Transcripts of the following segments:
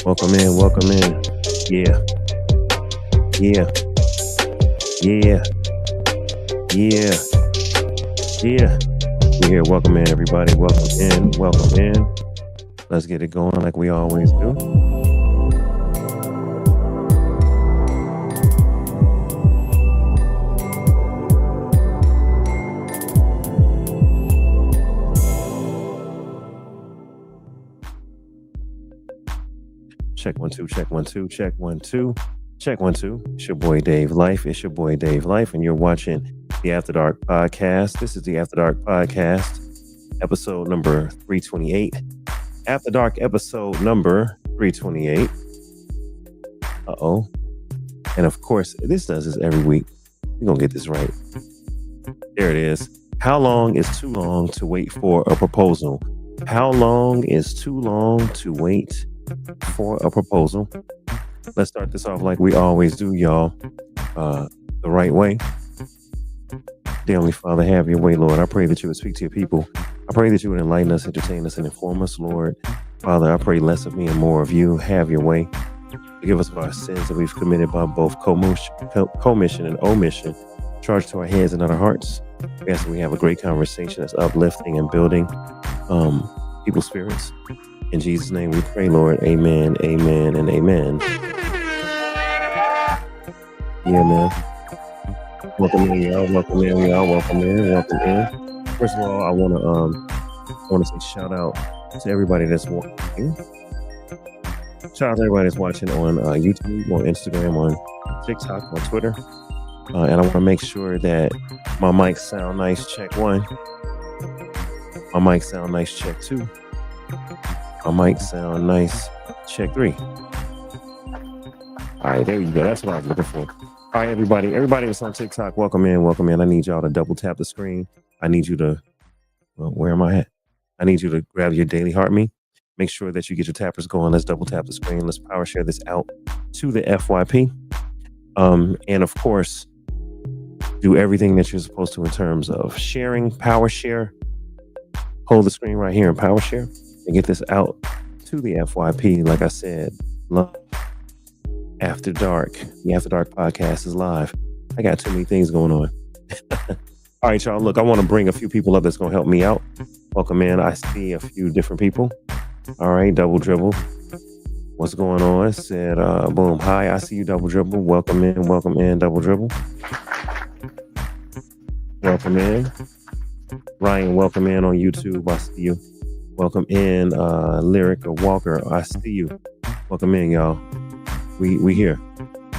Welcome in, welcome in. Yeah, yeah, yeah, yeah, yeah. We're here. Welcome in, everybody. Welcome in, welcome in. Let's get it going like we always do. Check 1 2, check 1 2, check 1 2, check 1 2. It's your boy Dave Life. It's your boy Dave Life, and you're watching the After Dark podcast. This is the After Dark podcast, episode number 328. After Dark episode number 328. Uh-oh. And of course, this does this every week. We're going to get this right. There it is. How long is too long to wait for a proposal? How long is too long to wait for a proposal? Let's start this off like we always do, y'all. The right way. Dear Heavenly Father, have your way, Lord. I pray that you would speak to your people. I pray that you would enlighten us, entertain us, and inform us, Lord. Father, I pray less of me and more of you. Have your way. Forgive us of our sins that we've committed by both commission and omission. Charge to our heads and not our hearts. We ask that we have a great conversation that's uplifting and building people's spirits. In Jesus' name we pray, Lord. Amen, amen, and amen. Yeah, man. Welcome in, y'all. Welcome in, y'all. Welcome in. Welcome in. First of all, I want to say shout out to everybody that's watching. Shout out to everybody that's watching on YouTube, on Instagram, on TikTok, on Twitter. And I want to make sure that my mic sound nice. Check 1. My mic sound nice. Check 2. My mic sound nice. Check 3. All right, there you go. That's what I was looking for. All right, everybody that's on TikTok, welcome in, welcome in. I need y'all to double tap the screen. I need you to, well, where am I at? I need you to grab your daily heart me. Make sure that you get your tappers going. Let's double tap the screen. Let's power share this out to the FYP. And of course, do everything that you're supposed to in terms of sharing, power share. Hold the screen right here and power share and get this out to the FYP. Like I said, love. After Dark. The After Dark podcast is live. I got too many things going on. All right, y'all. Look, I want to bring a few people up that's going to help me out. Welcome in. I see a few different people. All right, Double Dribble. What's going on? Said, boom. Hi, I see you, Double Dribble. Welcome in, Double Dribble. Welcome in. Ryan, welcome in on YouTube. I see you. Welcome in, Lyric or Walker. I see you. Welcome in, y'all. We here.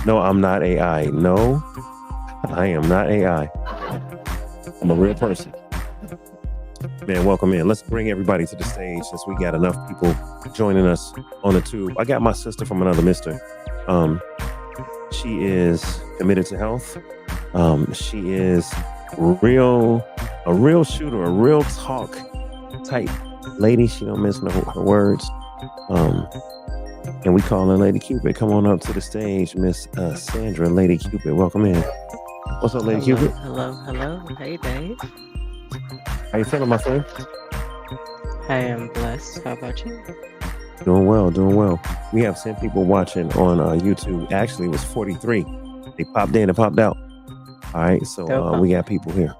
No, I'm not AI. No, I am not AI. I'm a real person. Man, welcome in. Let's bring everybody to the stage since we got enough people joining us on the tube. I got my sister from another mister. She is committed to health. She is a real shooter, a real talk type lady. She don't miss her words. And we call her Lady Cupid. Come on up to the stage, Miss Sandra, Lady Cupid. Welcome in. What's up, Lady Cupid? Hello. Hey, Dave. How you feeling, my friend? I am blessed. How about you? Doing well. We have 10 people watching on YouTube. Actually, it was 43. They popped in and popped out. All right, so we got people here.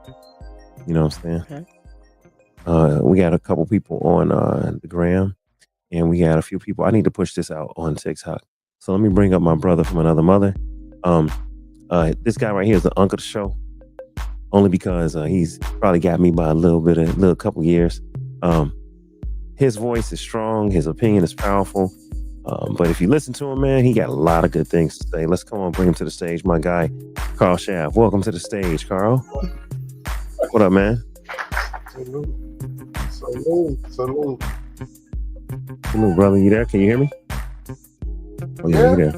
You know what I'm saying? Okay. We got a couple people on the gram. And we got a few people. I need to push this out on TikTok. So let me bring up my brother from another mother. This guy right here is the uncle of the show. Only because he's probably got me by a little couple years. His voice is strong. His opinion is powerful. But if you listen to him, man, he got a lot of good things to say. Let's come on, bring him to the stage. My guy, Carl Schaff. Welcome to the stage, Carl. What up, man? Salute. Hello, brother. You there? Can you hear me? Oh, yeah, you there.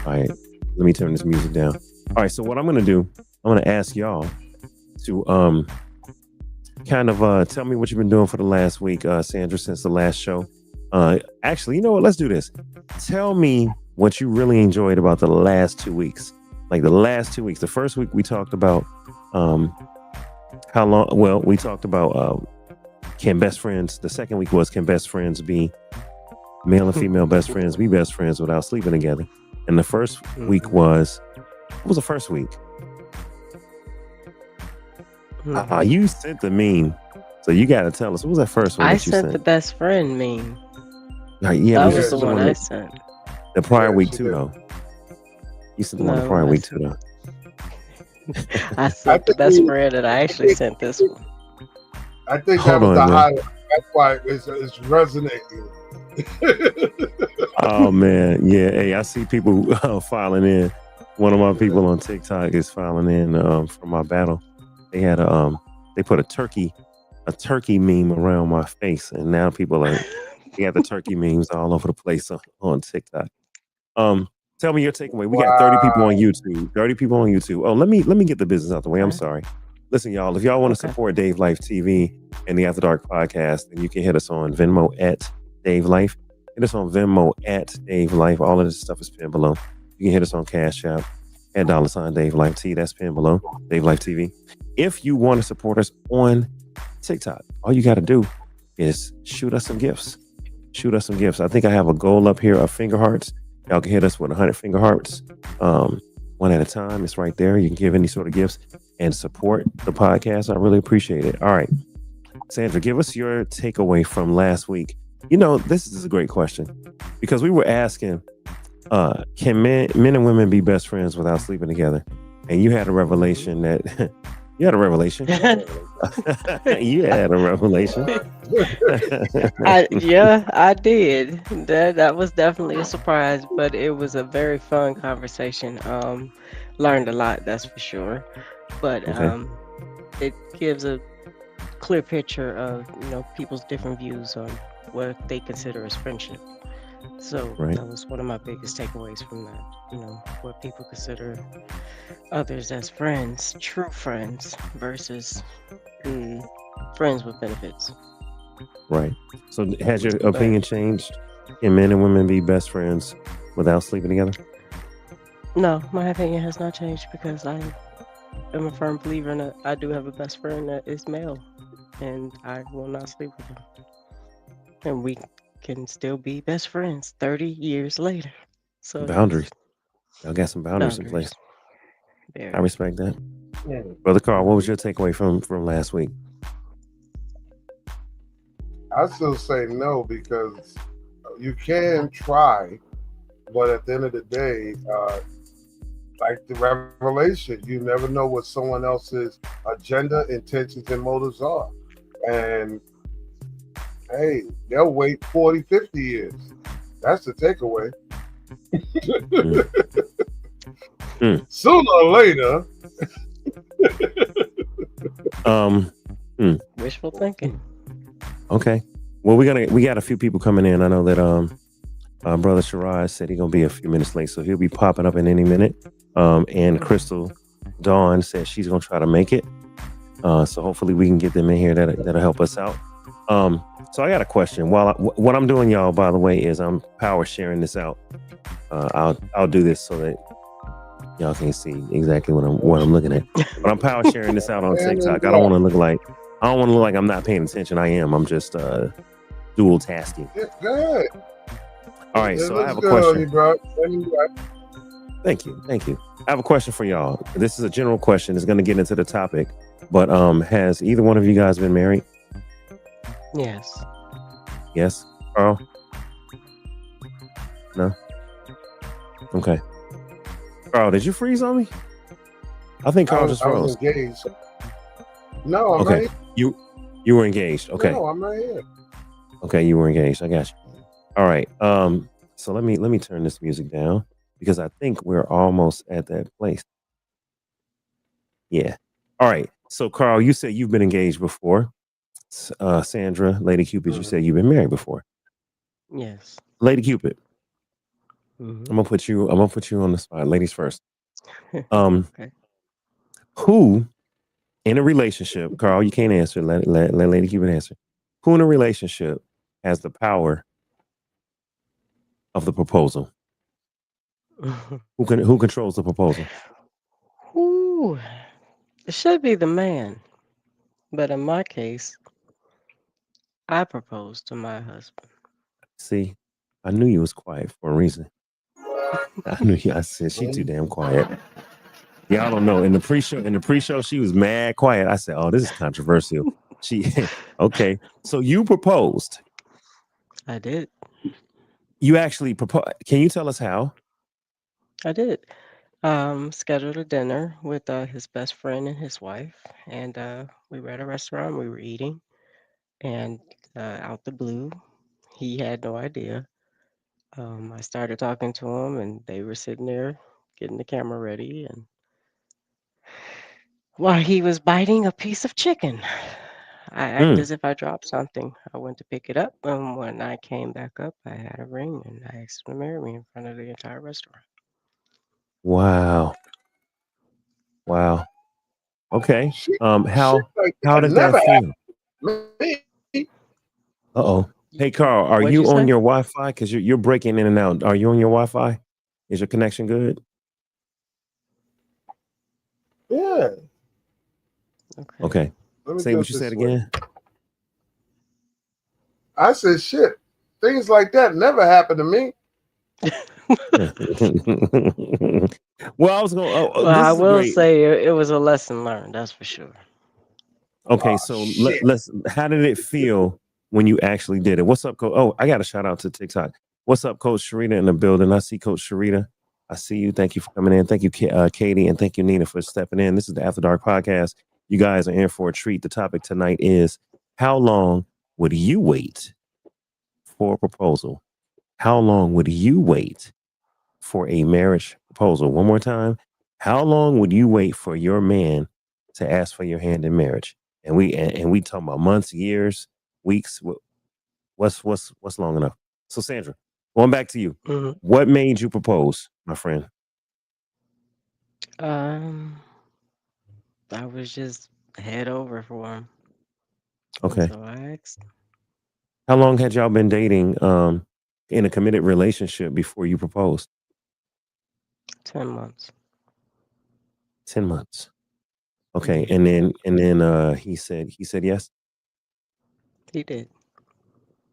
All right. Let me turn this music down. All right. So what I'm going to do, I'm going to ask y'all to kind of tell me what you've been doing for the last week, Sandra, since the last show. Actually, you know what? Let's do this. Tell me what you really enjoyed about the last 2 weeks. Like the last 2 weeks. The first week we talked about how long. Well, we talked about can best friends. The second week was can best friends be male and female best friends be best friends without sleeping together. And the first week Mhm. was, what was the first week? Mhm. You sent the meme. So you got to tell us, what was that first one I that you sent the sent? best friend meme. Yeah, That but you was Yeah, the sent the she one one I did. sent. the prior Yeah, week she too, did. though. You sent the one the No, prior I week too, sent though. I I sent the think best we, friend, and I I actually think, sent this one. I think that Hold was the on, man. highlight. That's why it's resonating. Oh man, yeah. Hey, I see people filing in. One of my people on TikTok is filing in from my battle. They had they put a turkey meme around my face, and now people are they got the turkey memes all over the place on TikTok. Um, Tell me your takeaway. We got 30 people Wow. on YouTube. 30 people on YouTube. Oh, let me get the business out the way. I'm Okay. sorry. Listen, y'all, if y'all want to Okay. support Dave Life TV and the After Dark podcast, then you can hit us on Venmo at Dave Life. Hit us on Venmo at Dave Life. All of this stuff is pinned below. You can hit us on Cash App at $ Dave Life T. That's pinned below. Dave Life TV. If you want to support us on TikTok, all you got to do is shoot us some gifts. Shoot us some gifts. I think I have a goal up here of finger hearts. Y'all can hit us with 100 finger hearts, um, one at a time. It's right there. You can give any sort of gifts and support the podcast. I really appreciate it. All right, Sandra, give us your takeaway from last week. You know, this is a great question because we were asking, can men and women be best friends without sleeping together? And you had a Mhm. revelation that you had a revelation. You had a revelation. I did. That was definitely a surprise, but it was a very fun conversation. Learned a lot, that's for sure. But Okay, it gives a clear picture of people's different views on what they consider as friendship. So right. that was one of my biggest takeaways from that. What people consider others as friends, true friends, versus mm, friends with benefits. Right. So has your But opinion changed? Can men and women be best friends without sleeping together? no, my opinion has not changed because I am a firm believer in that I do have a best friend that is male, and I will not sleep with him. And we can still be best friends 30 years later. So yes, Boundaries. Y'all got some boundaries in boundaries. place. I Very. respect that. Brother Carl, what was your takeaway from last week? I still say no because you can try, but at the end of the day, like the revelation, you never know what someone else's agenda, intentions, and motives are. And hey, they'll wait 40, 50 years. That's the takeaway. Mm, mm. Sooner or later, Um, mm, Wishful thinking. okay. Well, we got a few people coming in. I know that brother Shiraz said he's gonna be a few minutes late, so he'll be popping up in any minute. And Crystal Dawn said she's gonna try to make it. So hopefully we can get them in here. That'll help us out. So I got a question. What I'm doing, y'all, by the way, is I'm power sharing this out. I'll do this so that y'all can see exactly what I'm looking at. But I'm power sharing this out on man, and TikTok. I don't want to look like I'm not paying attention. I am. I'm just dual tasking. it's good. All right. It So I looks have a good on question. you, bro. Anyway, Thank you. Thank you. I have a question for y'all. This is a general question. It's going to get into the topic. But has either one of you guys been married? Yes. Yes. Carl? No. Okay. Carl, did you freeze on me? I think Carl just I was froze. engaged. No, I'm Okay. right here. You you were engaged. Okay. No, I'm right here. Okay, you were engaged. I got you. All right. So let me turn this music down because I think we're almost at that place. Yeah. All right. So Carl, you said you've been engaged before. Sandra, Lady Cupid, you said you've been married before. Yes. Lady Cupid, Hmm. I'm gonna put you on the spot. Ladies first. Um, Okay. who in a relationship, Carl, you can't answer. Let Lady Cupid answer. Who in a relationship has the power of the proposal? Who controls the proposal? Ooh, it should be the man, but in my case, I proposed to my husband. See, I knew you was quiet for a reason. I knew you. I said she too damn quiet. Y'all don't know. In the pre-show, she was mad quiet. I said, "Oh, this is controversial." She okay. So you proposed. I did. You actually proposed. Can you tell us how? I did. Scheduled a dinner with his best friend and his wife, and we were at a restaurant. We were eating, and out the blue, he had no idea. I started talking to him, and they were sitting there getting the camera ready, and while he was biting a piece of chicken, I acted Mm, as if I dropped something. I went to pick it up, and when I came back up, I had a ring, and I asked him to marry me in front of the entire restaurant. wow. Wow. Okay. Shit How like how that did never that feel? happened to me. Uh oh. Hey Carl, are What'd you you on say? your Wi-Fi? Because you're breaking in and out. Are you on your Wi-Fi? Is your connection good? Yeah. Okay. Okay. Let me Say do what it you said this way. again. I said, shit. Things like that never happened to me. Well, I was going. Well, This I is a will great. say it was a lesson learned, that's for sure. Okay, Oh, so shit. let's. How did it feel when you actually did it? What's up, Coach? Oh, I got a shout out to TikTok. What's up, Coach Sharita in the building? I see Coach Sharita. I see you. Thank you for coming in. Thank you, Katie, and thank you, Nina, for stepping in. This is the After Dark podcast. You guys are in for a treat. The topic tonight is how long would you wait for a proposal? How long would you wait for a marriage proposal? One more time. How long would you wait for your man to ask for your hand in marriage? And we talking about months, years, weeks. What's long enough? So Sandra, going back to you. Hmm. What made you propose, my friend? Um, I was just head over for him, and Okay. so I asked How long had y'all been dating in a committed relationship before you proposed? 10 months. 10 months. Okay. Hmm. And then he said yes. He did.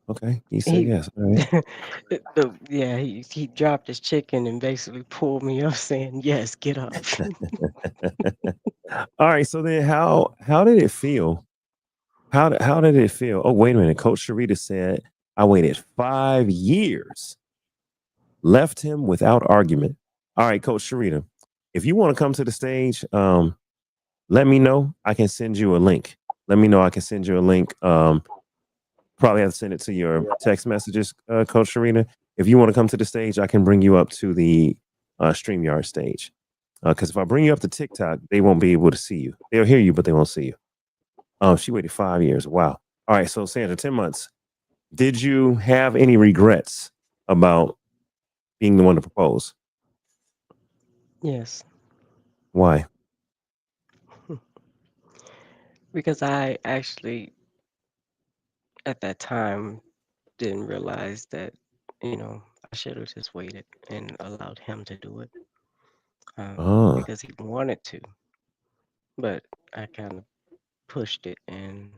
Okay. He said He, yes. All right. yeah, he dropped his chicken and basically pulled me up, saying, "Yes, get up." All right. So then how did it feel? How did it feel? Oh, wait a minute. Coach Sharita said, I waited 5 years, left him without argument. All right, Coach Sharita, if you want to come to the stage, let me know. I can send you a link. Let me know. I can send you a link. Probably have to send it to your text messages, Coach Sharita. If you want to come to the stage, I can bring you up to the StreamYard stage. Because if I bring you up to TikTok, they won't be able to see you. They'll hear you, but they won't see you. Oh, she waited 5 years. Wow. All right. So, Sandra, 10 months. Did you have any regrets about being the one to propose? Yes, Why? because I actually at that time didn't realize that, I should have just waited and allowed him to do it, Oh, because he wanted to, but I kind of pushed it. And,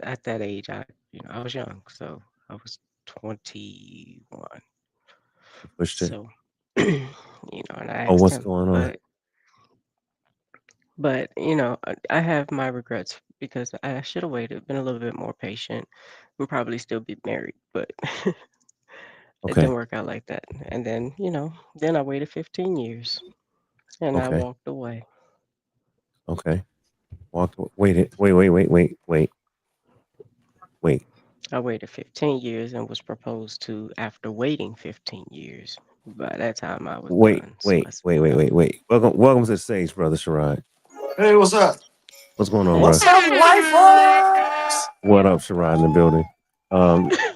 at that age, I was young, so I was 21. you pushed it. So, and I Oh, asked what's him, going on? but, I have my regrets because I should have waited, been a little bit more patient, and probably still be married, but it Okay. didn't work out like that. And then, then I waited 15 years and I Okay. walked away. Okay. Wait. I waited 15 years and was proposed to after waiting 15 years. By that time, I was Wait, done, so I wait, wait, split wait, up. wait, wait. Welcome to the stage, brother Sherrod. Hey, what's up? What's going on, Hey, bro? What's up, lifers? What up, Sherrod in the building?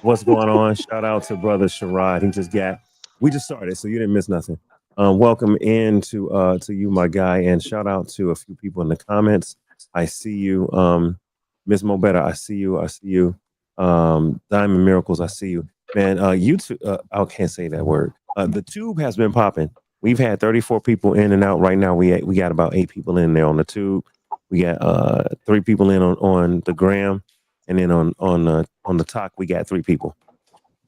What's going on? Shout out to brother Sherrod. We just started, so you didn't miss nothing. Welcome in to you, my guy, and shout out to a few people in the comments. I see you, Miss Mobetta. I see you. I see you. Diamond Miracles. I see you, man. YouTube. I can't say that word. The tube has been popping. We've had 34 people in and out right now. We got about 8 people in there on the tube. We got 3 people in on the gram, and then on the talk we got 3 people.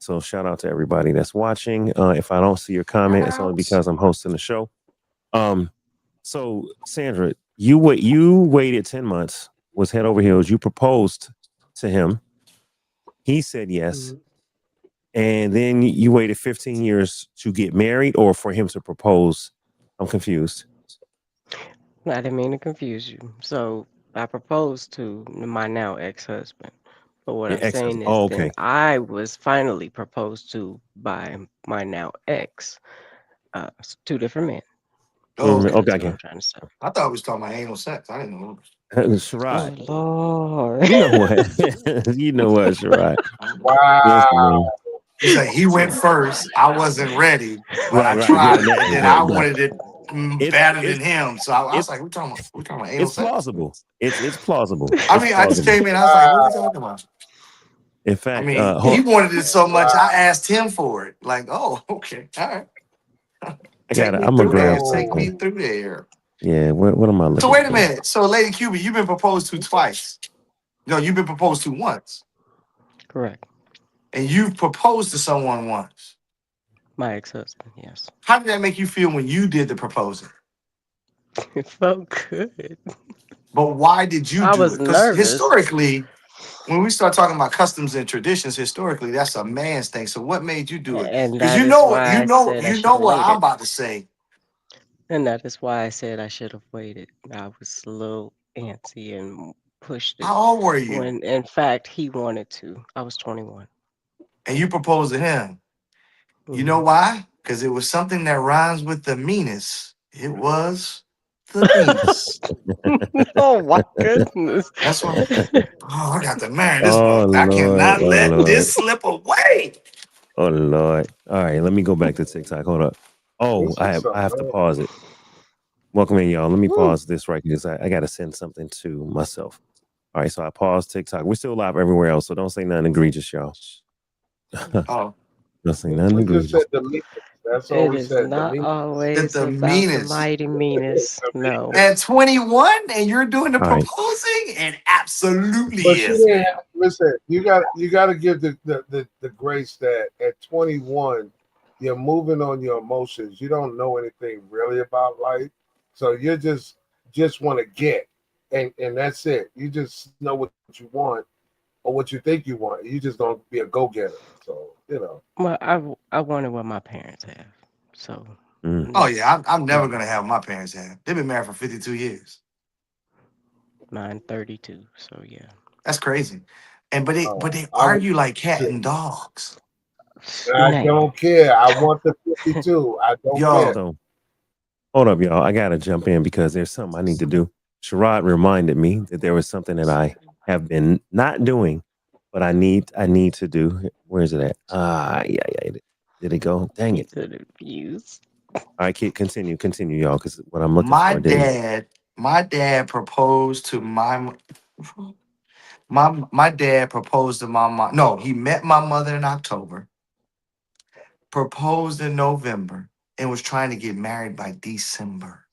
So shout out to everybody that's watching. If I don't see your comment, it's only because I'm hosting the show. So Sandra, you waited 10 months, was head over heels. You proposed to him. He said yes. Mhm. And then you waited 15 years to get married or for him to propose. I'm confused. I didn't mean to confuse you. So I proposed to my now ex-husband. But what Your I'm ex saying husband. is Oh, then okay. I was finally proposed to by my now ex. Two different men. Oh, Mhm. So okay. Okay, that's what okay. I'm trying to say. I thought we was talking about anal sex. I didn't know. Sherrod, Oh Lord. you know what? You know what, Sherrod? Listen, Wow. man. He's like, he went first. I wasn't ready, but I Right. Yeah, tried it, and then I no. wanted it It's better than it's him. So I was it's like, we talking about anal it's sex? plausible. It's plausible. I It's mean, I just plausible. came in. I was like, what are you Wow. talking about? In I fact, mean, he wanted it so much. I Wow. asked him for it. Like, oh, okay, all right. Take me I'm gonna through grab there. Take Whoa. me something. through there. Yeah, what am I So looking wait a for? minute. So, Lady Cuban, you've been proposed to twice. No, you've been proposed to once, Correct. and you've proposed to someone once. My ex-husband, yes. How did that make you feel when you did the proposing? It felt good. But why did you I do was it? Because nervous. historically, when we start talking about customs and traditions, historically, that's a man's thing. So what made you do it? And Because that is why you I know, said I you should know have what I'm waited. about to say. And that is why I said I should have waited. I was a little antsy and pushed it How old were you? when in fact he wanted to. I was 21. And you proposed to him. You know Hmm. why? Because it was something that rhymes with the meanest. It was the penis. Oh my goodness. That's why. Oh, I got to marry this Oh motherfucker. I Lord, cannot oh let Lord, this slip away. oh Lord. All right, let me go back to TikTok. Hold up. Oh, This is I have something to else. pause it. Welcome in, y'all. Let me Woo. pause this right because I got to send something to myself. All right, so I paused TikTok. We're still live everywhere else, so don't say nothing egregious, y'all. Oh, Don't say nothing We just egregious. said the meanest. That's all It we is said. The not meanest. that always the about the meanest. mighty meanest. The No. meanest. At 21 and you're doing the All right. proposing? It absolutely But she is, didn't man. have, listen, you gotta give the grace that at 21 you're moving on your emotions. You don't know anything really about life. So you just want to get and that's it. You just know what you want or what you think you want. You just don't be a go-getter. So, Well, I wanted what my parents have. So Mm. Oh, that's yeah. I'm never no. going to have my parents have. They've been married for 52 years. Mine 32. So yeah. That's crazy. And but they I would argue like cat and dogs. I Man. don't care. I want the 52. I don't care. Yo, So hold up, y'all. I gotta jump in because there's something I need to do. Sherrod reminded me that there was something that I have been not doing, but I need to do. Where is it at? Yeah. Did it go? Dang He's it. an abuse. All right, continue, y'all, because what I'm looking my for didn't. dad, my dad proposed to my dad proposed to my mom. No, he met my mother in October, proposed in November, and was trying to get married by December.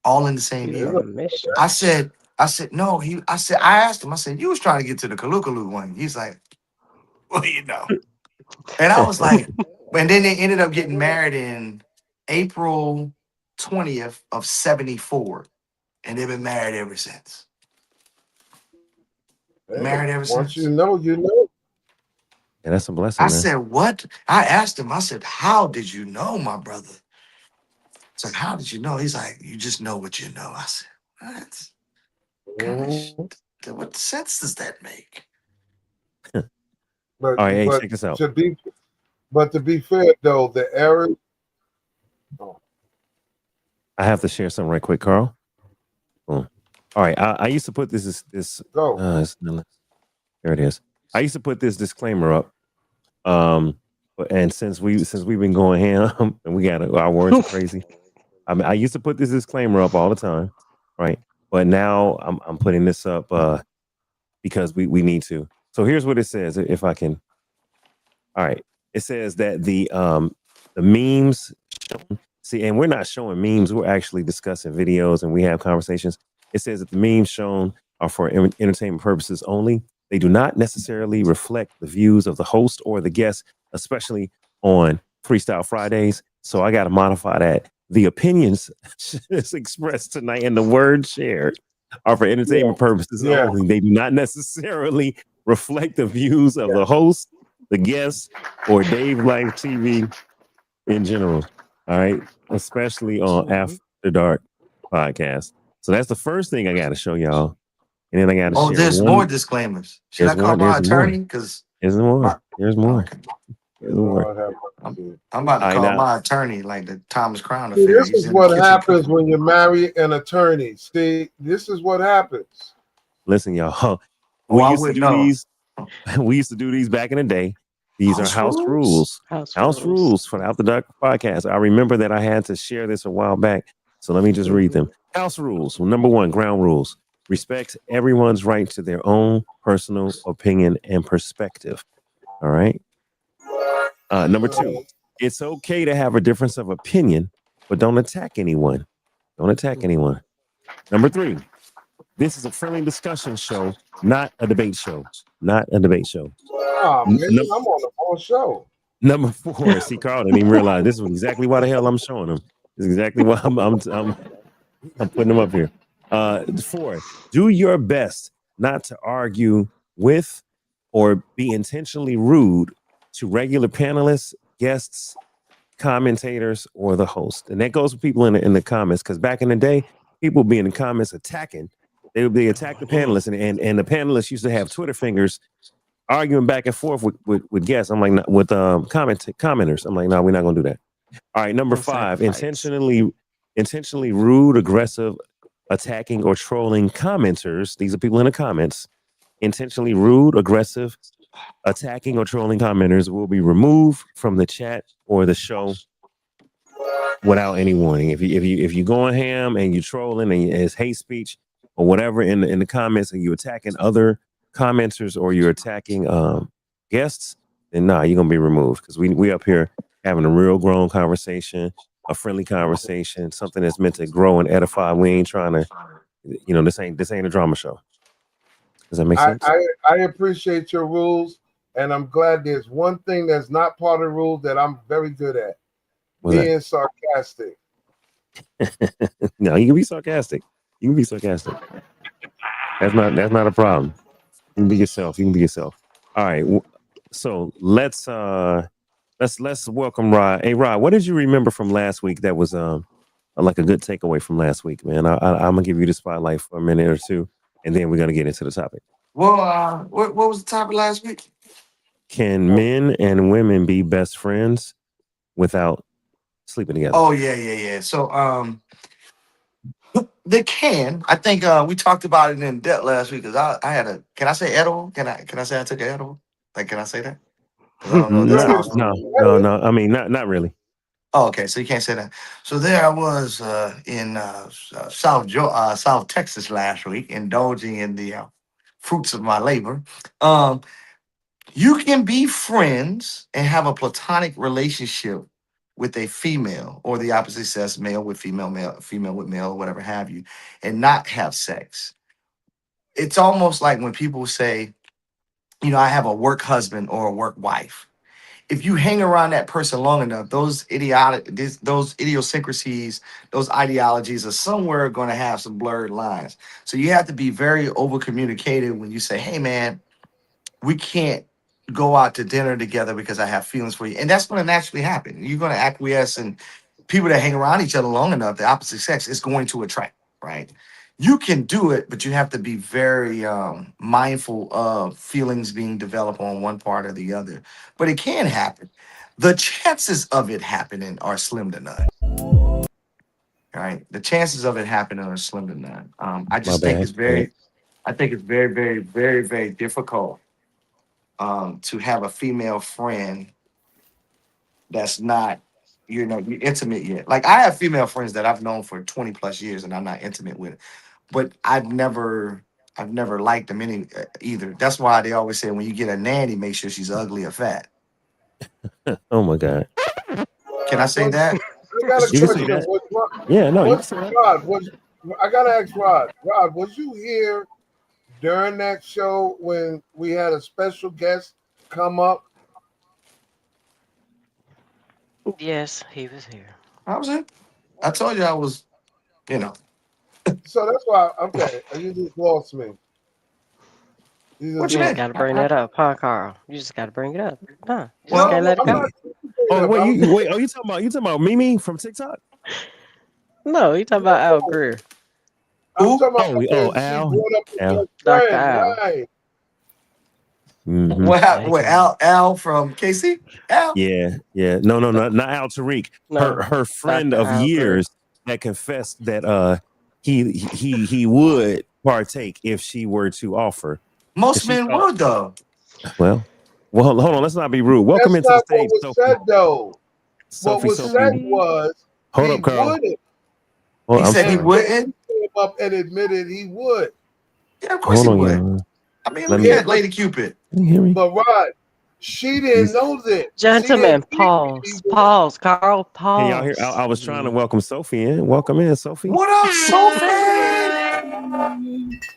All in the same He's There's on a- a year. mission. I said, no, I asked him, I said, you was trying to get to the Kalukalu one. He's like, well, you know. And I was like, and then they ended up getting married in April 20th of 74. And they've been married ever since. Hey, Married ever once you since. know, you know. Yeah, that's a blessing, I man. said, what? I asked him, I said, how did you know, my brother? It's like, how did you know? He's like, you just know what you know. I said, what? Gosh, Mhm. what sense does that make? But All right, hey, but check this out. to be fair though, the error. Oh, I have to share something right quick, Carl. Boom. All right, I used to put this. go. There it is. I used to put this disclaimer up. And since we've been going ham and we got our words are crazy. I mean, I used to put this disclaimer up all the time, right? But now I'm putting this up because we need to. So here's what it says, if I can. All right, it says that the memes shown. See, and we're not showing memes. We're actually discussing videos and we have conversations. It says that the memes shown are for entertainment purposes only. They do not necessarily reflect the views of the host or the guest, especially on Freestyle Fridays. So I got to modify that. The opinions expressed tonight and the words shared are for Yeah, entertainment purposes yeah, only. They do not necessarily reflect the views of the host, the guest, or Dave Life TV in general. All right. Especially on Mhm. After Dark podcast. So that's the first thing I got to show y'all. And then I got to Oh, share there's more one. disclaimers. Should There's I call more. my There's more. attorney? Because There's my more. There's more. okay. There's more. Lord have I'm, mercy. I'm about to All right. call Now, my attorney like the Thomas Crown See, affair. this He's is in the what kitchen happens cooking. when you marry an attorney. See, this is what happens. listen, y'all. Oh, We I used to would do know. these. We used to do these back in the day. These are House house rules? rules. House House rules. rules for the After Dark podcast. I remember that I had to share this a while back. So let me just read them. House rules. Well, number one, ground rules. Respect everyone's right to their own personal opinion and perspective. All right. Number two, it's okay to have a difference of opinion, but don't attack anyone. Don't attack anyone. Number three, this is a friendly discussion show, not a debate show. Not a debate show. Oh man, I'm on the whole show. Number four, see, Carl didn't even realize this is exactly why the hell I'm showing him. This is exactly why I'm putting them up here. Four, do your best not to argue with or be intentionally rude to regular panelists, guests, commentators, or the host. And that goes for people in the comments, because back in the day, people be in the comments attacking. They would be attack the panelists, and the panelists used to have Twitter fingers arguing back and forth with guests. I'm like, no, with commenters. I'm like, no, we're not gonna do that. All right, number Inside five, fights. intentionally rude, aggressive, attacking, or trolling commenters. These are people in the comments. Intentionally rude, aggressive, attacking, or trolling commenters will be removed from the chat or the show without any warning. If you going ham and you trolling and it's hate speech or whatever in the comments, and you attacking other commenters or you're attacking guests, then nah, you're gonna be removed, because we up here having a real grown conversation, a friendly conversation, something that's meant to grow and edify. We ain't trying to, this ain't a drama show. Does that make I, sense? I appreciate your rules, and I'm glad there's one thing that's not part of the rules that I'm very good at: What's that? being sarcastic. No, you can be sarcastic. You can be sarcastic. That's not a problem. You can be yourself. You can be yourself. All right. So let's welcome Rod. Hey Rod, what did you remember from last week that was like a good takeaway from last week, man? I'm gonna give you the spotlight for a minute or two, and then we're gonna get into the topic. Well, what was the topic last week? Can men and women be best friends without sleeping together? Oh yeah. So they can. I think we talked about it in depth last week because I had a. Can I say edible? Can I say I took an edible? Like, can I say that? Because I don't know if that No, sounds no, wrong. no. I mean, not really. Oh, okay. So you can't say that. So there I was in South Texas last week, indulging in the fruits of my labor. Um, you can be friends and have a platonic relationship with a female or the opposite sex, male with female, female with male, or whatever have you, and not have sex. It's almost like when people say, I have a work husband or a work wife. If you hang around that person long enough, those idiosyncrasies, those ideologies are somewhere going to have some blurred lines. So you have to be very over communicated when you say, "Hey, man, we can't go out to dinner together because I have feelings for you," and that's going to naturally happen. You're going to acquiesce, and people that hang around each other long enough, the opposite sex is going to attract, right? You can do it, but you have to be very mindful of feelings being developed on one part or the other. But it can happen. The chances of it happening are slim to none. Right? The chances of it happening are slim to none. I My just think bad. it's very, I think it's very, very, very, very difficult to have a female friend that's not, you're intimate yet. Like I have female friends that I've known for 20 plus years and I'm not intimate with, but I've never liked them any either. That's why they always say when you get a nanny, make sure she's ugly or fat. Oh my God. Can I say Was that? I got a You can say question? that. Yeah, no, you can Was say that. Rod? Was I gotta ask Rod? Rod, was you here during that show when we had a special guest come up? Yes, he was here. I was in. I told you I was. You know. So that's why. Okay, you just lost me. You What just You you just lost mean? got to bring that up, huh, Carl? You just got to bring it up. Nah, you just No, can't Well, no, let it I'm go. not. Oh Up. wait, I'm you wait. Oh, you talking about Mimi from TikTok? No, you talking about Al no, Greer, I'm who? talking about Oh, when she Al, brought up the Al. best Dr. friend, Al. right? Mm-hmm. What Yeah, happened he with came up. Al from KC? Al? Yeah, yeah. No, no, no, not Al Tariq. No, Her friend Dr. of Al Greer. years that confessed that he would partake if she were to offer. And Most she men thought, would though. well, hold on. Let's not be rude. Welcome That's into the not what stage, was Sophie. said, though. What was said Sophie. Sophie. was Hold he up, Carl. wouldn't, Oh, He I'm said he and sorry. KC wouldn't. came up and admitted he would. Yeah, of course Hold he on, would. y'all. I mean, Let look me. Yeah, at Lady Cupid. Can you hear me? but Rod, she didn't know this. She didn't Gentlemen, think he pause. would. Pause, Carl. Can y'all hear? Pause. I was trying to welcome Sophie in. Welcome in, Sophie. What up, Sophie?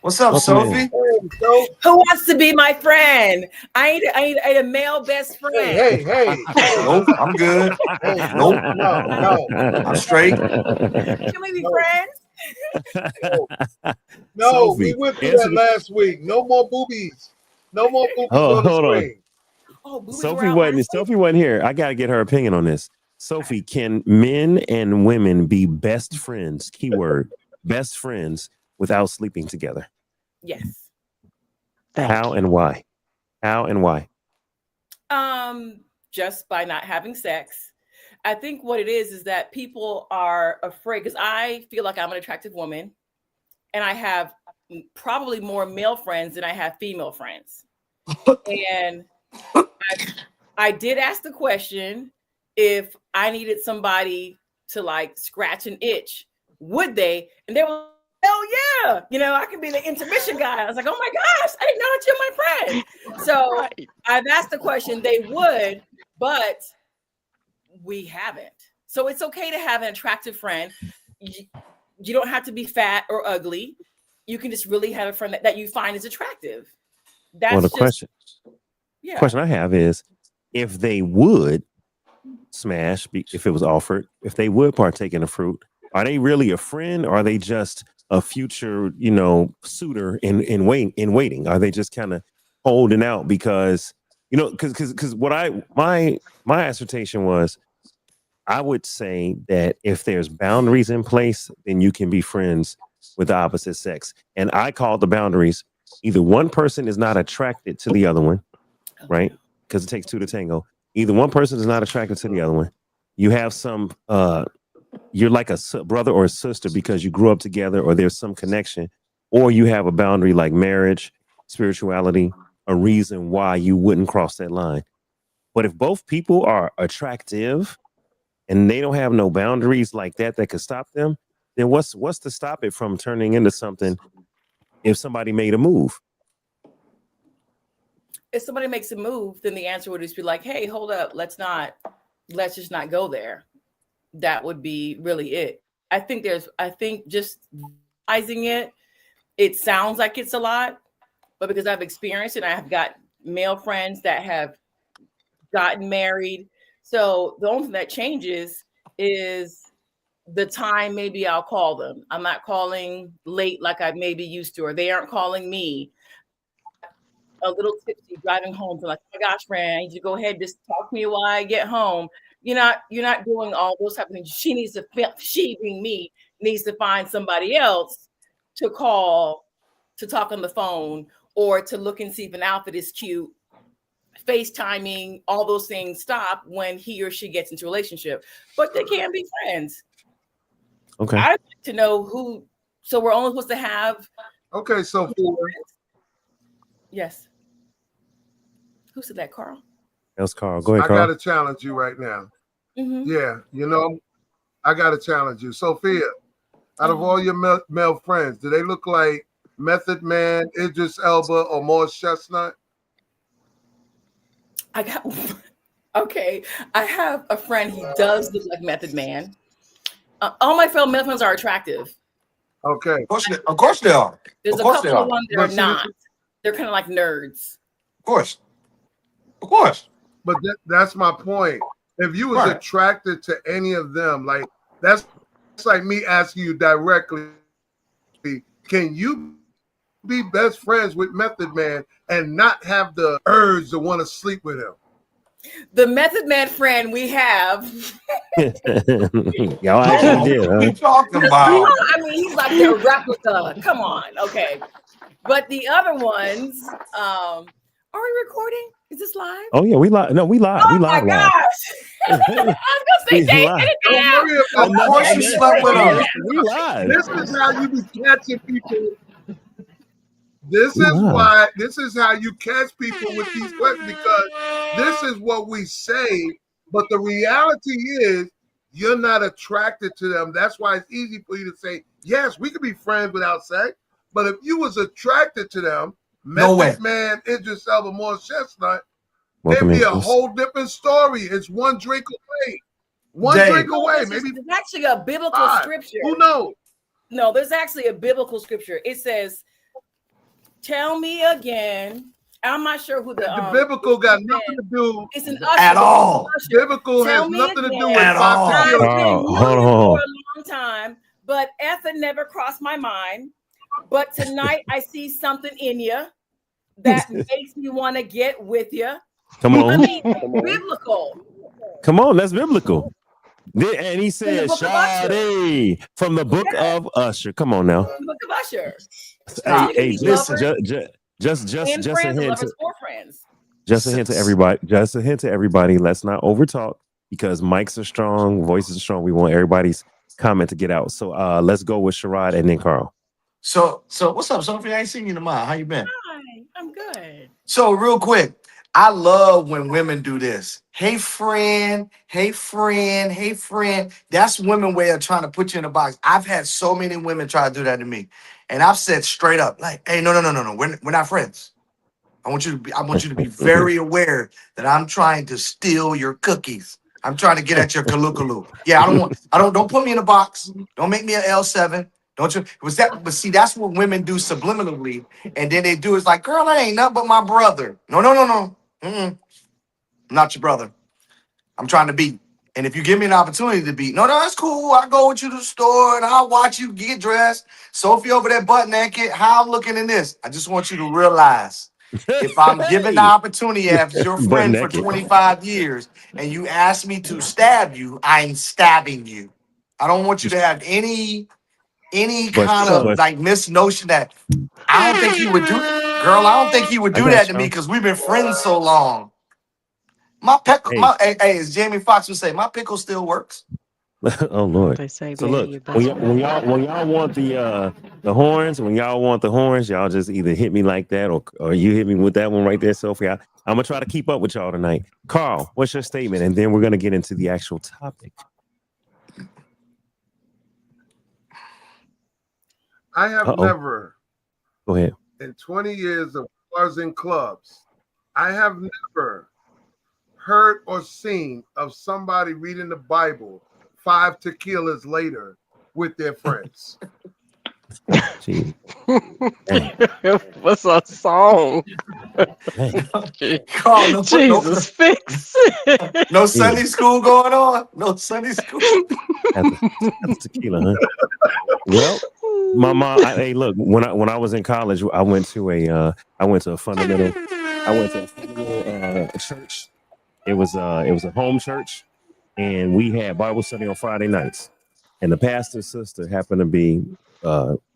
What's up, Welcome in. Sophie? Hey, so, Who wants to be my friend? I need a male best hey, friend. hey, hey, hey, Nope, I'm good. hey, no, Nope, no, no, I'm straight. Can we be no, friends? no. No, we Sophie, went through answer that the. last week. No more boobies. No more boobies on the Hold on. screen. Oh, boobies were Sophie out wasn't. last week. Sophie wasn't here. I gotta get her opinion on this. Okay. Sophie, can men and women be best friends? Keyword: best friends without sleeping together. Yes. Thank How you. and why? How and why? Just by not having sex. I think what it is that people are afraid because I feel like I'm an attractive woman and I have probably more male friends than I have female friends. And I did ask the question if I needed somebody to like scratch an itch, would they? And they were, hell yeah. I can be the intermission guy. I was like, oh my gosh, I didn't know that you're my friend. So Right. I've asked the question, they would, but we haven't. So it's okay to have an attractive friend. You don't have to be fat or ugly. You can just really have a friend that you find is attractive. Well, the That's just, yeah. question I have is, if they would smash, if it was offered, if they would partake in the fruit, are they really a friend, or are they just a future, suitor in waiting? Are they just kind of holding out because because what my assertion was, I would say that if there's boundaries in place, then you can be friends with the opposite sex. And I call the boundaries, either one person is not attracted to the other one, Oh, right? no. Because it takes two to tango. Either one person is not attracted to the other one. You have some, you're like a brother or a sister because you grew up together, or there's some connection, or you have a boundary like marriage, spirituality, a reason why you wouldn't cross that line. But if both people are attractive and they don't have no boundaries like that could stop them, then what's to stop it from turning into something if somebody made a move? If somebody makes a move, then the answer would just be like, hey, hold up, let's just not go there. That would be really it. I think just realizing it sounds like it's a lot, but because I've experienced it, I have got male friends that have gotten married. So the only thing that changes is the time maybe I'll call them. I'm not calling late like I maybe used to, or they aren't calling me. A little tipsy driving home. So like, oh my gosh, friend, I need you to go ahead, just talk to me while I get home. You're not doing all those type of things. She being me needs to find somebody else to call, to talk on the phone, or to look and see if an outfit is cute. FaceTiming, all those things stop when he or she gets into a relationship, but they can be friends. Okay. I'd like to know who. So we're only supposed to have. Okay, so Yes. Who said that, Carl? That was Carl. Go ahead, I Carl. got to challenge you right now. Mm-hmm. Yeah, I got to challenge you. Sophia, out of all your male friends, do they look like Method Man, Idris Elba, or Morris Chestnut? I got okay. I have a friend. He does look like Method Man. All my fellow Method Mans are attractive. Okay, Of course they are. There's Of a course they couple of are. ones that but are see, not. They're kind of like nerds. Of course. Of course. but that's my point. If you was Right. attracted to any of them, like that's like me asking you directly, can you be best friends with Method Man and not have the urge to want to sleep with him? The Method Man friend we have. Y'all actually did, What are huh? you talking I about? mean, he's like their replica. Come on, okay. But the other ones, are we recording? Is this live? Oh yeah, we live. No, we live. We Oh my live live. gosh! I was gonna say, We Dave, live. get it Don't down. worry Of about course that. you slept with him. We live. This is how you be catching people. This We is live. why. This is how you catch people with these questions, because this is what we say, but the reality is you're not attracted to them. That's why it's easy for you to say, yes, we could be friends without sex. But if you was attracted to them, No way. Method Man, Idris Elba, Morris Chestnut, Welcome it'd be in, a Chris. whole different story. It's one drink away. One Dave. drink away, There's maybe actually a biblical five. scripture. Who knows? No, there's actually a biblical scripture. It says, "Tell me again." I'm not sure who The biblical got nothing to do It's an At usher. all. Biblical Tell has me nothing to do again. with At all. five I've tequila. been Hold on, looking hold for on. a long time, but effing never crossed my mind. But tonight I see something in you that makes me want to get with you. Come I on. mean, biblical. Come on, that's biblical. And he In the said, book of Usher. Sade from the book of Usher. Come on now. The book of Usher. Stop. Hey, Listen. just And a friends, hint. lovers, for friends. Just a hint to everybody. Just a hint to everybody. Let's not overtalk because mics are strong, voices are strong. We want everybody's comment to get out. So let's go with Sherrod and then Carl. So what's up, Sophie? I ain't seen you in a while. How you been? Hi, I'm good. So real quick, I love when women do this. Hey friend, hey friend, hey friend. That's women way of trying to put you in a box. I've had so many women try to do that to me. And I've said straight up, like, hey, no. We're not friends. I want you to be very aware that I'm trying to steal your cookies. I'm trying to get at your kalukalu. Yeah, don't put me in a box. Don't make me an L7. Don't you? But see, that's what women do subliminally. And then they do it's like, girl, that ain't nothing but my brother. No. I'm not your brother. I'm trying to beat. And if you give me an opportunity to beat, no, that's cool. I'll go with you to the store and I'll watch you get dressed. Sophie over there butt naked. How I'm looking in this. I just want you to realize if I'm given the opportunity as your Butt friend for naked. 25 years and you ask me to stab you, I'm stabbing you. I don't want you to have any kind of like misnotion that I don't think he would do. Girl, I don't think he would I do got that to you. me because we've been friends so long. My pickle, Hey. as Jamie Foxx would say, my pickle still works. Oh Lord. They say, So man, look, your best friend. when y'all want the horns, y'all just either hit me like that or you hit me with that one right there, Sophie. I'm gonna try to keep up with y'all tonight. Carl, what's your statement? And then we're gonna get into the actual topic. I have never, Go ahead. in 20 years of bars and clubs, I have never heard or seen of somebody reading the Bible 5 tequilas later with their friends. Gee. What's a song? Carl, Jesus, fix it. no Sunday school going on. No Sunday school. That's tequila, huh? Well, my mom. Hey, look. When I was in college, I went to a fundamental church. It was a home church, and we had Bible study on Friday nights. And the pastor's sister happened to be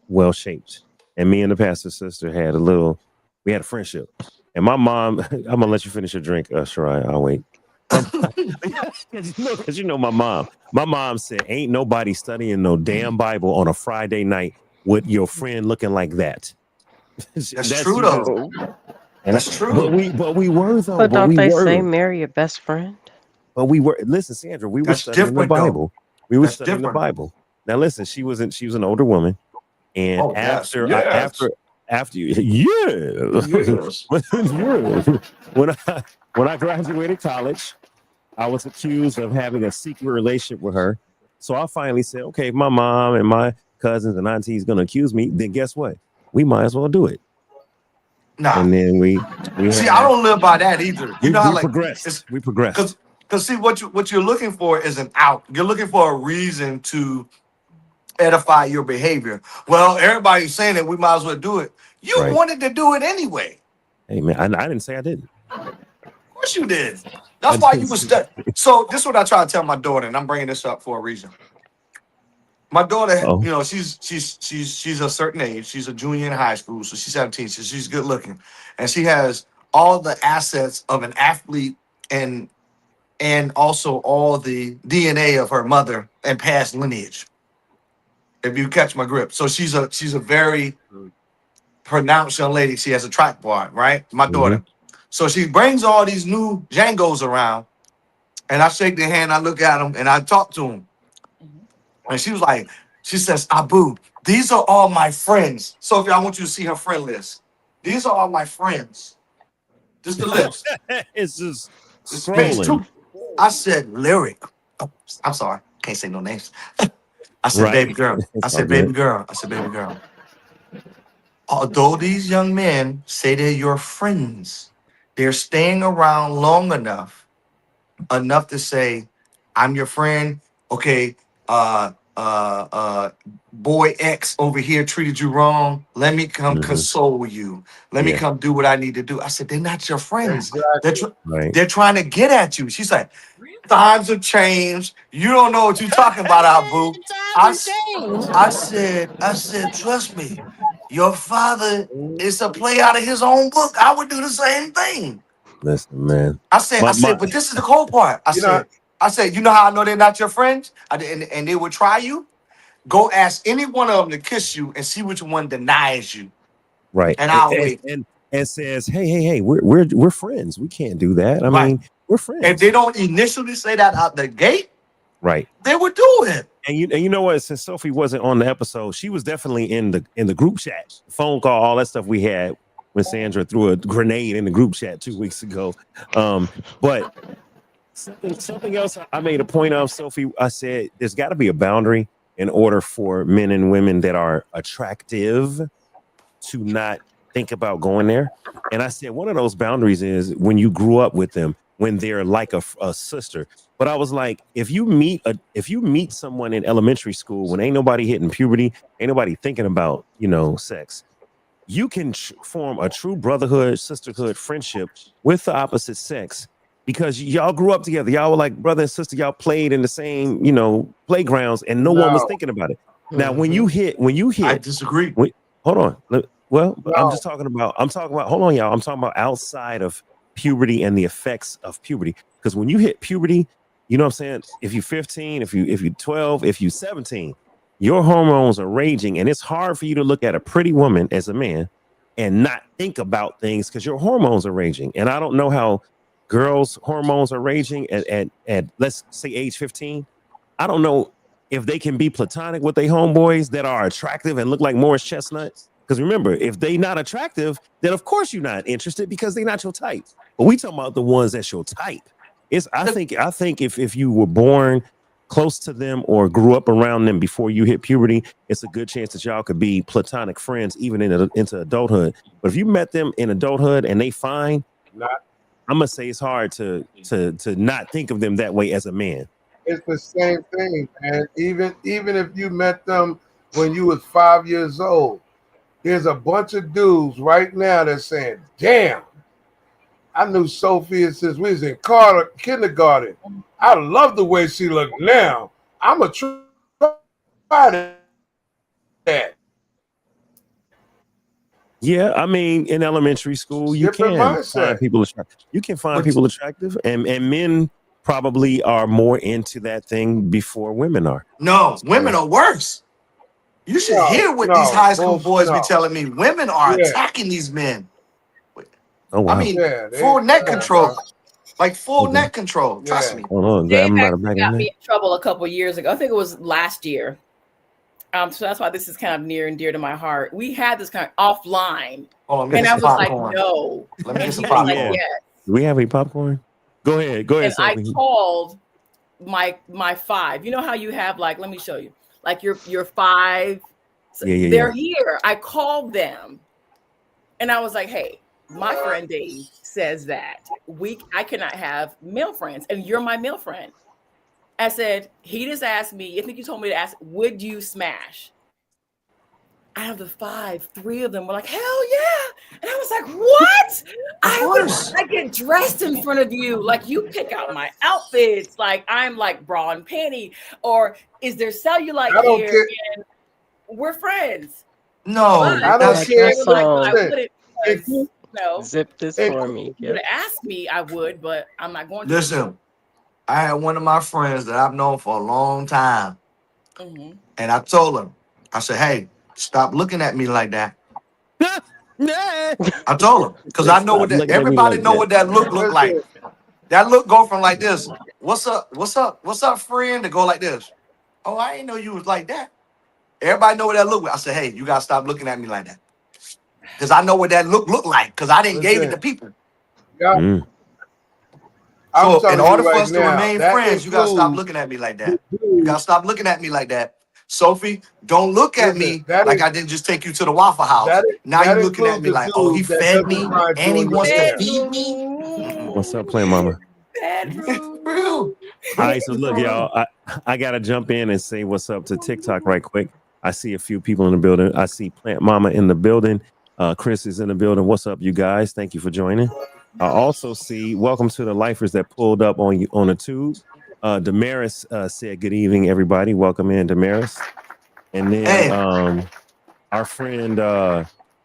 well shaped, and me and the pastor's sister had a friendship. And my mom, I'm gonna let you finish your drink, Shariah. I'll wait. Because you know my mom. My mom said, "Ain't nobody studying no damn Bible on a Friday night with your friend looking like that." That's true though. That's true. But we were though. But don't we they were. say marry your best friend? But we were. Listen, Sandra. We were That's studying the different, though. Bible. We were That's studying the different. Bible. Now listen, she was an older woman, and Oh, yes. after Yes. after when I graduated college, I was accused of having a secret relationship with her. So I finally said, okay, my mom and cousins and aunties going to accuse me, then guess what? We might as well do it. Nah. And then we See, I don't live by that either. You know how like progressed. We progressed. Because see, what you're looking for is an out. You're looking for a reason to edify your behavior. Well, everybody's saying that we might as well do it. You wanted to do it anyway. Hey man, I didn't say I didn't. Of course you did. That's why you was stuck. So this is what I try to tell my daughter, and I'm bringing this up for a reason. My daughter, you know, she's a certain age. She's a junior in high school, so she's 17. So she's good looking, and she has all the assets of an athlete, and also all the DNA of her mother and past lineage. If you catch my grip, so she's a very pronounced young lady. She has a track bar, right? My daughter. So she brings all these new Jangos around, and I shake their hand. I look at them, and I talk to them. And she was like, she says, Abu, these are all my friends. Sophie, I want you to see her friend list. These are all my friends. Just the list. It's just scrolling. I said, Lyric. Oh, I'm sorry. Can't say no names. I said, baby girl. I said, baby girl. I said, baby girl. Although these young men say they're your friends, they're staying around long enough to say, I'm your friend. Okay, boy X over here treated you wrong. Let me come console you. Let me come do what I need to do. I said, they're not your friends. Exactly. They're trying to get at you. She's like, times have changed. You don't know what you're talking about, Abu. I said, trust me. Your father is a play out of his own book. I would do the same thing. Listen, man. I said, but this is the cold part. I said, you know how I know they're not your friends? And they would try you? Go ask any one of them to kiss you and see which one denies you. Right. And I'll wait. And says, hey, we're friends. We can't do that. I mean, we're friends. If they don't initially say that out the gate, right, they would do it. And you know what? Since Sophie wasn't on the episode, she was definitely in the group chat, phone call, all that stuff we had when Sandra threw a grenade in the group chat 2 weeks ago. But something else I made a point of, Sophie. I said there's got to be a boundary in order for men and women that are attractive to not think about going there. And I said one of those boundaries is when you grew up with them, when they're like a sister. But I was like, if you meet someone in elementary school when ain't nobody hitting puberty, ain't nobody thinking about, sex, you can form a true brotherhood, sisterhood, friendship with the opposite sex because y'all grew up together. Y'all were like brother and sister. Y'all played in the same, playgrounds, and no one was thinking about it. Now, when you hit, I disagree. Hold on. Well, no. I'm talking about, hold on, y'all. I'm talking about outside of puberty and the effects of puberty. Because when you hit puberty, you know what I'm saying? If you're 15, if you're 12, if you're 17, your hormones are raging, and it's hard for you to look at a pretty woman as a man and not think about things because your hormones are raging. And I don't know how girls' hormones are raging at let's say age 15. I don't know if they can be platonic with their homeboys that are attractive and look like Morris Chestnut. Because remember, if they not attractive, then of course you're not interested because they're not your type. But we talking about the ones that's your type. I think if you were born close to them or grew up around them before you hit puberty, it's a good chance that y'all could be platonic friends even into adulthood. But if you met them in adulthood and they fine, I'm gonna say it's hard to not think of them that way as a man. It's the same thing, and even if you met them when you was 5 years old, there's a bunch of dudes right now that's saying, damn, I knew Sophia since we was in kindergarten. I love the way she looked now. I'm going to try that. Yeah, I mean, in elementary school, you can find people attractive. You can find people attractive, and men probably are more into that thing before women are. No, women are worse. You should hear what these high school boys be telling me. Women are attacking these men. Oh, wow. I mean, full neck control. Like full neck control. Trust me. Hold on. Dave actually got me in trouble a couple years ago. I think it was last year. So that's why this is kind of near and dear to my heart. We had this kind of offline. And I was like, no. Let me get some popcorn. Like, yes. Do we have any popcorn? Go ahead. And I called my 5. You know how you have, like, let me show you. like you're 5. So Yeah. they're here. I called them and I was like, hey, my friend Dave says that I cannot have male friends, and you're my male friend. I said, he just asked me, I think you told me to ask, would you smash? Out of the 5, 3 of them were like, hell yeah. And I was like, what? Of course. I get dressed in front of you. Like, you pick out my outfits. Like, I'm like bra and panty. Or is there cellulite I don't here? care. And we're friends. No, But I don't Like care. that song. I wouldn't, If because, you, Zip this if, for me. if you would Yep. have asked me, I would, but I'm not going to. listen. I had one of my friends that I've known for a long time, Mm-hmm. and I told him, I said, "Hey, stop looking at me like that." I told him because I know Stop what that. looking at me Everybody like know that. what that look like. listen, That look go from like this. What's up? What's up? What's up, friend? To go like this. Oh, I didn't know you was like that. Everybody know what that look like. I said, hey, you gotta stop looking at me like that. Because I know what that look like. Because I didn't gave it to listen. people. Yeah, Mm. I'm So in telling order you for right us to now, remain that friends, you gotta stop includes looking at me like the that. You dude. gotta stop looking at me like that. Sophie, don't look at Listen, me like I didn't just take you to the Waffle House. Now that you looking at includes me the like, oh, he dude that fed doesn't me mind and he doing your wants to hair. feed me. Mm-mm. What's up, Plant Mama? Bedroom. Real. All right, so look, y'all. I gotta jump in and say what's up to TikTok right quick. I see a few people in the building. I see Plant Mama in the building. Chris is in the building. What's up, you guys? Thank you for joining. I also see welcome to the lifers that pulled up on you on the tube. Damaris said good evening, everybody. Welcome in, Damaris. And then Hey, our friend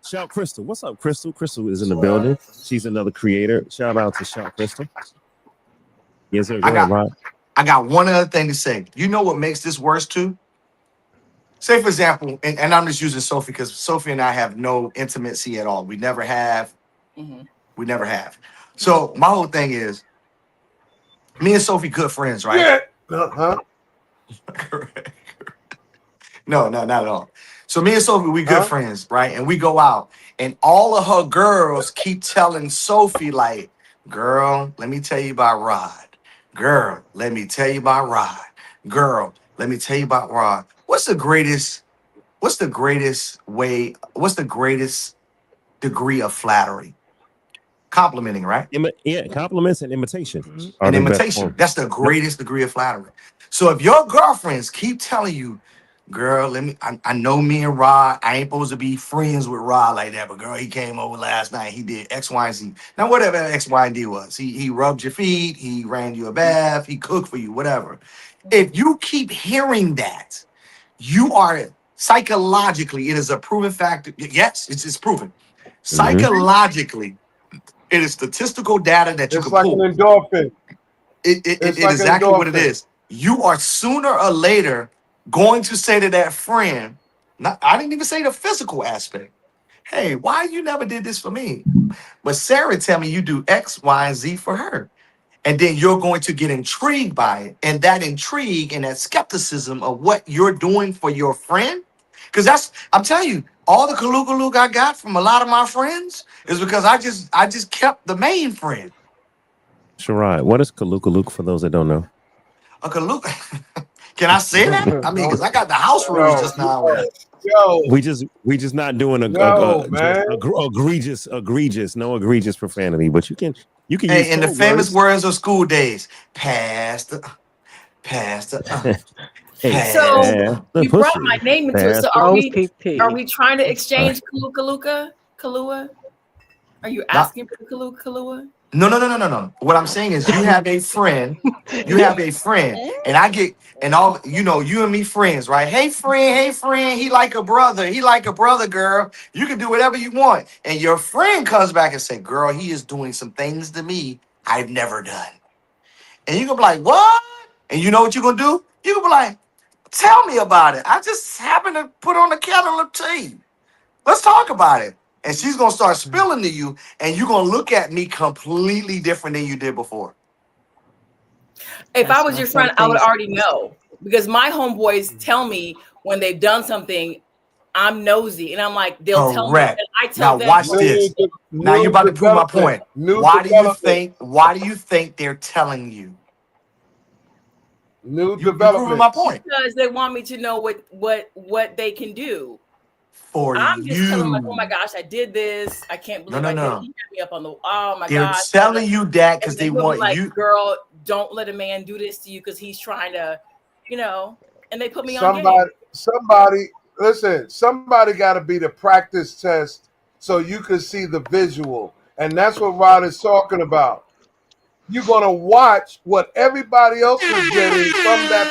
Shout Crystal. What's up, Crystal? Crystal is in the building. She's another creator. Shout out to Shout Crystal. Yes, sir. Go I ahead, got Rod. I got one other thing to say. You know what makes this worse too? Say, for example, and I'm just using Sophie because Sophie and I have no intimacy at all. We never have. Mm-hmm. We never have. So my whole thing is, me and Sophie good friends, right? Yeah. Huh? No, not at all. So me and Sophie, we good Huh? friends, right? And we go out, and all of her girls keep telling Sophie, like, girl, let me tell you about Rod. Girl, let me tell you about Rod. Girl, let me tell you about Rod. What's the greatest degree of flattery? Complimenting, right? Yeah, compliments and imitation are An the best imitation. form. That's the Yep. greatest degree of flattery. So if your girlfriends keep telling you, girl, I know me and Rod, I ain't supposed to be friends with Rod like that, but girl, he came over last night, he did X, Y, and Z. Now, whatever X, Y, and D was, he rubbed your feet, he ran you a bath, he cooked for you, whatever. If you keep hearing that, you are psychologically, it is a proven fact. Yes, it's proven. Mm-hmm. Psychologically, it is statistical data that you It's can like an pull. endorphin. It It's like an exactly what it endorphin. is. You are sooner or later going to say to that friend, I didn't even say the physical aspect. Hey, why you never did this for me? But Sarah tell me you do X, Y, and Z for her. And then you're going to get intrigued by it. And that intrigue and that skepticism of what you're doing for your friend. Because I'm telling you, all the kaluka I got from a lot of my friends is because I just kept the main friend. Sharad, what is Kaluka for those that don't know? A kaluka. Can I say that? I mean, because I got the house rules Yo, just now. With it. We just not doing yo, man. egregious, no egregious profanity, but you can use Hey, in the code famous words. words of school days, Pastor, Pastor, Hey, So the you brought pussy. my name into it. Pass So the pussy. are OPP. we trying to exchange Kalua? Are you Not, asking for Kalua? no. What I'm saying is you have a friend, and I get, and all, you and me friends, right? Hey friend, he like a brother, girl. You can do whatever you want. And your friend comes back and say, girl, he is doing some things to me I've never done. And you gonna be like, what? And you know what you're gonna do? You gonna be like, tell me about it. I just happened to put on a kettle of tea. Let's talk about it. And she's gonna start spilling to you, and you're gonna look at me completely different than you did before. If I That's was why your some friend, I would things. already know because my homeboys tell me when they've done something, I'm nosy. And I'm like, they'll tell me, Correct. and I tell Now them watch what this. they Now you're New about to prove my development. point. New Why do you development. think? Why do you think they're telling you? New You proving my developments. point. Because they want me to know what they can do. For I'm just telling them, like, oh my you. gosh, I did this. I can't believe I did it. He had me up on the, oh my They're gosh. telling you that because And they then he'll be want like, you. girl, don't let a man do this to you because he's trying to, and they put me on game. Listen, somebody got to be the practice test so you can see the visual. And that's what Rod is talking about. You're going to watch what everybody else is getting from that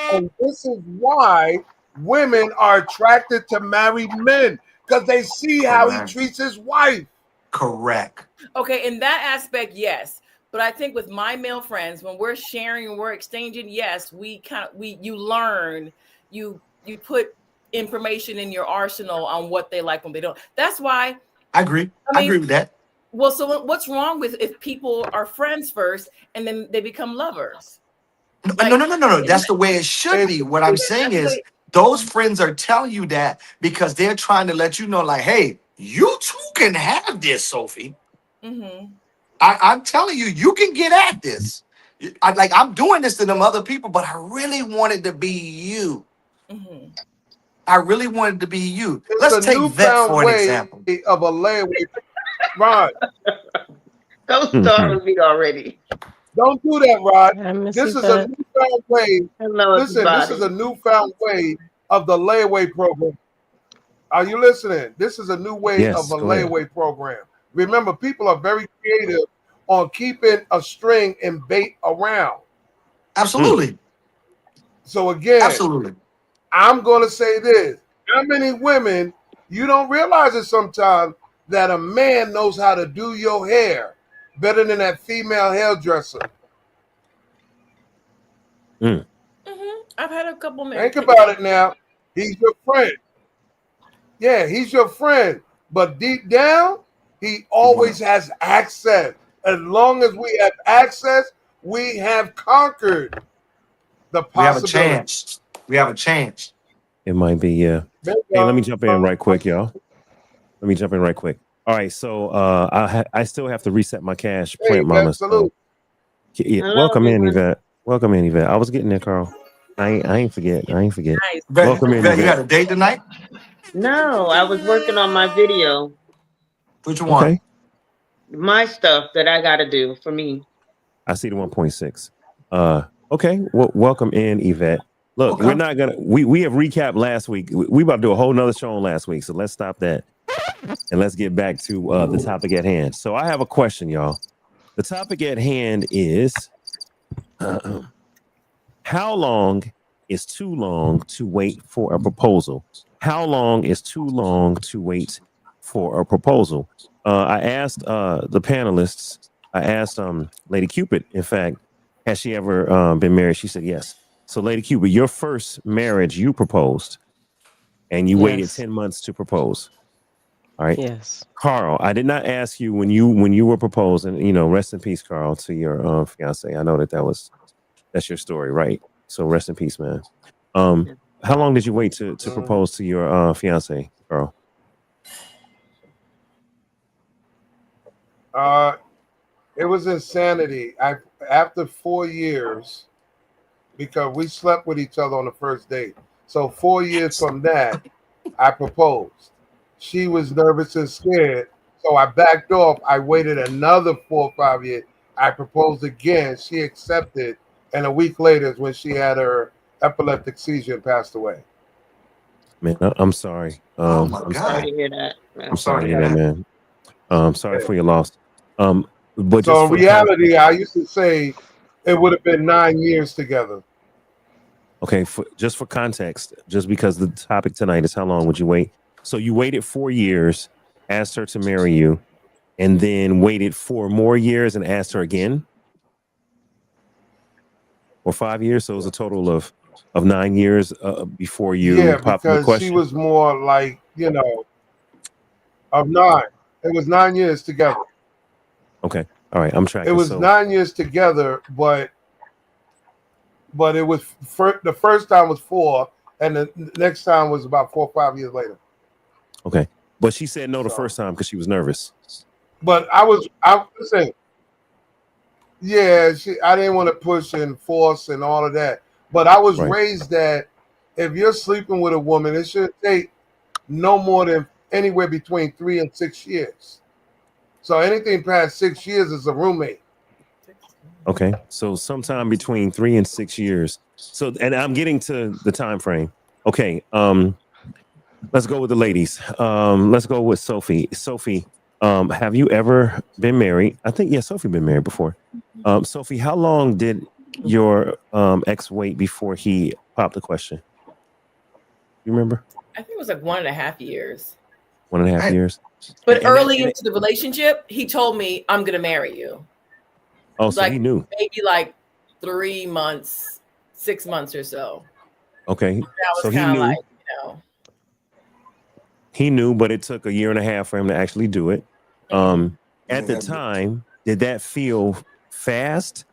person. And this is why women are attracted to married men because they see how he treats his wife. Correct. Okay, in that aspect, yes. But I think with my male friends, when we're sharing and we're exchanging, yes, you learn, you put information in your arsenal on what they like when they don't. That's why I agree. I agree with that. Well, so what's wrong with if people are friends first and then they become lovers? No. That's the way it should be. What I'm saying is those friends are telling you that because they're trying to let you know, like, hey, you too can have this, Sophie. Mm-hmm. I'm telling you, you can get at this. I'm doing this to them other people, but I really wanted to be you. Mm-hmm. I really wanted to be you. It's Let's a take Vet newfound for an way example. of a layaway. Rod, Don't start with me already. don't do that, Rod. I miss This is a Yvette. newfound way. Hello, Listen, this is a everybody. newfound way of the layaway program. Are you listening? This is a new way of Yes, a go ahead. layaway program. Remember, people are very creative on keeping a string and bait around. Absolutely. So again, Absolutely. I'm going to say this. How many women, you don't realize it sometimes, that a man knows how to do your hair better than that female hairdresser. Mm-hmm. I've had a couple men. Think about it now. He's your friend. Yeah, he's your friend. But deep down, he always has access. As long as we have access, we have conquered the We have a possibility. chance. We have a chance. It might be, yeah. Hey, let me jump in right quick, y'all. Let me jump in right quick. All right, so I still have to reset my cash, Plant Mama. So, yeah, Hello, welcome in, everyone. Yvette. Welcome in, Yvette. I was getting there, Carl. I ain't forget. Nice. Welcome in, Vet, you got Yvette. a date tonight? No, I was working on my video, Which one? Okay. my stuff that I got to do for me. I see the 1.6. Okay. Well, welcome in, Yvette. Look, Okay. we're not gonna. We have recapped last week. We about to do a whole nother show on last week. So let's stop that and let's get back to the topic at hand. So I have a question, y'all. The topic at hand is how long is too long to wait for a proposal? How long is too long to wait for a proposal? I asked the panelists. I asked Lady Cupid, in fact, has she ever been married? She said yes. So, Lady Cupid, your first marriage, you proposed, and you waited Yes. 10 months to propose. All right. Yes. Carl, I did not ask you when you were proposed, and rest in peace, Carl, to your fiance. I know that's your story, right? So rest in peace, man. How long did you wait to propose to your fiance, Carl? It was insanity. After 4 years, because we slept with each other on the first date. So 4 years from that, I proposed. She was nervous and scared, so I backed off. I waited another 4 or 5 years. I proposed again. She accepted, and a week later is when she had her epileptic seizure and passed away. Man, I'm sorry. Oh my I'm God. Sorry sorry. to hear that. I'm sorry to hear that, man. Sorry for your loss. But So just in for reality, I used to say it would have been 9 years together. okay, just for context, just because the topic tonight is how long would you wait? So you waited 4 years, asked her to marry you, and then waited 4 more years and asked her again, or 5 years. So it was a total of 9 years before you popped the because she question. was more like, of 9. It was 9 years together. Okay, all right, I'm tracking. It was So 9 years together, but it was the first time was 4, and the next time was about 4 or 5 years later. okay, but she said no the first time because she was nervous. But listen, yeah, I didn't want to push and force and all of that. But I was Right. raised that if you're sleeping with a woman, it should take no more than anywhere between 3 and 6 years. So anything past 6 years is a roommate. Okay. So sometime between 3 and 6 years. So, and I'm getting to the time frame. Okay. Let's go with the ladies. Let's go with Sophie. Sophie, have you ever been married? I think, yeah, Sophie been married before. Sophie, how long did your ex wait before he popped the question? You remember? I think it was like 1.5 years. 1.5 I, years. But And early into the relationship, he told me, I'm going to marry you. oh, so Like he knew. maybe like 3 months, 6 months or so. Okay. That was So he kind of like, knew. He knew, but it took a year and a half for him to actually do it. Mhm. At the time, did that feel fast?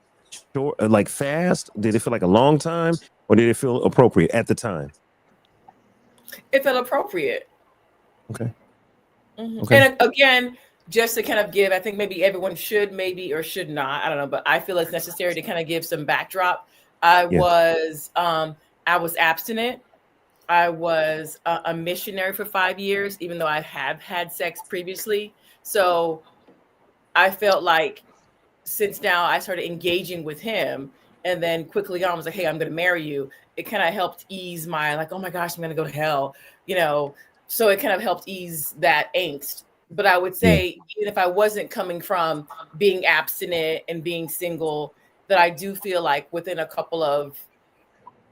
Short, like fast? Did it feel like a long time, or did it feel appropriate at the time? It felt appropriate. Okay. Okay. And again, just to kind of give, I think maybe everyone should, maybe or should not, I don't know, but I feel it's necessary to kind of give some backdrop. I Yeah. was, um, I was abstinent. I was a missionary for 5 years, even though I have had sex previously. So I felt like since now I started engaging with him, and then quickly on I was like, hey, I'm going to marry you. It kind of helped ease my like, oh my gosh, I'm going to go to hell, you know. So it kind of helped ease that angst. But I would Yeah. say, even if I wasn't coming from being abstinent and being single, that I do feel like within a couple of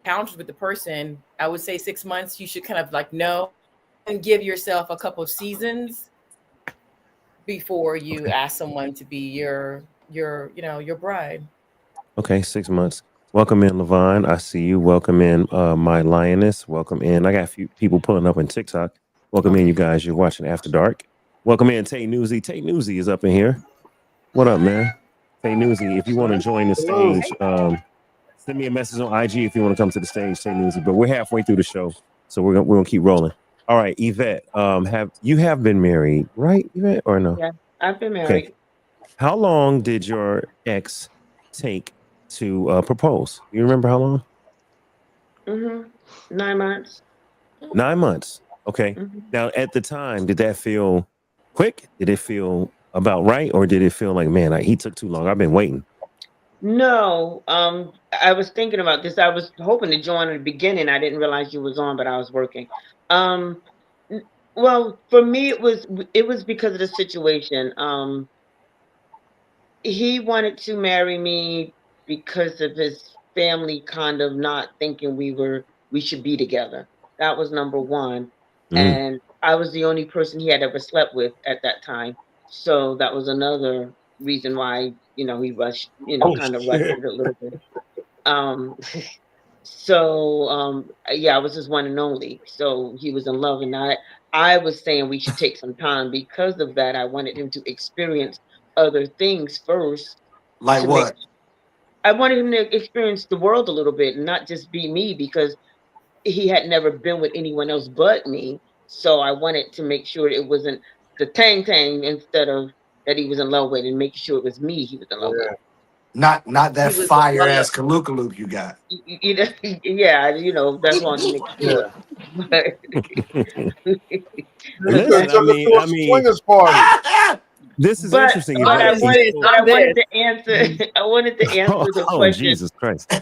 encounters with the person, I would say 6 months, you should kind of like know and give yourself a couple of seasons before you Okay. ask someone to be your bride. Okay. 6 months. Welcome in, Levon. I see you. Welcome in, my lioness. Welcome in. I got a few people pulling up on TikTok. Welcome in, you guys. You're watching After Dark. Welcome in, Tay Newsy. Tay Newsy is up in here. What up, man? Tay Newsy, if you want to join the Hello. stage, send me a message on IG if you want to come to the stage, Tay Newsy. But we're halfway through the show, so we're gonna keep rolling. All right, Yvette, have been married, right, Yvette, or no? Yeah, I've been Okay. married. How long did your ex take to propose? You remember how long? 9 months. 9 months. Okay. hmm Now, at the time, did that feel quick? Did it feel about right, or did it feel like, man, he took too long? I've been waiting. No, I was thinking about this. I was hoping to join at the beginning. I didn't realize you was on, but I was working. Um, n- well, for me, it was because of the situation. He wanted to marry me because of his family kind of not thinking we should be together. That was number one. Mm, And I was the only person he had ever slept with at that time. So that was another reason why, he rushed, Oh kind of rushed shit. it a little bit. Um so yeah, I was his one and only. So he was in love, and I was saying we should take some time because of that. I wanted him to experience other things first like to make what? I wanted him to experience the world a little bit and not just be me because he had never been with anyone else but me. So I wanted to make sure it wasn't the tang tang instead of that he was in love with, and making sure it was me he was in love with. Yeah. Not that He was in fire love. ass kaluka you got. Yeah, that's what I want to make sure. Yeah. But You could have Listen, took her to a I mean, swingers party. this is but interesting, but Yvette, I I'm because this. wanted but I I'm wanted this. to answer I wanted to oh, answer the oh, question. Jesus Christ.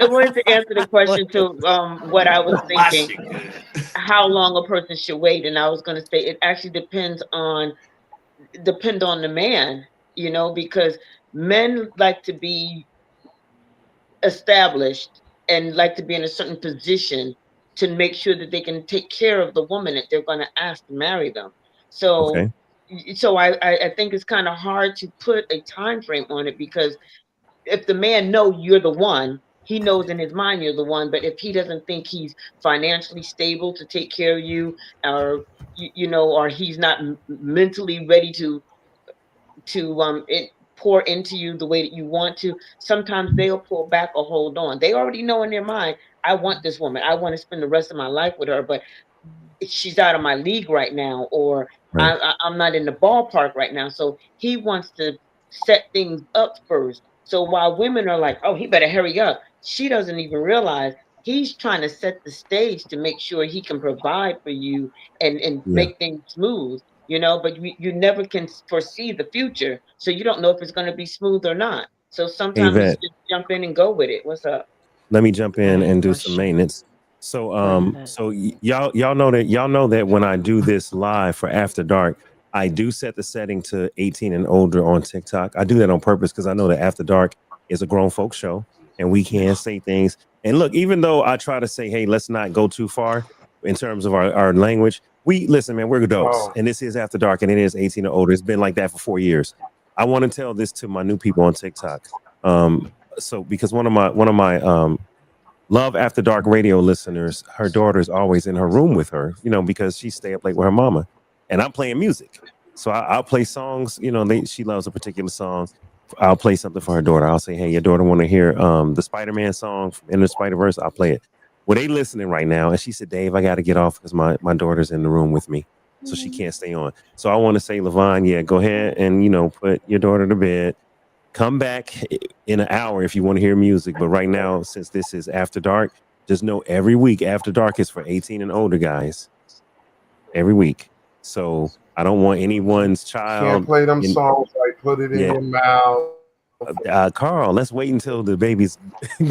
I wanted to answer the question to what I was My thinking, shit good. how long a person should wait, and I was going to say it actually depend on the man, because men like to be established and like to be in a certain position to make sure that they can take care of the woman that they're going to ask to marry them. So Okay. I think it's kind of hard to put a time frame on it, because if the man know you're the one, he knows in his mind you're the one. But if he doesn't think he's financially stable to take care of you, or or he's not mentally ready to pour into you the way that you want to, sometimes they'll pull back or hold on. They already know in their mind, I want this woman, I want to spend the rest of my life with her, but she's out of my league right now, or Right. I'm not in the ballpark right now. So he wants to set things up first So while women are like, oh, he better hurry up, she doesn't even realize he's trying to set the stage to make sure he can provide for you and Yeah. make things smooth, you know, but you never can foresee the future. So you don't know if it's going to be smooth or not. So Hey, sometimes it's Vet, just jump in and go with it. What's up? let me jump I in have a and do some question. maintenance. So Go ahead. y'all know that when I do this live for After Dark, I do set the setting to 18 and older on TikTok. I do that on purpose because I know that After Dark is a grown folk show and we can say things. And look, even though I try to say, hey, let's not go too far in terms of our language, we listen, man, we're adults Oh, and this is After Dark and it is 18 or older. It's been like that for 4 years. I want to tell this to my new people on TikTok. So because one of my Love After Dark radio listeners, her daughter's always in her room with her, because she stay up late with her mama, and I'm playing music. So I'll play songs. She loves a particular song. I'll play something for her daughter. I'll say, "Hey, your daughter want to hear the Spider-Man song from In the Spider Verse?" I'll play it. Well, they listening right now, and she said, "Dave, I got to get off because my daughter's in the room with me, so she can't stay on." So I want to say, Levon, yeah, go ahead and put your daughter to bed. Come back in an hour if you want to hear music. But right now, since this is After Dark, just know every week After Dark is for 18 and older guys. Every week. So I don't want anyone's can't child play them in. songs like "Put It in Yeah. Your Mouth." Carl, let's wait until the baby's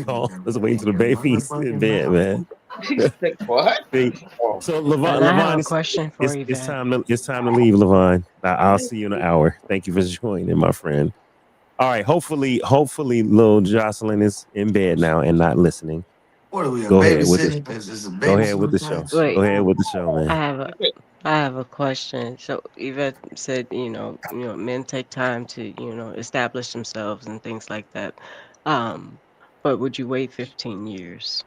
gone. Let's wait until the baby's in bed, man. He's like, what? See, Oh, so And I have Levon, a question for you, it's Vet. time to leave, Levon. I'll see you in an hour. Thank you for joining, my friend. All right. Hopefully, little Jocelyn is in bed now and not listening. What are we, a Go ahead with the babysitting? Is a Go ahead with babysitting the show. place? Go Wait, ahead with the show, I man. have a I have a question. So Yvette said, men take time to, establish themselves and things like that. Um, but would you wait 15 years?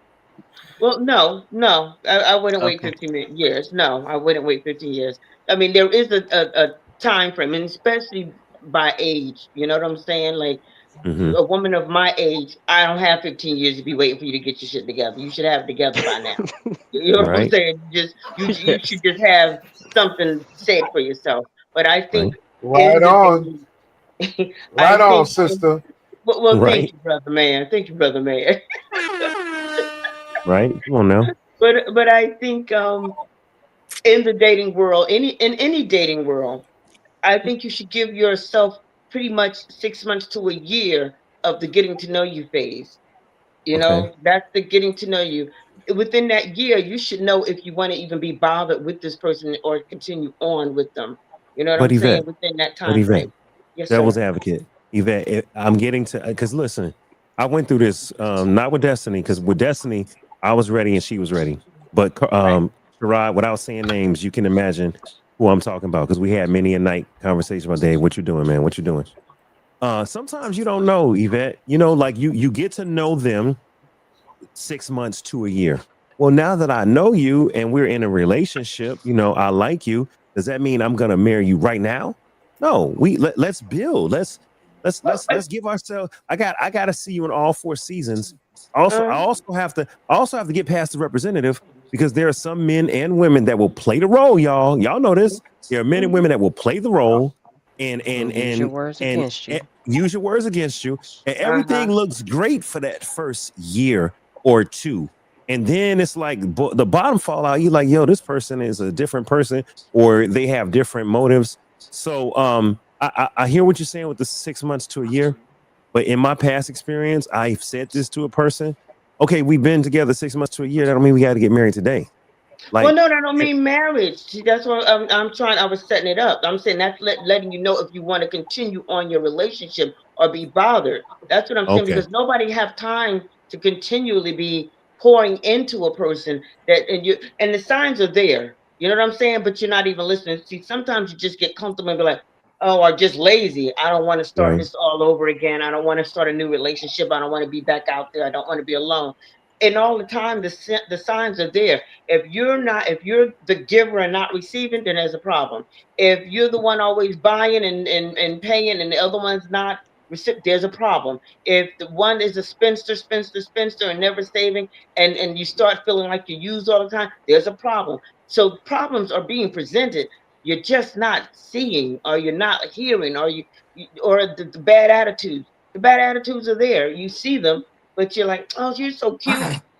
Well, no, no, I wouldn't wait Okay. 15 years. No, I wouldn't wait 15 years. I mean, there is a time frame, and especially by age. You know what I'm saying? Like Hmm. a woman of my age, I don't have 15 years to be waiting for you to get your shit together. You should have it together by now. You know what I'm Right. saying? You Yes. should just have something said for yourself. But I Right. think in right the on, I right on, think sister. well, thank Right. you, brother man. Thank you, brother man. Right. Come on now. But I think in the dating world, any dating world, I think you should give yourself pretty much 6 months to a year of the getting to know you phase. You Okay. know, that's the getting to know you. Within that year, you should know if you want to even be bothered with this person or continue on with them. You know what But I'm saying? Yvette, Within that but time Yvette, frame. Yes, devil's sir. advocate, Yvette, I'm getting to because listen, I went through this not with Destiny because with Destiny I was ready and she was ready, but Right. Sherrod, without saying names, you can imagine who I'm talking about because we had many a night conversation about Dave. What you doing, man? What you doing? Sometimes you don't know, Yvette. Like you get to know them 6 months to a year. Well, now that I know you and we're in a relationship, I like you. Does that mean I'm gonna marry you right now? No, let's build. Let's give ourselves. I gotta see you in all 4 seasons. Also, Uh, I also have to get past the representative because there are some men and women that will play the role, y'all. Y'all know this. There are men and mhm. women that will play the role And use your words and against you. use your words against you. And Uh-huh. everything looks great for that first year or two. And then it's like the bottom fall out. You like, yo, this person is a different person, or they have different motives. So I hear what you're saying with the 6 months to a year, but in my past experience, I've said this to a person. Okay, we've been together 6 months to a year. That don't mean we got to get married today. Well, Like, no, that don't mean marriage. See, that's what I'm trying. I was setting it up. I'm saying that's letting you know if you want to continue on your relationship or be bothered. That's what I'm saying okay, because nobody have time to continually be pouring into a person that and the signs are there. You know what I'm saying? But you're not even listening. See, sometimes you just get comfortable and be like, oh, or just lazy. I don't want to start right, this all over again. I don't want to start a new relationship. I don't want to be back out there. I don't want to be alone. And all the time, the signs are there. If you're the giver and not receiving, then there's a problem. If you're the one always buying and paying and the other one's not, there's a problem. If the one is a spinster and never saving, and you start feeling like you use all the time, there's a problem. So problems are being presented. You're just not seeing, or you're not hearing, or or the bad attitudes. The bad attitudes are there. You see them, but you're like, oh, you're so cute.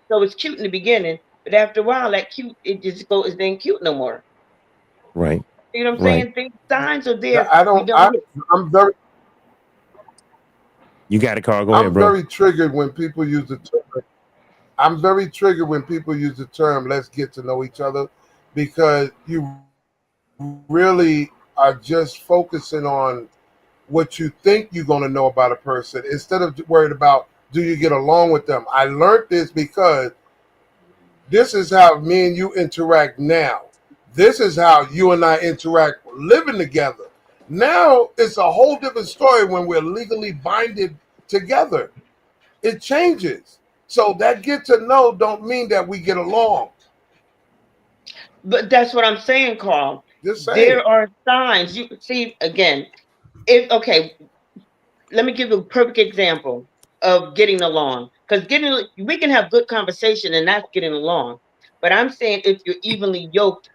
So it's cute in the beginning, but after a while, that cute it ain't cute no more. Right. You know what I'm Right. saying? Things signs are Yeah, there. I We don't. don't. I'm very You got it, Carl. Go ahead, I'm bro. very triggered when people use the term. I'm very triggered when people use the term "let's get to know each other," because you really are just focusing on what you think you're going to know about a person instead of worried about do you get along with them. I learned this because this is how me and you interact now. This is how you and I interact living together. Now it's a whole different story when we're legally binded together. It changes. So that get to know don't mean that we get along. But that's what I'm saying, Carl. Just saying. There are signs. You see again. If okay, let me give you a perfect example of getting along. Because we can have good conversation and that's getting along. But I'm saying if you're evenly yoked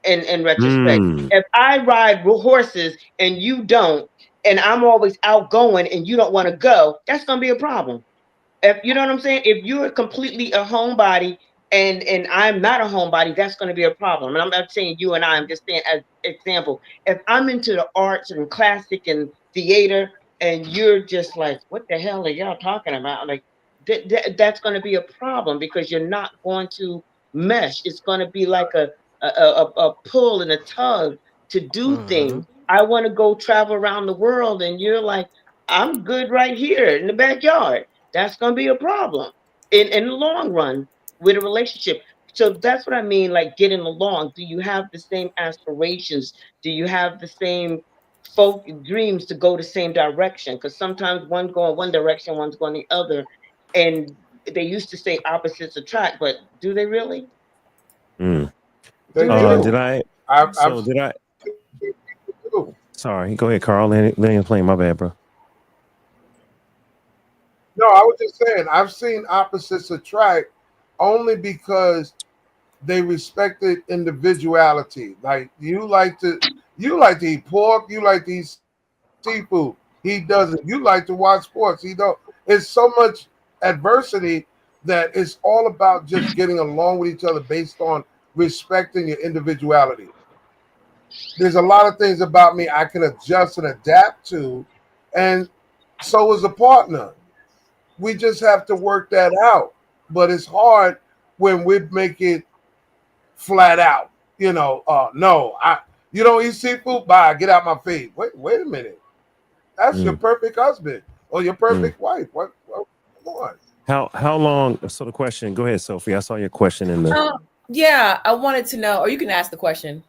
in retrospect. Mm. If I ride horses and you don't, and I'm always outgoing and you don't want to go, that's gonna be a problem. If you know what I'm saying, if you're completely a homebody and I'm not a homebody, that's going to be a problem. And I'm not saying you and I'm just saying as example. If I'm into the arts and classic and theater, and you're just like, what the hell are y'all talking about? Like that's going to be a problem because you're not going to mesh. It's going to be like a pull and a tug to do things. I want to go travel around the world, and you're like, I'm good right here in the backyard. That's going to be a problem in the long run with a relationship. So that's what I mean, like getting along. Do you have the same aspirations? Do you have the same folk dreams to go the same direction? Because sometimes one going one direction, one's going the other. And they used to say opposites attract, but do they really? Mm. Do They they Did do. really? I? I've So did I? do. Sorry. Go ahead, Carl. Let him play. My bad, bro. No, I was just saying I've seen opposites attract only because they respected individuality. Like you like to eat pork, you like to eat seafood. He doesn't. You like to watch sports. He don't. It's so much adversity that it's all about just getting along with each other based on respecting your individuality. There's a lot of things about me I can adjust and adapt to, and so is a partner. We just have to work that out. But it's hard when we make it flat out. No, you don't eat seafood. Bye, get out my face. Wait a minute. That's your Mm. perfect husband or your Mm. perfect wife. What come on. How long? So the question. Go ahead, Sophie. I saw your question in the. Yeah, I wanted to know, or you can ask the question.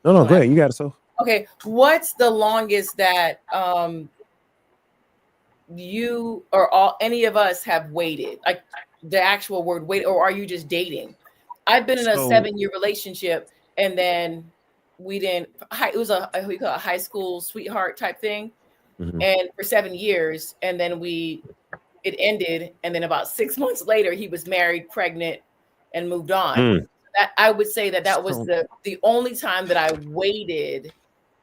No, You go wanna ahead. You got it, Sophie. Okay, what's the longest that you or all any of us have waited? Like the actual word wait, or are you just dating? I've been in a So 7-year relationship, and then we didn't. It was a we call it a high school sweetheart type thing, mhm. and for 7 years, and then it ended, and then about 6 months later, he was married, pregnant, and moved on. Mm. That I would say that was So the only time that I waited.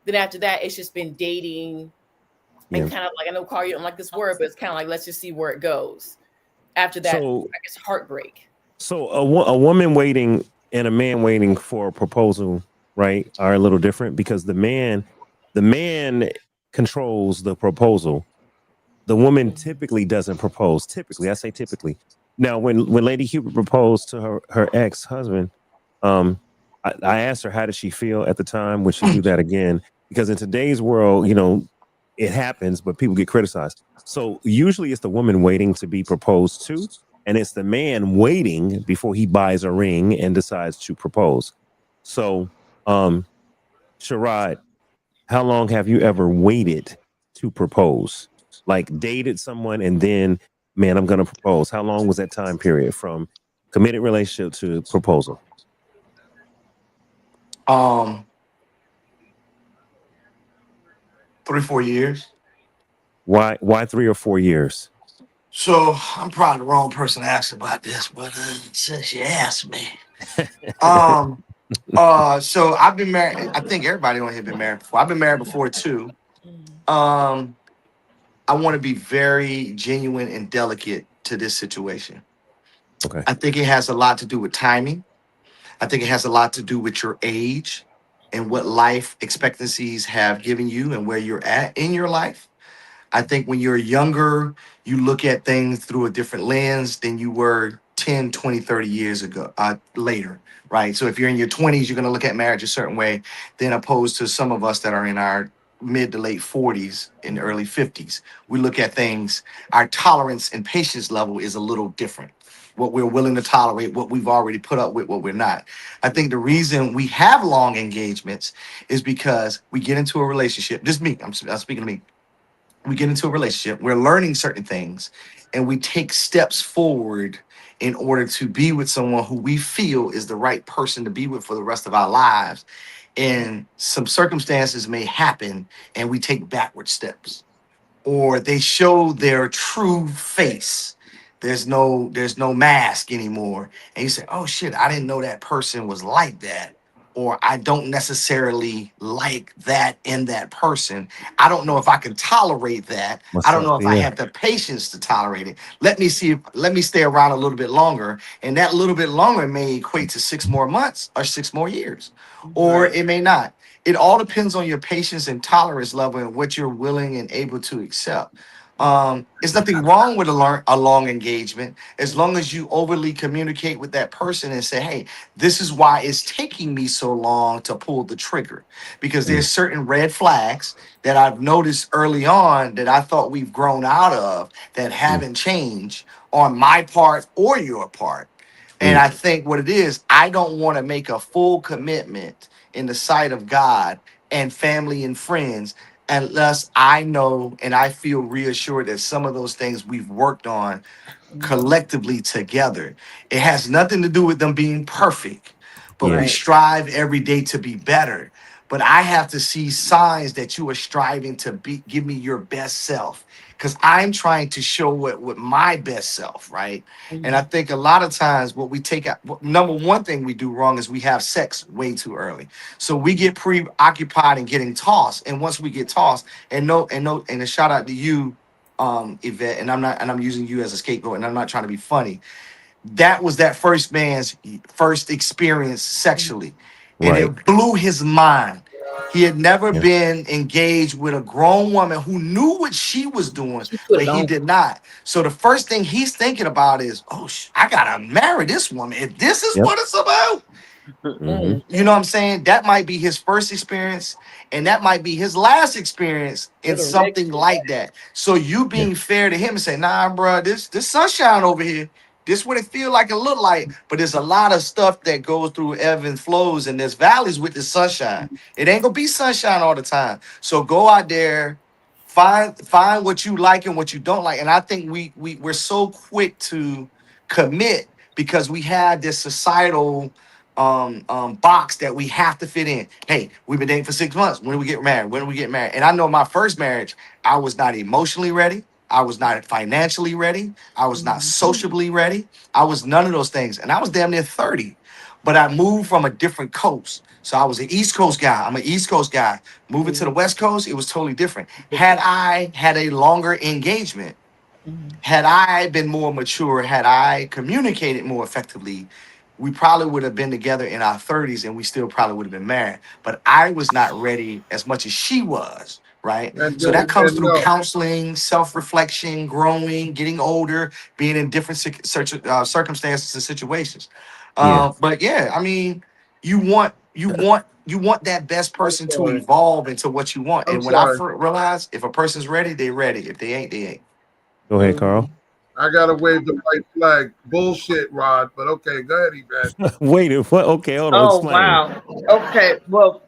Then after that, it's just been dating and yeah. kind of like, I know Carl, you don't like this word, but it's kind of like let's just see where it goes. After that, So I guess heartbreak. so a woman waiting and a man waiting for a proposal, right, are a little different because the man controls the proposal. The woman typically doesn't propose. Typically, I say typically. Now, when Lady Cupid proposed to her ex husband, um, I asked her how did she feel at the time. Would she do that again? Because in today's world, it happens, but people get criticized. So usually it's the woman waiting to be proposed to, and it's the man waiting before he buys a ring and decides to propose. So, Sharad, how long have you ever waited to propose? Like dated someone and then, man, I'm gonna propose. How long was that time period from committed relationship to proposal? Um, 3 4 years. Why 3 or 4 years? So I'm probably the wrong person to ask about this, but since you asked me, um, so I've been married. I think everybody on here been married before. I've been married before too. Mm. Um, I want to be very genuine and delicate to this situation. Okay. I think it has a lot to do with timing. I think it has a lot to do with your age and what life expectancies have given you and where you're at in your life. I think when you're younger, you look at things through a different lens than you were 10, 20, 30 years ago, later, right? So if you're in your 20s, you're going to look at marriage a certain way than opposed to some of us that are in our mid to late 40s and early 50s. We look at things, our tolerance and patience level is a little different. What we're willing to tolerate, what we've already put up with, what we're not. I think the reason we have long engagements is because we get into a relationship. This is me, I'm speaking to me. We get into a relationship, we're learning certain things, and we take steps forward in order to be with someone who we feel is the right person to be with for the rest of our lives. And some circumstances may happen, and we take backward steps, or they show their true face. There's no mask anymore. And you say, "Oh shit, I didn't know that person was like that." Or I don't necessarily like that in that person. I don't know if I can tolerate that. I don't Myself. know if I Yeah. have the patience to tolerate it. Let me stay around a little bit longer. And that little bit longer may equate to 6 more months or 6 more years. Or Right. it may not. It all depends on your patience and tolerance level and what you're willing and able to accept. There's nothing wrong with a long engagement as long as you overly communicate with that person and say, "Hey, this is why it's taking me so long to pull the trigger." Because Mm. there's certain red flags that I've noticed early on that I thought we've grown out of that Mm. haven't changed on my part or your part. And Mm. I think what it is, I don't want to make a full commitment in the sight of God and family and friends unless I know and I feel reassured that some of those things we've worked on collectively together. It has nothing to do with them being perfect, but Yeah. we Right. strive every day to be better. But I have to see signs that you are striving to be give me your best self. Because I'm trying to show what my best self, right? And I Mhm. think a lot of times what we take out, number one thing we do wrong is we have sex way too early. So we get preoccupied and getting tossed. And once we get tossed, and a shout out to you, Yvette, and I'm using you as a scapegoat, and I'm not trying to be funny. That was that first man's first experience sexually, and Right. it blew his mind. He had never Yeah. been engaged with a grown woman who knew what she was doing, She put but it he on. did not. So the first thing he's thinking about is, "Oh, I gotta marry this woman. If this is Yep. what it's about." Mm-hmm. Mm-mm. You know what I'm saying? That might be his first experience, and that might be his last experience in It'll wreck something you. like that. So you Yeah. being fair to him and say, "Nah, bro, this sunshine over here, this what it feel like, it look like." But there's a lot of stuff that goes through ebb and flows, and there's valleys with the sunshine. It ain't gonna be sunshine all the time. So go out there, find what you like and what you don't like. And I think we're so quick to commit because we have this societal box that we have to fit in. Hey, we've been dating for 6 months. When do we get married? When do we get married? And I know my first marriage, I was not emotionally ready. I was not financially ready. I was not Mhm. sociably ready. I was none of those things. And I was damn near 30. But I moved from a different coast. So I was an East Coast guy. I'm an East Coast guy. Moving to the Mhm. West Coast, it was totally different. Had Different. I had a longer engagement, Mhm. had I been more mature, had I communicated more effectively, we probably would have been together in our 30s and we still probably would have been married. But I was not ready as much as she was, right? So that comes And through no, counseling, self reflection, growing, getting older, being in different circumstances and situations. Yeah. But yeah, I mean, you want that best I'm person to sorry. evolve into what you want. I'm And when I sorry. realized if a person's ready, they ready. If they ain't, they ain't. Go ahead, Carl. Mhm. I gotta wave the white flag. Bullshit, Rod. But okay, go ahead, Yvette. Wait. What? Okay. Hold on. Oh Explain. wow. Okay. Well,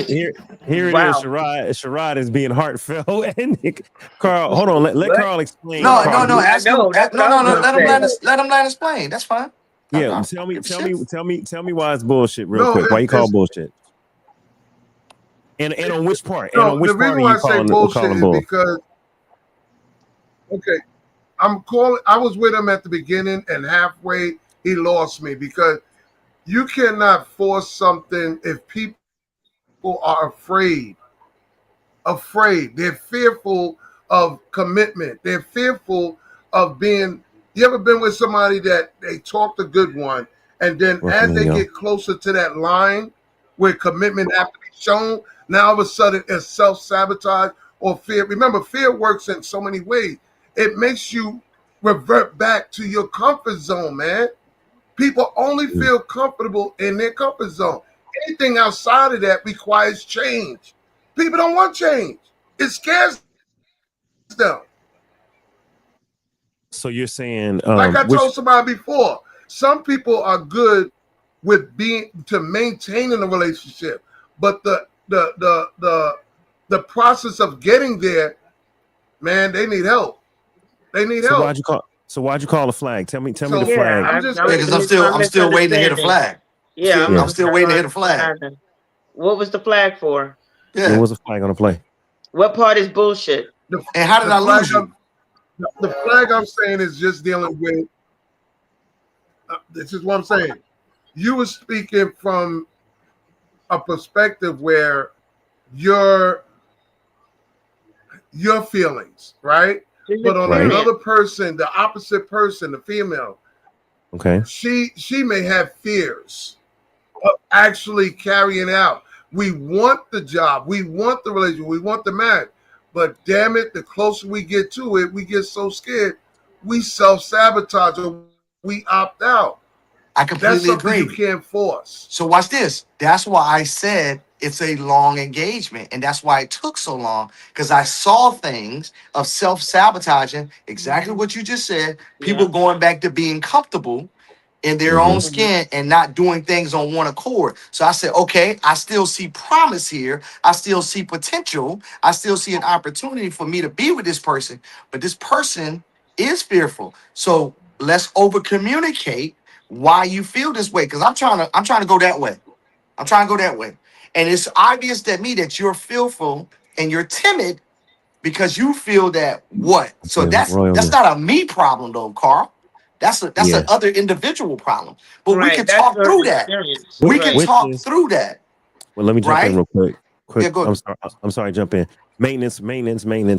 Here, here it is. wow. Sherrod is being heartfelt, and Carl. Hold on. Let What? Carl explain. No, No, Carl, no, no. you, I Ask him. know. That's what No, I no, was no. gonna No, Let him say. land. Let him land explain. That's fine. yeah. Give a Tell shit. me. Tell me why it's bullshit, real no, quick. Why you call it's bullshit? And on which part? And no. on The which part reason are why you I say bullshit calling is bull? because okay, I'm calling. I was with him at the beginning, and halfway he lost me because you cannot force something if people are afraid. They're fearful of commitment. They're fearful of being. You ever been with somebody that they talked a good one, and then Welcome as in, they y'all. get closer to that line where commitment has to be shown, now all of a sudden it's self-sabotage or fear. Remember, fear works in so many ways. It makes you revert back to your comfort zone, man. People only Mm. feel comfortable in their comfort zone. Anything outside of that requires change. People don't want change. It scares them. So you're saying, Like I which told somebody before, some people are good with being to maintaining a relationship, but the process of getting there, man, they need help. They need so help. why'd you call a flag? Tell me the So Yeah, flag. I'm just Yeah, it's because a I'm still waiting to hit a misunderstanding. flag. Yeah, Yeah. I'm still waiting to hit a what flag. happened. What was the flag for? Yeah, Yeah. what's a flag on the play? What part is bullshit? the, And how did the I flag. lose you? The flag I'm saying is just dealing with. This is what I'm saying. You were speaking from a perspective where your your feelings, right? His But on Right. another experience. person, the opposite person, the female, Okay. she may have fears of actually carrying out. We want the job, we want the relationship, we want the marriage, but damn it, the closer we get to it, we get so scared, we self sabotage or we opt out. I That's completely something you agree. can't force. So watch this. That's why I said it's a long engagement, and that's why it took so long because I saw things of self-sabotaging, exactly what you just said. People Yeah. going back to being comfortable in their Mm-hmm. own skin and not doing things on one accord. So I said, okay, I still see promise here. I still see potential. I still see an opportunity for me to be with this person, but this person is fearful. So let's over communicate why you feel this way because I'm trying to go that way. I'm trying to go that way. And it's obvious to me that you're fearful and you're timid because you feel that what? So Yeah, Roy on that's this. not a me problem though, Carl. That's an Yeah. other individual problem. But we Right. can That's talk her through that. experience. Which We can Right. which talk is through that, well, let me jump in right? real quick. Yeah, go. I'm sorry, jump in. Maintenance.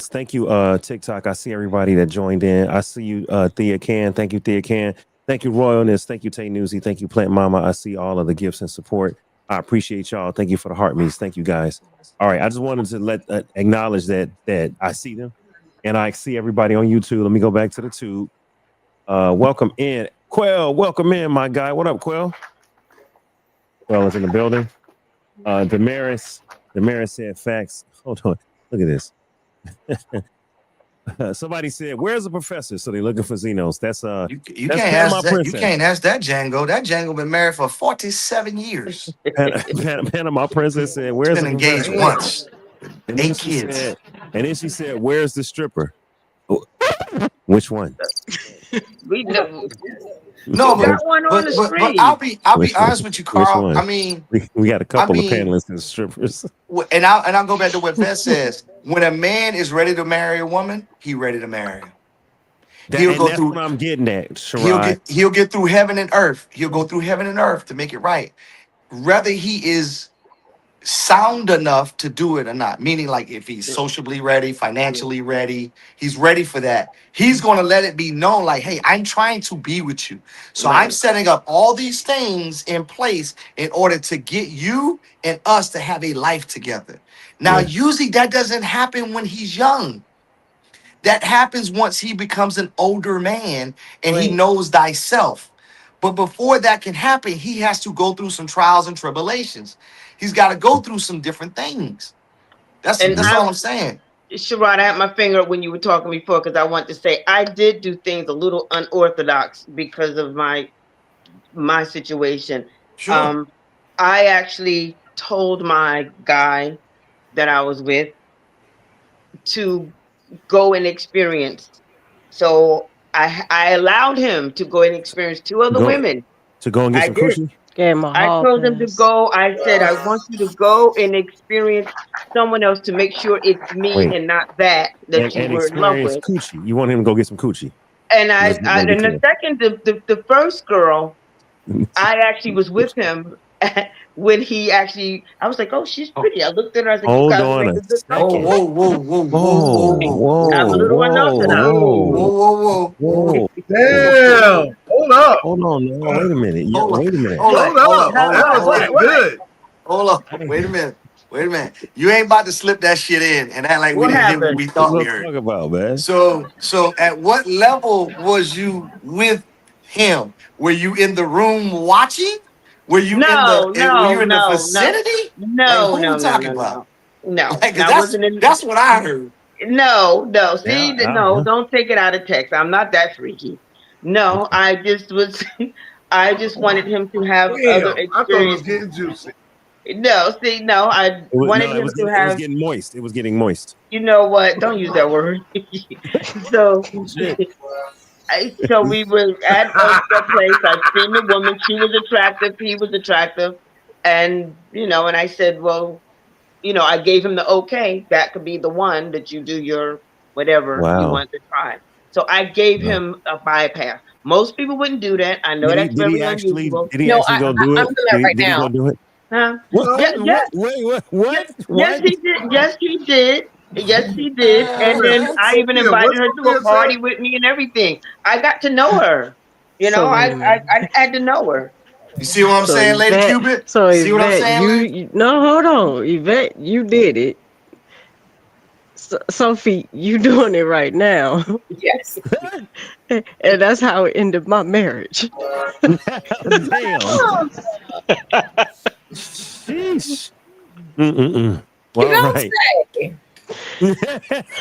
Thank you, TikTok. I see everybody that joined in. I see you, Thea Can. Thank you, Thea Can. Thank you, Royalness. Thank you, Tay Newsy. Thank you, Plant Mama. I see all of the gifts and support. I appreciate y'all. Thank you for the heart meets. Thank you guys. All right, I just wanted to let acknowledge that I see them, and I see everybody on YouTube. Let me go back to the tube. Welcome in, Quell. Welcome in, my guy. What up, Quell? Quell is in the building. Damaris said facts. Hold on. Look at this. Somebody said, "Where's the professor?" So they're looking for Xenos. You That's can't Panama ask that. You Princess. can't ask that Django. That Django been married for 47 years. Panama Princess said, She's "Where's been the engaged professor?" Damn. once, And then 8 she kids. said, "Where's the stripper?" Oh, which one? We know No, we Which, got one on the but screen. I'll be which one? honest with you, Which Carl. one? We got a I couple of mean, panelists as strippers. and I'll go back to what Vess says. When a man is ready to marry a woman, he ready to marry her. He'll go That's through. what I'm getting at, Shirai. He'll get through heaven and earth. He'll go through heaven and earth to make it right. Whether he is sound enough to do it or not, meaning like if he's socially ready, financially ready, he's ready for that. He's going to let it be known like, hey, I'm trying to be with you. So I'm Right. setting up all these things in place in order to get you and us to have a life together. Now, Yeah, usually that doesn't happen when he's young. That happens once he becomes an older man and he Right. knows thyself. But before that can happen, he has to go through some trials and tribulations. He's got to go through some different things. And That's hmm all I I'm saying. Sherrod, I had my finger up when you were talking before because I want to say I did do things a little unorthodox because of my situation. Sure. Um, I actually told my guy that I was with to go and experience. So I allowed him to go and experience two to other go women. and get I some did. coochie. Gave him a I hall told him to pass. go. I said, I want you to go and experience someone else to make sure it's me Wait, and not that you and were in love experience with. coochie. You want him to go get some coochie? And Let's I be and the clear. second, the first girl, I actually was with him when he actually, I was like, oh, she's pretty. I looked at her. I was like, you Hold guys will on make a a good Whoa, second. couple. whoa, whoa, whoa, whoa, Whoa, whoa, I'm a whoa, little whoa, unorthodox. whoa, whoa, whoa, whoa, whoa. Damn. Hold up. Hold on now. Wait a minute. Yeah, hold up, wait a minute. hold Hold up, hold up. up, hold Huh, up, That what, was hold what, getting up, what? good. hold up. Wait a minute. Wait a minute. You ain't about to slip that shit in and act like we What didn't hear what happened? we What thought you we gonna heard. talk about, man? So at what level was you with him? Were you in the room watching? No, Were no, you in the no, no, vicinity? Like no, who we no, no, talking no, about? no, no. Like 'cause I wasn't in. that's what I heard. No, no. Yeah, See, no, don't take it out of text. I'm not that freaky. No, I just was. I just wanted him to have other Damn. I thought it was experiences. getting juicy. No, see, no, I it was wanted no. him to It was have. getting moist. It was getting moist. You know what? Don't use that word. So, Shit. so we were at a place. I seen the woman. She was attractive. He was attractive, and and I said, well, I gave him the okay. That could be the one that you do your whatever you Wow. want to try. So I gave Wow. him a bypass. Most people wouldn't do that. I know Did he? that's Did he very actually? unusual. Did he No, actually go do I'm it? doing that right Did he now. go do it? Huh? What? No. Yeah, yeah, Wait. What? yes, What? yes, What? he did. Yes, he did. Yes, he did. And then I even Sophia, what invited her to Sophia a said? party with me and everything. I got to know her. So wait a minute. I had to know her. You see what I'm So saying, Lady Yvette, Cupid? so See what I'm Yvette, saying, Lady? no, hold on, Yvette, you did it. Sophie, you doing it right now, Yes. and that's how it ended my marriage. Damn. Sheesh. Mm-mm-mm. You All don't right. say.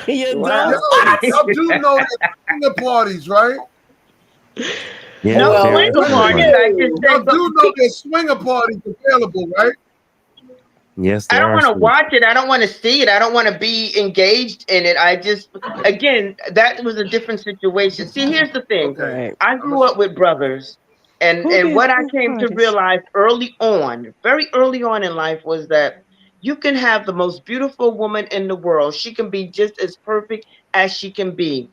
You Wow. don't Yo, say. y'all do know that swinger parties, right? Yeah, No there Well, is swinger a Women, parties. party. I just no. y'all said, do know there's swinger parties available, right? Yes, I there don't are want to some. watch it. I don't want to see it. I don't want to be engaged in it. I just, again, that was a different situation. See, here's the thing. Okay. Right. I I'm a, grew up with brothers, and Who and did what I swing came to parties? realize early on, very early on in life, was that you can have the most beautiful woman in the world. She can be just as perfect as she can be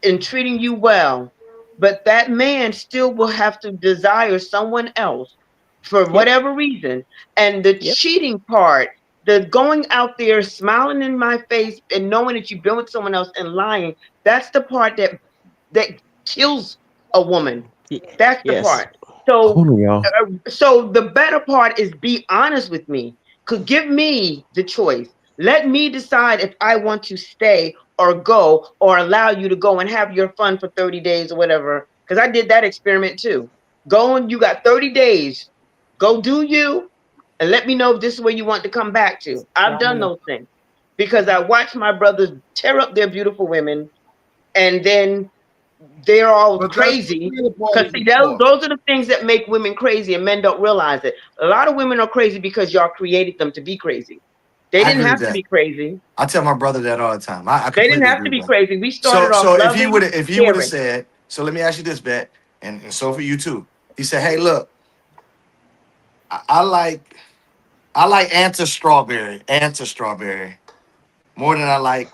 in treating you well, but that man still will have to desire someone else for Yep, whatever reason. And the yep, cheating part, the going out there smiling in my face and knowing that you've been with someone else and lying, that's the part that kills a woman. That's the yes, part. So, Hold on, y'all. so the better part is be honest with me. Could give me the choice. Let me decide if I want to stay or go or allow you to go and have your fun for 30 days or whatever. Because I did that experiment too. Go and you got 30 days. Go do you and let me know if this is where you want to come back to. I've done those things because I watched my brothers tear up their beautiful women and then they're all but that's what crazy. swinger Because parties see, are for. those are the things that make women crazy, and men don't realize it. A lot of women are crazy because y'all created them to be crazy. They I didn't agree with have to that. be crazy. I tell my brother that all the time. I They didn't completely have agree to with be that. crazy. We started So off so loving, if he would have caring. said, so let me ask you this, Bet, and so for you too. He said, hey, look, I like Anta strawberry, more than I like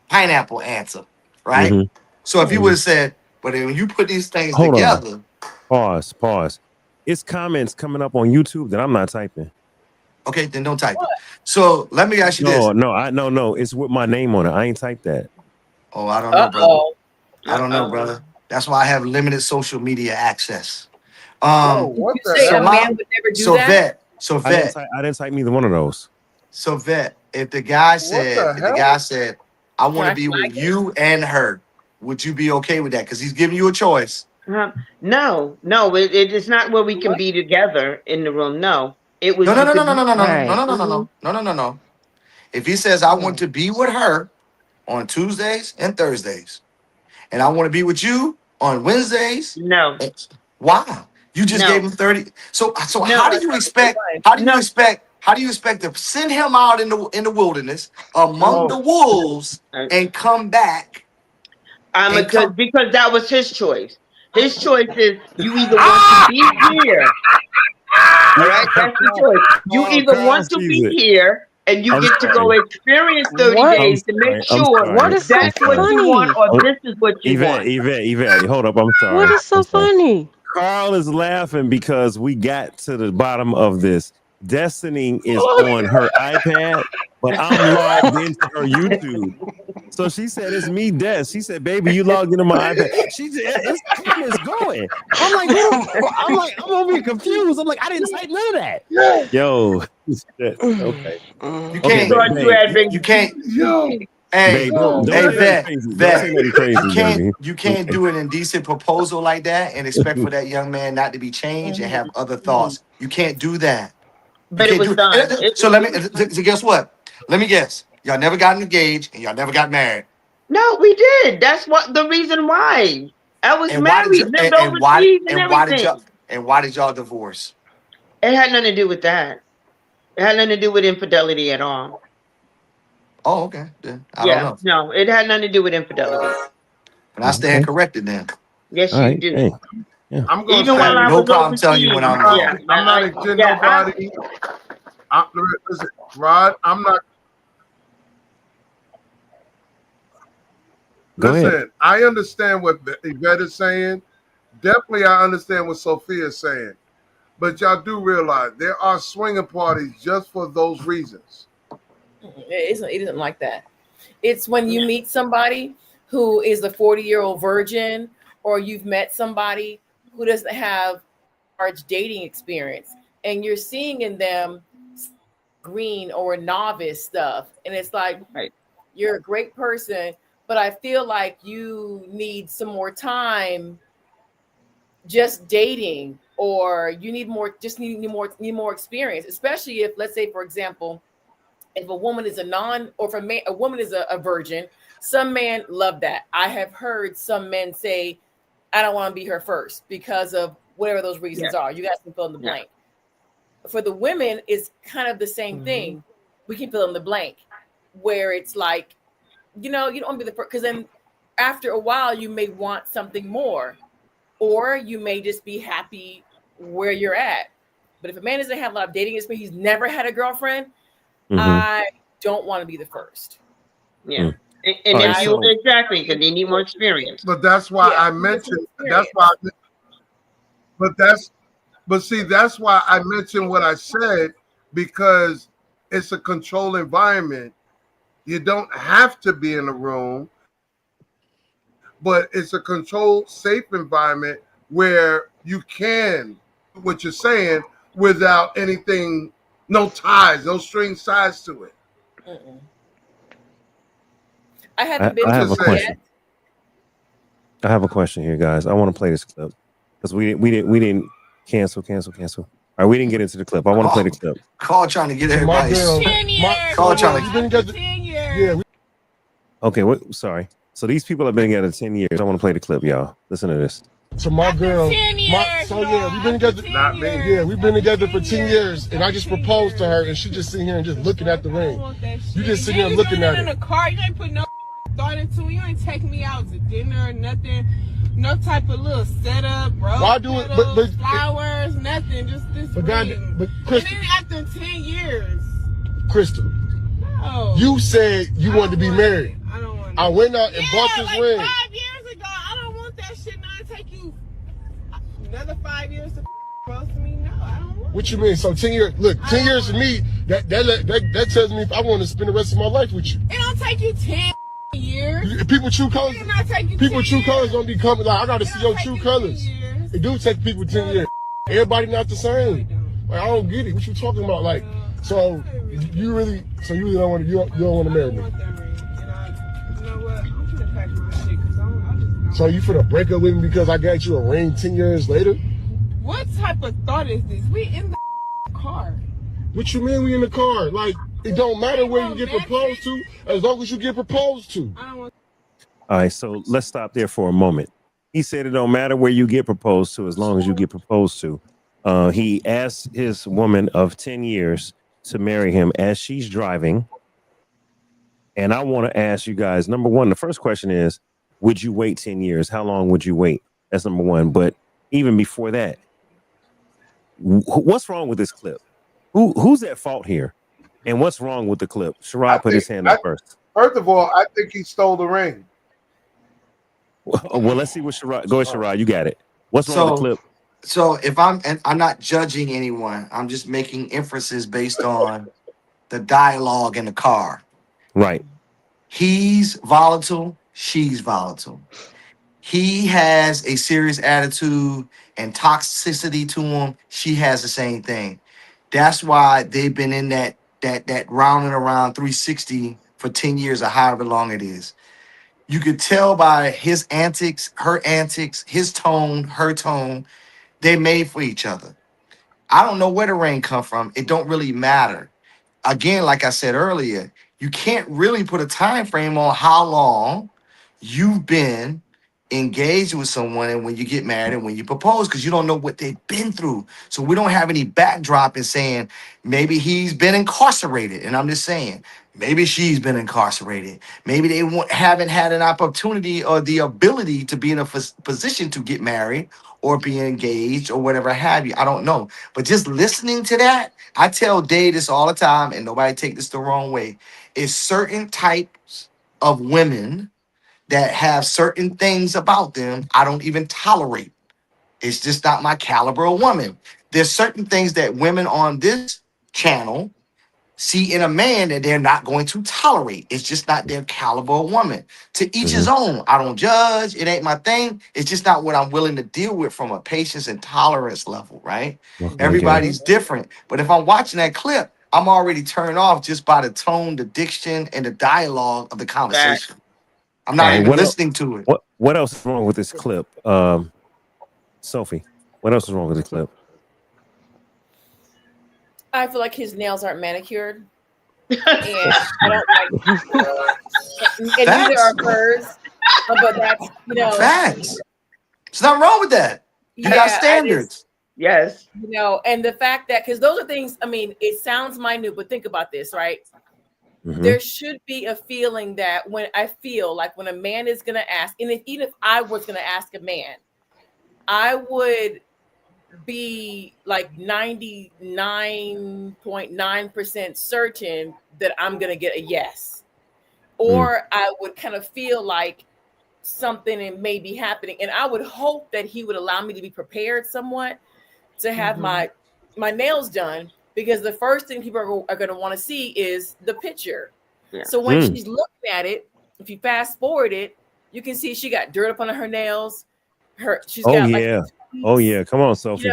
pineapple Anta, right? Mm-hmm. So if he would Mm-hmm. have said, but when you put these things Hold on. together, Pause. Pause. It's comments coming up on YouTube that I'm not typing. okay, then don't type it. So let me ask you this. No. It's with my name on it. I ain't typed that. Oh, I don't know, brother. Uh-oh. I don't know, Uh-oh. brother. That's why I have limited social media access. Whoa, Um, what You the say so a hell? man my would never do so that? vet, so vet, I didn't type neither one of those. so vet. What the If the hell? guy said, I Can want to I be with flag it? you and her, would you be okay with that? Because he's giving you a choice. No, no, it is not where we can What? be together in the room. No, it No, was no, you no, no, could no, be. no, no, no, no, right. no, no, no, Mhm. no, no, no, no, no. If he says I want Mm. to be with her on Tuesdays and Thursdays, and I want to be with you on Wednesdays, No, why? You just gave no, him 30. So no, how do you expect? How do you no. expect? How do you expect to send him out in the wilderness among Oh, the wolves uh, and come back I'm a and good come? because that was his choice. His choice is you either want to Ah! be here. All Yeah, right, that's the choice. You either Carl want to sees be it. here and you I'm get to go sorry. experience 30 What? I'm days to make sorry. I'm sure What sorry. is so I'm that's what sorry. you want funny? or Oh, this is what you want. Yvette. Hold up. I'm What sorry. is so I'm sorry. funny? Carl is laughing because we got to the bottom of this. Destiny is on her iPad, but I'm logged into her YouTube. So she said, "It's me, Des." She said, "Baby, you logged into my iPad." She said, "It's comments going." I'm like, I'm gonna be confused. I'm like, I didn't say none of that. Yo, okay. You Okay, can't. babe, You can't. Yo, babe, Hey, don't hey, say nothing vet, crazy. Don't vet. say nothing crazy, baby. You can't do an indecent proposal like that and expect for that young man not to be changed and have other thoughts. You can't do that. You But it can't was do done. So let me. So guess what? Let me guess. Y'all never got engaged and y'all never got married. No, we did. That's what the reason why. I was And why did married, you? lived And why? overseas and And why did everything. y'all? And why did y'all divorce? It had nothing to do with that. It had nothing to do with infidelity at all. Oh, okay. Then I don't Yeah, know. no, it had nothing to do with infidelity. And I stand corrected then. Yes, All you right. do. Hey. Yeah. I'm gonna Even I while have say I no was problem overseas, telling you when I'm yeah, wrong. I'm not extending yeah, nobody. Listen, Rod, I'm not. Go ahead. Listen, I understand what Yvette is saying. Definitely, I understand what Sophia is saying. But y'all do realize there are swinging parties just for those reasons. It isn't like that. It's when you meet somebody who is a 40-year-old virgin, or you've met somebody who doesn't have large dating experience, and you're seeing in them green or novice stuff. And it's like, Right. you're a great person, but I feel like you need some more time just dating, or you need more, just need more experience, especially if, let's say, for example, if a woman is or if a woman is a virgin, some men love that. I have heard some men say, I don't want to be her first because of whatever those reasons are. You guys can fill in the blank. For the women, it's kind of the same thing. We can fill in the blank, where it's like, you don't want to be the first, because then after a while you may want something more, or you may just be happy where you're at. But if a man doesn't have a lot of dating experience, he's never had a girlfriend, I don't want to be the first. Yeah. And All if right, you exactly, because they need more experience. But that's why I mentioned. That's why. But see, that's why I mentioned what I said, because it's a controlled environment. You don't have to be in a room, but it's a controlled, safe environment where you can do what you're saying without anything, no ties, no strings ties to it. I haven't been I to have a one question. yet. I have a question here, guys. I want to play this clip because we didn't cancel. All right, we didn't get into the clip. I want to play the clip. Carl trying to get everybody. 10 years. Carl trying to. Been together 10 years. Okay, sorry. So these people have been together 10 years. I want to play the clip, y'all. Listen to this. So my girl, we've been together. Not me. Yeah, we've been together for 10 years, and I just proposed to her, and she just sitting here and just looking at the ring. You just sitting here looking at it. In the car, you ain't put no thought into it. You ain't taking me out to dinner or nothing. No type of little setup, bro. Why do it? But flowers, nothing. Just this but ring. God, but And Crystal, then after 10 years, Crystal, no. you said you wanted to be married. I don't want. I went out and bought this like ring. 5 years ago. I don't want that shit. Now it take you another 5 years to propose to me. No, I don't want. What you mean? So 10 years? Look, 10 years for me. That tells me if I want to spend the rest of my life with you. It don't take you 10 years. People true colors. It not take you People 10 true years. colors don't be coming. Like I got to see your Take true you 10 colors. years. It do take people 10 years. Everybody not the same. Like I don't get it. What you talking about? Like, so you really don't want to you don't want to marry me. I want that ring. And you know what? I'm gonna pack my shit because I just. So you finna break up with me because I got you a ring 10 years later? What type of thought is this? We in the car. What you mean we in the car? Like it don't matter where you get proposed to, as long as you get proposed to. I don't want. All right, so let's stop there for a moment. He said it don't matter where you get proposed to as long as you get proposed to. He asked his woman of 10 years to marry him as she's driving. And I want to ask you guys, number one, the first question is, would you wait 10 years? How long would you wait? That's number one. But even before that, what's wrong with this clip? Who's at fault here? And what's wrong with the clip? Sherrod put his hand up first. First of all, I think he stole the ring. Well, let's see what Sherrod. Go ahead, Sherrod. You got it. What's wrong with the clip? So if I'm and I'm not judging anyone, I'm just making inferences based on the dialogue in the car. Right. He's volatile, she's volatile. He has a serious attitude and toxicity to him. She has the same thing. That's why they've been in that round and around 360 for 10 years or however long it is. You could tell by his antics, his tone, her tone, they made for each other. I don't know where the rain come from. It don't really matter. Again, like I said earlier, you can't really put a time frame on how long you've been engaged with someone and when you get married and when you propose because you don't know what they've been through. So we don't have any backdrop in saying maybe he's been incarcerated. And I'm just saying, maybe she's been incarcerated. Maybe they haven't had an opportunity or the ability to be in a position to get married or be engaged or whatever have you. I don't know. But just listening to that, I tell Dave this all the time, and nobody take this the wrong way. Is certain types of women that have certain things about them I don't even tolerate. It's just not my caliber of woman. There's certain things that women on this channel see in a man that they're not going to tolerate. It's just not their caliber of woman. To each Hmm. his own. I don't judge. It ain't my thing. It's just not what I'm willing to deal with from a patience and tolerance level, right? Okay, Jay. Everybody's different. But if I'm watching that clip, I'm already turned off just by the tone, the diction, and the dialogue of the Fact. conversation. I'm All not right. even Fact. listening to it. What else is wrong with this clip? Sophie, what else is wrong with this clip? I feel like his nails aren't manicured, and I don't like, and neither Facts. are hers. But that's Facts. There's nothing wrong with that. You got yeah. I just standards. Yes. and the fact that because those are things. I mean, it sounds minute, but think about this, right? Hmm. There should be a feeling that when I feel like when a man is going to ask, and even if I was going to ask a man, I would be like 99.9% certain that I'm going to get a yes. Or I would kind of feel like something may be happening. And I would hope that he would allow me to be prepared somewhat to have Mhm. my nails done because the first thing people are going to want to see is the picture. Yeah. So when she's looking at it, if you fast forward it, you can see she got dirt up on her nails. She's Oh got like yeah. Oh tweaks. yeah. Come on, Sophie.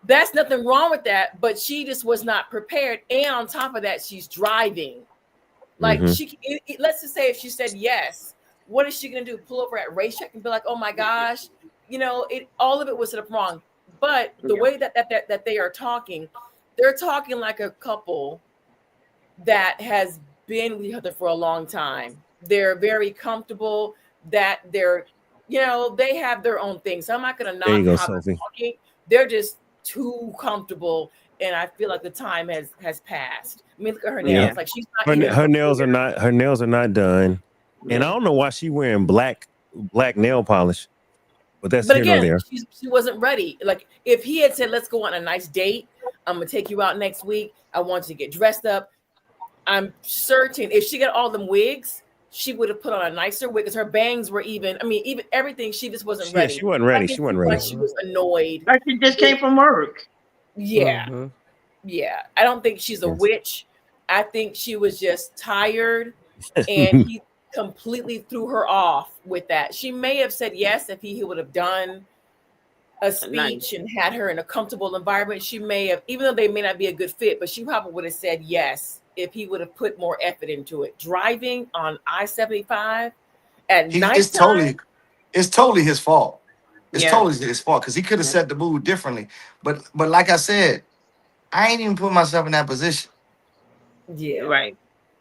That's nothing wrong with that, but she just was not prepared. And on top of that, she's driving. Like Hmm. let's just say if she said yes, what is she gonna do? Pull over at racetrack and be like, "Oh my gosh," all of it was wrong. But the Yeah. way that they are talking, they're talking like a couple that has been with each other for a long time. They're very comfortable. That they have their own thing. So I'm not gonna There you knock go, how they're Sophie. talking. They're just too comfortable, and I feel like the time has passed. I mean, look at her Yeah. nails. Like she's not in there Her for nails are years. not done, and I Yeah. don't know why she wearing black nail polish, but that's But here nor again, there. she wasn't ready. Like if he had said, "Let's go on a nice date. I'm gonna take you out next week. I want you to get dressed up." I'm certain if she got all them wigs, she would have put on a nicer wig because her bangs were even. I mean, even everything. She just wasn't Yeah, ready. she wasn't I ready. can She see wasn't why ready. she was annoyed. Like she just with- came from work. Yeah, Mhm. yeah. I don't think she's a Yes. witch. I think she was just tired, and he completely threw her off with that. She may have said yes if he would have done a speech and had her in a comfortable environment. She may have, even though they may not be a good fit, but she probably would have said yes if he would have put more effort into it. Driving on I-75 at It's nighttime. totally his fault. It's Yeah. totally his fault because he could have Yeah. set the mood differently. But like I said, I ain't even put myself in that position. Yeah. Right.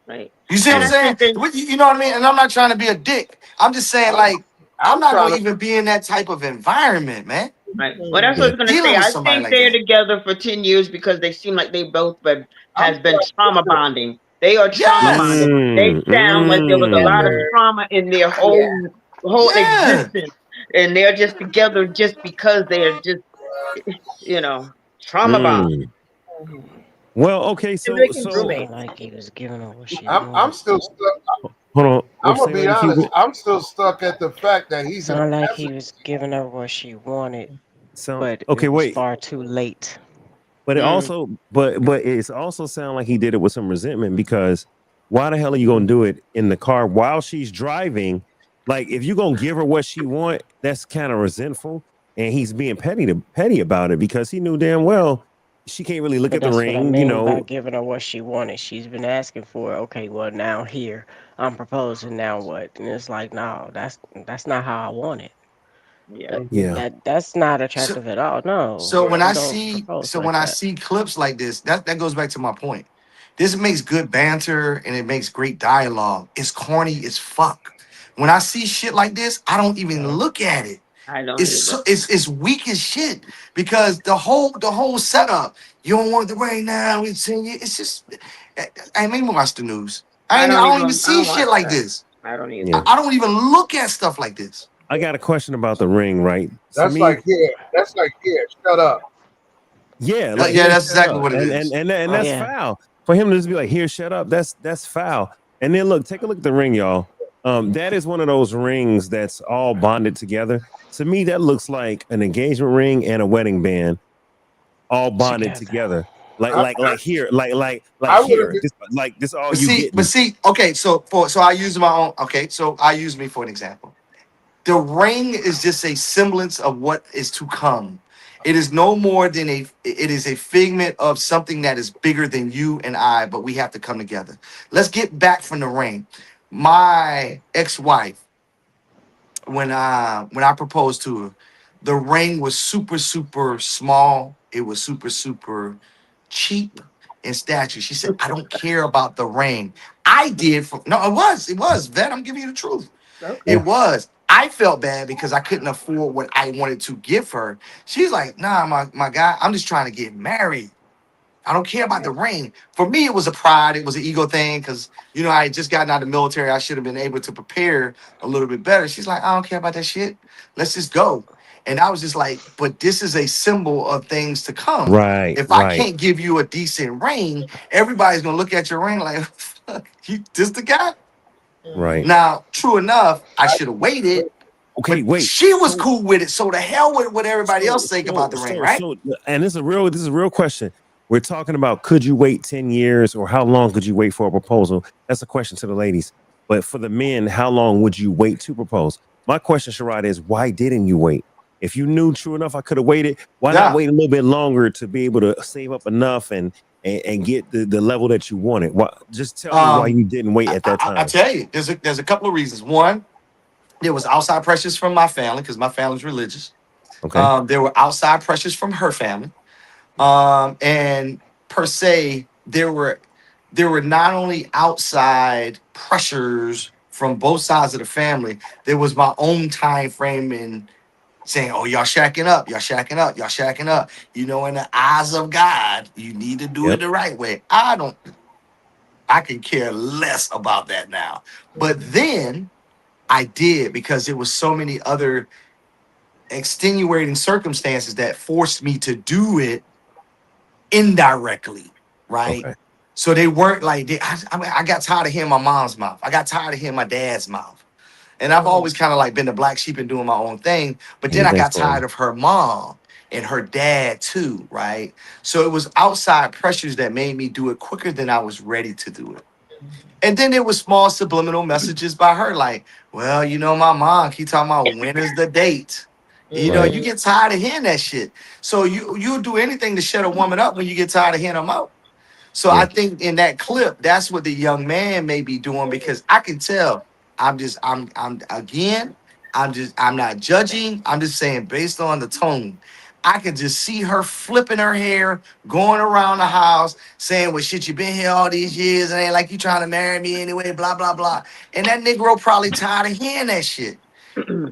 Right. You see what And I'm I saying? think that You know what I mean? And I'm not trying to be a dick. I'm just saying, like, I'm I'm not trying gonna to. even be in that type of environment, man. right. Well, that's what I Yeah. was gonna Dealing say. with I somebody think like they're that. together for 10 years because they seem like they both I'm has been trauma trying to. bonding. They are trauma Yes. bonding. They sound like there was a lot of Together. trauma in their Yeah. whole Yeah. existence. And they're just together just because they're just, trauma bond. Mm. Mhm. Well, okay, They're so making so Sound roommates. like he was giving her what she I'm wanted. still stuck. hold on. I'm What you gonna say, be lady? Keep honest. it. I'm still stuck at the fact that he's an Sound like he ambassador. was giving her what she wanted. So but okay, it was wait. far too late. But it Mm. also, but it's also sound like he did it with some resentment because why the hell are you gonna do it in the car while she's driving? Like if you gonna give her what she want, that's kind of resentful, and he's being petty about it because he knew damn well she can't really look But at the that's what I ring. You mean by know, giving her what she wanted. She's been asking for it. Okay, well now here I'm proposing. Now what? And it's like, no, that's not how I want it. Yeah. That yeah, that's not So attractive at all. No, so Yeah. when you I don't see propose so like when I that. see clips like this, that goes back to my point. This makes good banter and it makes great dialogue. It's corny as fuck. When I see shit like this, I don't even Uh, look at it. I don't It's either. it's weak as shit because the whole setup. You don't want the rain now. It's in you. It's just. I mean, watch the news. I don't even I see don't shit watch like that. this. I don't yeah. either. I don't even look at stuff like this. I got a question about the ring, right? To That's me, like here. That's like here. Shut up. yeah, like Yeah, here, that's shut exactly up, what it is. and that's yeah, foul for him to just be like, here, shut up. That's foul. And then look, take a look at the ring, y'all. That is one of those rings that's all bonded together. To me, that looks like an engagement ring and a wedding band all bonded together. together. I, Like here, like I would have here. been. This all But you getting. see. Okay, so I use my own. Okay, so I use me for an example. The ring is just a semblance of what is to come. It is no more than it is a figment of something that is bigger than you and I, but we have to come together. Let's get back from the ring. My ex-wife, when I proposed to her, the ring was super, super small. It was super, super cheap in stature. She said, I don't care about the ring. I did for no, it was, Vet. I'm giving you the truth. It Okay. Yeah, was. I felt bad because I couldn't afford what I wanted to give her. She's like, nah, my guy, I'm just trying to get married. I don't care about the ring. For me, it was a pride, it was an ego thing because I had just gotten out of the military. I should have been able to prepare a little bit better. She's like, I don't care about that shit. Let's just go. And I was just like, but this is a symbol of things to come. right, If I right, can't give you a decent ring, everybody's gonna look at your ring like, fuck, you this the guy? right. Now, true enough, I should have waited, Okay, but wait. she was cool with it. So the hell with what everybody So, else think so, about the ring, so, right? so, and this is a real question. We're talking about could you wait 10 years or how long could you wait for a proposal? That's a question to the ladies. But for the men, how long would you wait to propose? My question, Sharad, is why didn't you wait? If you knew true enough I could have waited, why not Yeah. wait a little bit longer to be able to save up enough and get the level that you wanted? Why, just tell me why Um, you didn't wait I, at that I, I time. tell you, there's a couple of reasons. One, there was outside pressures from my family because my family's religious. Okay. There were outside pressures from her family. And per se, there were not only outside pressures from both sides of the family. There was my own time frame in saying, "Oh, y'all shacking up, y'all shacking up, y'all shacking up." In the eyes of God, you need to do it Yep. the right way. I don't. I can care less about that now. But then I did because there was so many other extenuating circumstances that forced me to do it indirectly, right? Okay. So they weren't like I got tired of hearing my mom's mouth. I got tired of hearing my dad's mouth. And I've always kind of like been the black sheep and doing my own thing. But then I Thanks got for tired of her mom and her dad too, right? So it was outside pressures that made me do it quicker than I was ready to do it. And then there was small subliminal messages by her, like, well, my mom keep talking about when is the date. right. You get tired of hearing that shit. So you'll do anything to shut a woman up when you get tired of hearing them out. So I Yeah. think in that clip, that's what the young man may be doing because I can tell. I'm again, I'm not judging. I'm just saying based on the tone. I could just see her flipping her hair, going around the house, saying, well, shit, you been here all these years, and ain't like you trying to marry me anyway, blah, blah, blah. And that Negro probably tired of hearing that shit.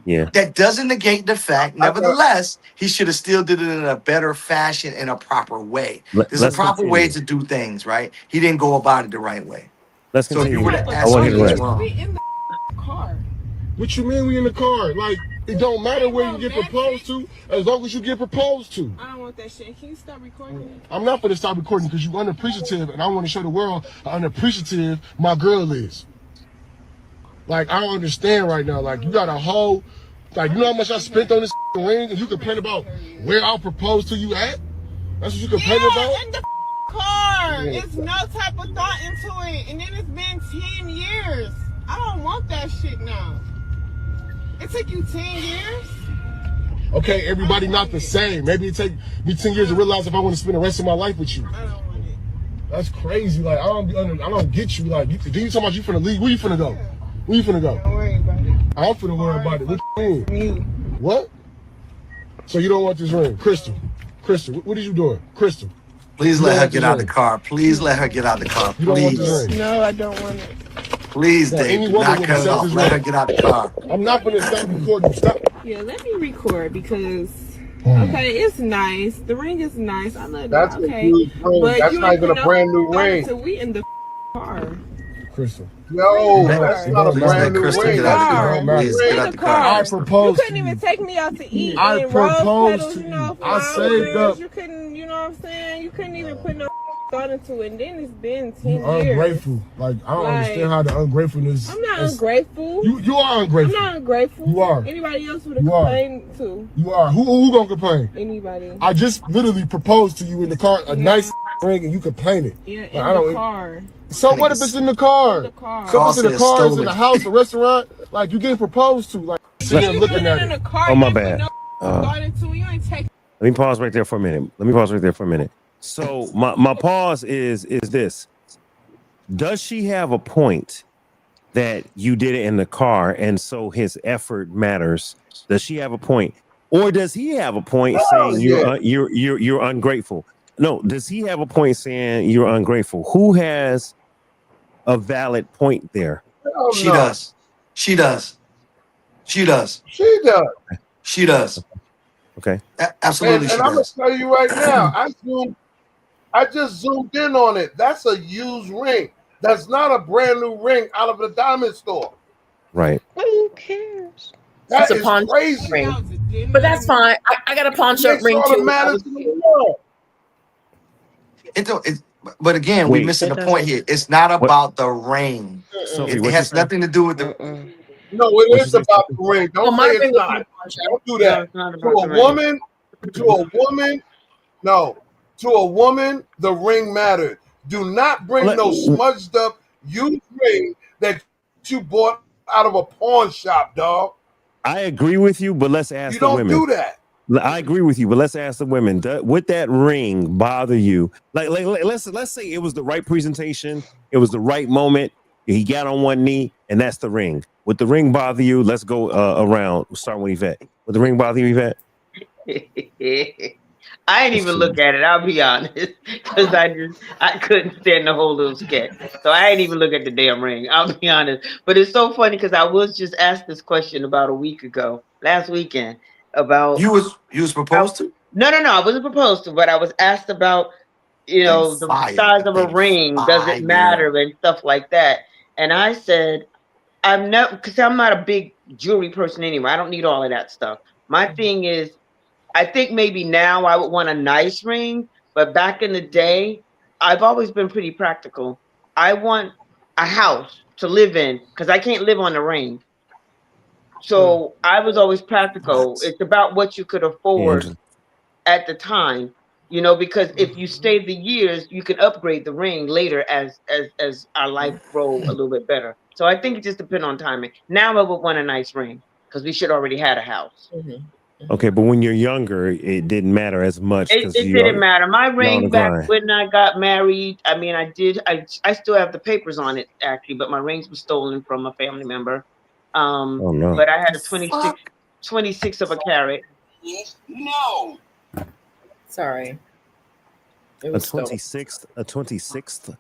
Yeah. That doesn't negate the fact, I got. nevertheless, he should have still did it in a better fashion, in a proper way. There's a Let's proper way continue. to do things, right? He didn't go about it the right way. Let's So if you continue. were Yeah, to but I ask want to why hear the me, it's can't rest. you be wrong. in the car? What you mean we in the car? Like, it don't matter Ain't where you get romantic. proposed to, as long as you get proposed to. I don't want that shit. Can you stop recording me? I'm not gonna stop recording because you unappreciative, and I want to show the world how unappreciative my girl is. Like, I don't understand right now. Like, you got a whole, like, you know how much I spent on this ring and you complain about where I'll propose to you at? That's what you complain about? In the car. It's no type of thought into it. And then it's been 10 years. I don't want that shit now. It took you 10 years? Okay, everybody not the same. Maybe it take me 10 years to realize if I want to spend the rest of my life with you. I don't want it. That's crazy. Like, I don't get you. Like, then you talking about you finna leave. Where you finna go? Where you finna go? Don't worry about it. I'm finna worry about it. What you mean? You. What? So you don't want this ring? Crystal, what are you doing? Crystal. Please let her get out the car. Please let her get out the car. You don't want Please. this ring? No, I don't want it. Please, Now, Dave. any Do woman not would cut it accept off. this Let her ring. get out the car. I'm not gonna stop recording. Stop. Yeah, let me record because okay, it's nice. The ring is nice. I love That's it. a Okay, huge ring. but That's you not ain't even a put brand new no thought ring. into we in the car. Crystal. No, Car. that's not a Please brand let new Crystal ring. get out the That's car. a brand new Please ring. get out the car. I You proposed couldn't to even you. take me out to eat. I And rose proposed petals, to you know, you. I saved flowers. up. You couldn't, you know what I'm saying? You couldn't even put no thought into it. And then it's been 10 You years. ungrateful. Like, I don't understand how the ungratefulness. I'm not ungrateful. You are I'm ungrateful. not ungrateful. You are. Anybody else would have You are. complained to. You are. Who gonna complain? Anybody. I just literally proposed to you in the car, a nice ring, and you complaining. Yeah, in Like, the car. So what if it's in the car? In the car. So if it's in the Says car, it's in stolen. the house, a restaurant. Like, you getting proposed to. Like, sitting there You looking put at it in it. the car. Oh, you my ain't put bad. no thought into it. You ain't take. Let me pause right there for a minute. So my pause is this. Does she have a point that you did it in the car and so his effort matters? Does she have a point? Or does he have a point saying you're ungrateful? No, does he have a point saying you're ungrateful? Who has a valid point there? Hell She no. does. She does. She does. She does. She does. Okay. Absolutely, she And I'm gonna does. tell you right now, I just zoomed in on it. That's a used ring. That's not a brand new ring out of the diamond store. Right. Who cares? That It's a is pawn crazy. ring. But that's fine. I got a pawn shop Makes ring all the too. matters in the world. But again, Wait. we're missing It the point doesn't. here. It's not What? about the ring. Sophie, It what you has say? nothing to do with the. No, What it you is say, about Sophie? the ring. Well, Don't my say it's ring was not. in the pawn shop. Don't do No, that. it's not To about a the ring. woman, the ring mattered. Do not bring Let- no smudged up used ring that you bought out of a pawn shop, dog. I agree with you, but let's ask You the don't women. do that. I agree with you, but let's ask the women. Would that ring bother you? Like let's say it was the right presentation, it was the right moment. He got on one knee, and that's the ring. Would the ring bother you? Let's go around. We'll start with Yvette. Would the ring bother you, Yvette? I ain't even look at it. I'll be honest, because I couldn't stand the whole little sketch, so I ain't even look at the damn ring. I'll be honest, but it's so funny because I was just asked this question about a week ago, last weekend, about You was proposed to? no, I wasn't proposed to, but I was asked about Thing the fire. size That of a thing ring, does it fire. matter and stuff like that, and I said I'm not because I'm not a big jewelry person anyway. I don't need all of that stuff. My thing is I think maybe now I would want a nice ring, but back in the day, I've always been pretty practical. I want a house to live in because I can't live on the ring. So I was always practical. What? It's about what you could afford Angela. at the time, because if you stay the years, you can upgrade the ring later as our life grow a little bit better. So I think it just depends on timing. Now I would want a nice ring because we should already had a house. Okay, but when you're younger, it didn't matter as much because It didn't matter. My you're on the ring back grind. when I got married, I mean, I still have the papers on it actually, but my rings were stolen from a family member. Oh no. But I had a Fuck. 26 of a carat. No. Sorry. It A Oh. was stolen. 26th, a 26th.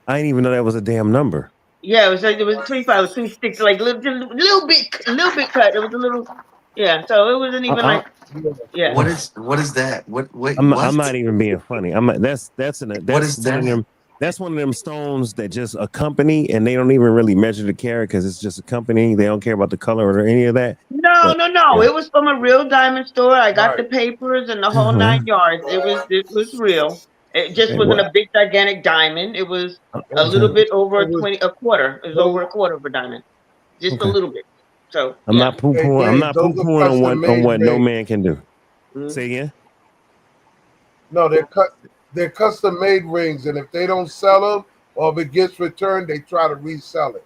I didn't even know that was a damn number. Yeah, it was 25, it was 26, like little bit cut. It was a little, yeah. So it wasn't even like, yeah. What is that? What I'm not even being funny. I'm not, that's What is one of that? them. That's one of them stones that just a company and they don't even really measure the carat because it's just a company. They don't care about the color or any of that. No, But no. yeah. It was from a real diamond store. I got the Right. papers and the whole 9 yards. It was real. It just Okay, wasn't well, a big gigantic diamond. It was a okay. little bit over It was a quarter. It was over those, a quarter of a diamond. Just a Okay. little bit. So I'm yeah. not poo Hey, pooing. I'm Dave, not poo those are pooing on custom made what no rings. man can do. Mhm. Say again. No, they're custom made rings, and if they don't sell them or if it gets returned, they try to resell it.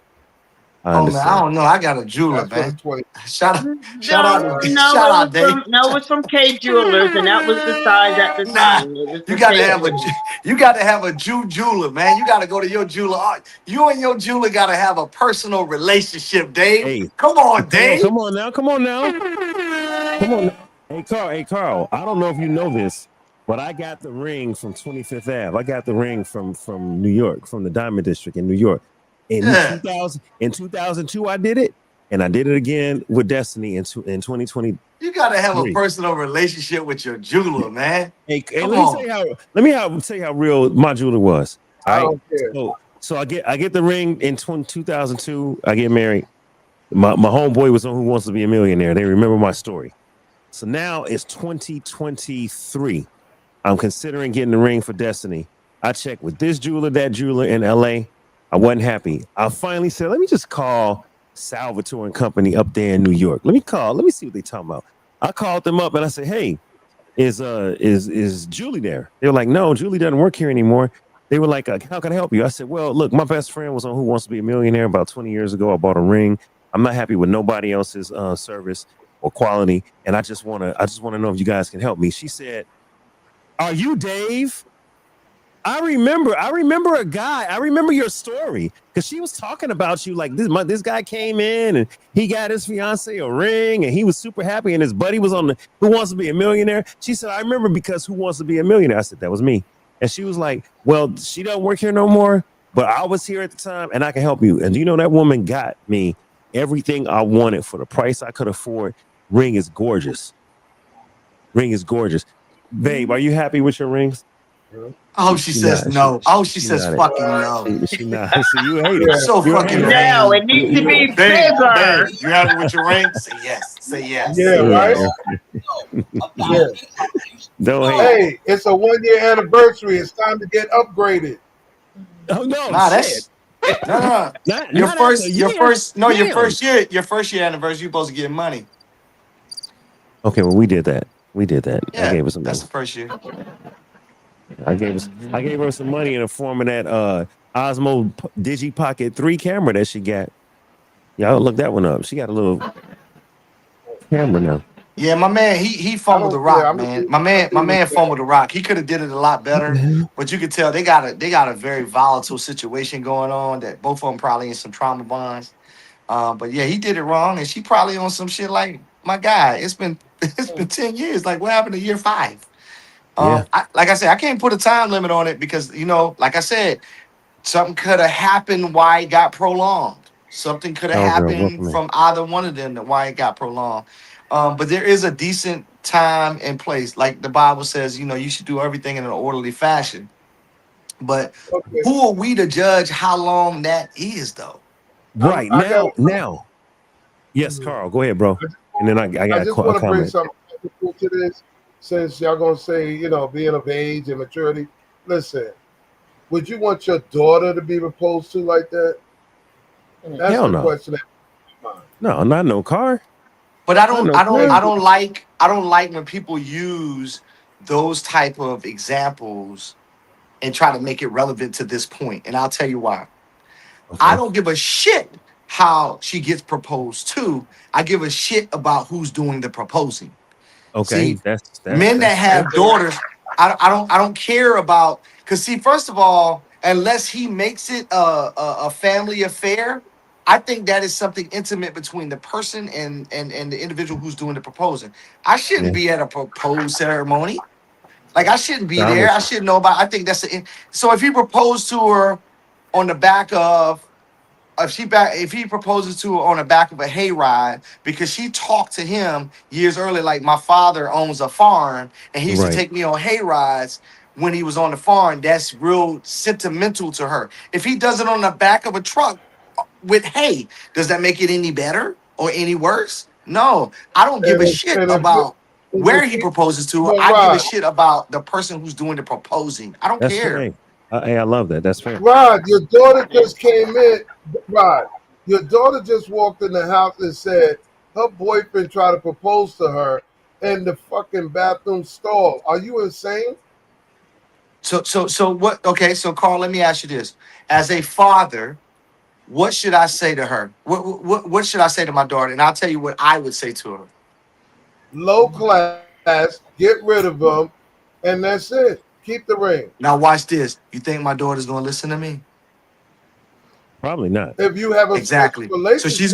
I Oh man, I understand. don't know. I got a jeweler, That's for the man. 20. Shout out, No, no, shout it out, was Dave. from K Jewelers, and that was the size at the Nah, time. It was you the got to fake have ring. you got to have a jeweler, man. You got to go to your jeweler. You and your jeweler got to have a personal relationship, Dave. Hey, Come on, Dave. come on now, come on now, come on now. Hey Carl. I don't know if you know this, but I got the ring from 25th Ave. I got the ring from New York, from the Diamond District in New York. In Yeah, 2002, I did it, and I did it again with Destiny in 2023. you got to have a personal relationship with your jeweler, man. Hey, Come on. let me tell you how real my jeweler was. All I right. don't care. So I get the ring in 2002. I get married. My homeboy was on Who Wants to Be a Millionaire. They remember my story. So now it's 2023. I'm considering getting the ring for Destiny. I checked with this jeweler, that jeweler in LA. I wasn't happy. I finally said, let me just call Salvatore and Company up there in New York. Let me see what they talking about. I called them up and I said, hey, is Julie there? They were like, no, Julie doesn't work here anymore. They were like, how can I help you? I said, well, look, my best friend was on Who Wants to Be a Millionaire about 20 years ago. I bought a ring. I'm not happy with nobody else's service or quality, and I just wanna know if you guys can help me. She said, are you Dave? I remember a guy. I remember your story because she was talking about you like this guy came in and he got his fiance a ring and he was super happy and his buddy was on the Who Wants to Be a Millionaire. She said, I remember because Who Wants to Be a Millionaire? I said, that was me. And she was like, well, she doesn't work here no more, but I was here at the time and I can help you. And you know, that woman got me everything I wanted for the price I could afford. Ring is gorgeous. Ring is gorgeous. Babe, are you happy with your rings? I hope she says no. I hope she says fucking no. She not. So you hate it. Yeah. So You're a fucking hater. No, vain. it needs to be Babe, bigger. you happy with your ring? Say yes. Say yes. Yeah, Say right? yes. Yeah. Don't hate. Hey, it's a 1-year anniversary. It's time to get upgraded. Oh no, Nah, shit. that's no. Not Your after a your year. first, no, Damn. your first year anniversary, you're supposed to get money. Okay, well, we did that. I Yeah, gave her some that's money. the first year. I gave her some money in the form of that Osmo Digi Pocket 3 camera that she got. Y'all look that one up. She got a little camera now. Yeah, my man, he I fumbled the don't care. rock, I'm man. gonna My do man with fumbled the rock. He could have did it a lot better, Mhm. but you could tell they got a very volatile situation going on that both of them probably in some trauma bonds. But yeah, he did it wrong, and she probably on some shit like my guy. It's been it's been 10 years. Like what happened to year 5? Yeah. Like I said, I can't put a time limit on it because like I said, something could have happened why it got prolonged. Something could have Oh, girl, happened welcome in. from either one of them that why it got prolonged. But there is a decent time and place. Like the Bible says, you should do everything in an orderly fashion. But Okay. who are we to judge how long that is, though? Right I got. now. Yes, Carl, go ahead, bro. And then I I got just a want to bring comment. something technical to this, since y'all gonna say, being of age and maturity. Listen, would you want your daughter to be proposed to like that? That's Hell the no. question. That comes to mind. No, not no car. But Not no car. I don't like when people use those type of examples and try to make it relevant to this point. And I'll tell you why. I Okay. don't give a shit how she gets proposed to. I give a shit about who's doing the proposing. Okay. See, That's men that fair. have daughters, I don't care about because see, first of all, unless he makes it a family affair, I think that is something intimate between the person and the individual who's doing the proposing. I shouldn't Yeah. be at a proposed ceremony. Like I shouldn't be No, I'm there. with I you. shouldn't know about. I think so. If he proposed to her on the back of if he proposes to her on the back of a hayride because she talked to him years earlier, like my father owns a farm and he used to Right. take me on hayrides when he was on the farm. That's real sentimental to her. If he does it on the back of a truck with hay, does that make it any better or any worse? No, I don't give a And if, shit and if, about and where if he he, proposes to her. but I give a Rod, shit about the person who's doing the proposing. I don't That's fair. care. Hey, I love that. That's fair. Rod, your daughter just came in. Rod, Your daughter just walked in the house and said her boyfriend tried to propose to her in the fucking bathroom stall. Are you insane? So what? Okay, so Carl, let me ask you this: as a father, what should I say to her? What should I say to my daughter? And I'll tell you what I would say to her. Low class, get rid of them, and that's it. Keep the ring. Now watch this. You think my daughter's gonna listen to me? Probably not. If you have a special Exactly. So relationship, she's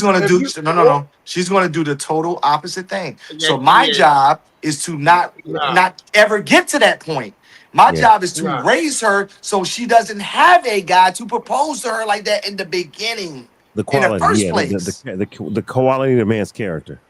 gonna if do you no. She's gonna do the total opposite thing. Yes, So she my is. job is to nah, not ever get to that point. My Yeah. job is to nah. raise her so she doesn't have a guy to propose to her like that in the beginning, The in the quality, first yeah, place. the quality of the man's character,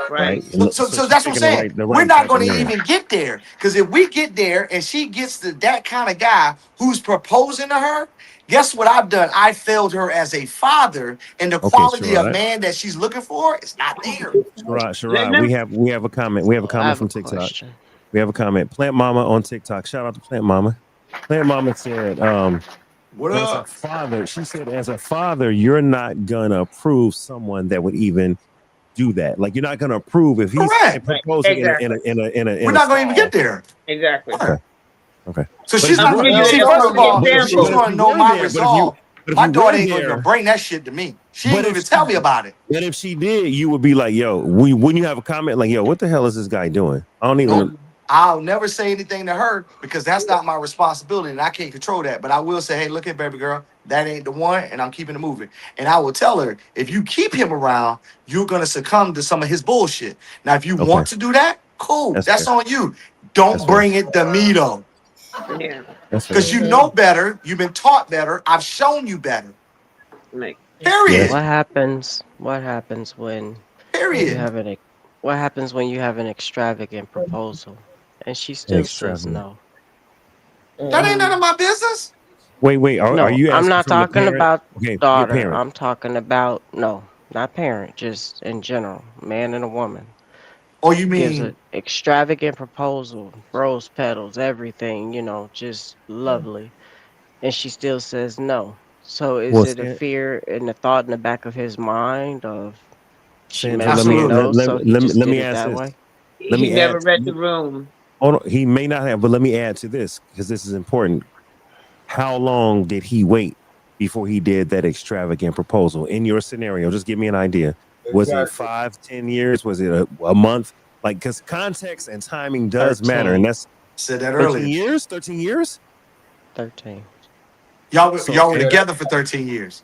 Right. right? And So she's that's what I'm picking saying. the We're right not type going of to man. even get there because if we get there and she gets that kind of guy who's proposing to her, guess what I've done? I failed her as a father, and the Okay, quality of Sherrod. man that she's looking for is not there. Let Sherrod, them. we have a comment. We have a I comment have a from TikTok. question. We have a comment. Plant Mama on TikTok. Shout out to Plant Mama. Plant Mama said, What as a up? father, she said, as a father, you're not gonna approve someone that would even do that. Like you're not gonna approve if he's Correct. Right. proposing Exactly. We're in a not going to even get stall. there. Exactly. Okay, okay. So But if she's you I'm not were gonna going give to you see. a First of perfect all, but if she's example. going to know were my there, resolve. but if My you were daughter ain't going to there, bring that shit to me. She ain't but gonna if even tell me she about it. but if she did, you would be like, yo, wouldn't you have a comment like, yo, what the hell is this guy doing? I don't Nope. even. I'll never say anything to her because that's not my responsibility and I can't control that. But I will say, hey, look at baby girl, that ain't the one, and I'm keeping it moving. And I will tell her, if you keep him around, you're gonna succumb to some of his bullshit. Now, if you Okay, want to do that, cool. that's That's fair. on you. That's Don't fair. bring it to me though. Yeah. That's fair. Because you Mm-hmm. know better, you've been taught better, I've shown you better. Right. Yeah, Period. What happens? What happens when you Period. have what happens when you have an extravagant proposal and she still says extravagant. no? That ain't none Mm-hmm. of my business. Wait. Are No, you I'm asking not from the talking parent? about Okay, your daughter. parent. I'm talking about no, not parent, just in general, man and a woman. Or you Gives an mean, extravagant proposal, rose petals, everything, just lovely. And she still says no. So is Well, it a say, fear and a thought in the back of his mind of she Sandra, may let say me absolutely. no, so he just let did me it ask that this. way? Let He me add. never read the room. Oh, no, he may not have, but let me add to this because this is important. How long did he wait before he did that extravagant proposal? In your scenario, just give me an idea. Was it Exactly. 5, 10 years? Was it a month? Like, because context and timing does matter, and 13. that's Said that 13 earlier. years. 13 years. 13. So Y'all were Yeah, together for 13 years.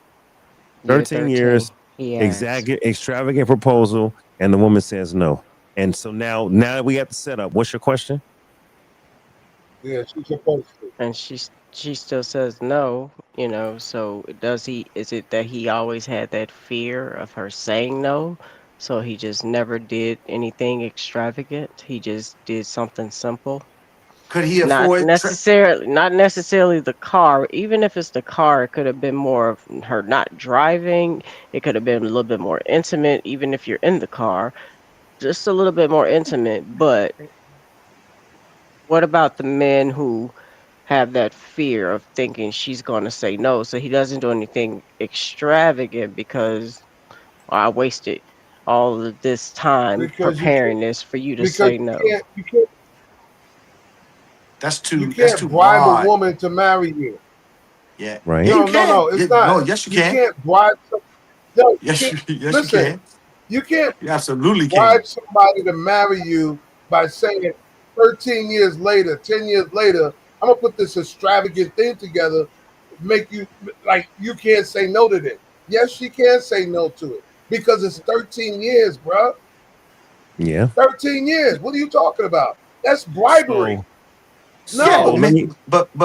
Year 13 years, 13. He asked. extravagant proposal, and the woman says no. And so now that we have the setup, what's your question? yeah, she's supposed to. And she still says no, so is it that he always had that fear of her saying no? So he just never did anything extravagant. He just did something simple. Could he Not afford? necessarily not necessarily the car. Even if it's the car, it could have been more of her not driving. It could have been a little bit more intimate, even if you're in the car. Just a little bit more intimate, but what about the men who have that fear of thinking she's going to say no? So he doesn't do anything extravagant because I wasted all of this time Because you preparing this for you to because say no. you That's can't too bribe a broad. woman to marry you. Yeah. Yeah, Right. you No, no, can. no, Yeah, it's no, not. yes, you You can. can't bribe. No, you Yes, can't. yes, you Listen, can. you can't You absolutely bribe can. somebody to marry you by saying 13 years later, 10 years later, I'm gonna put this extravagant thing together, make you like you can't say no to it. Yes, she can say no to it because it's 13 years, bruh. Yeah. 13 years. What are you talking about? That's bribery. So Yeah, so but No. let me.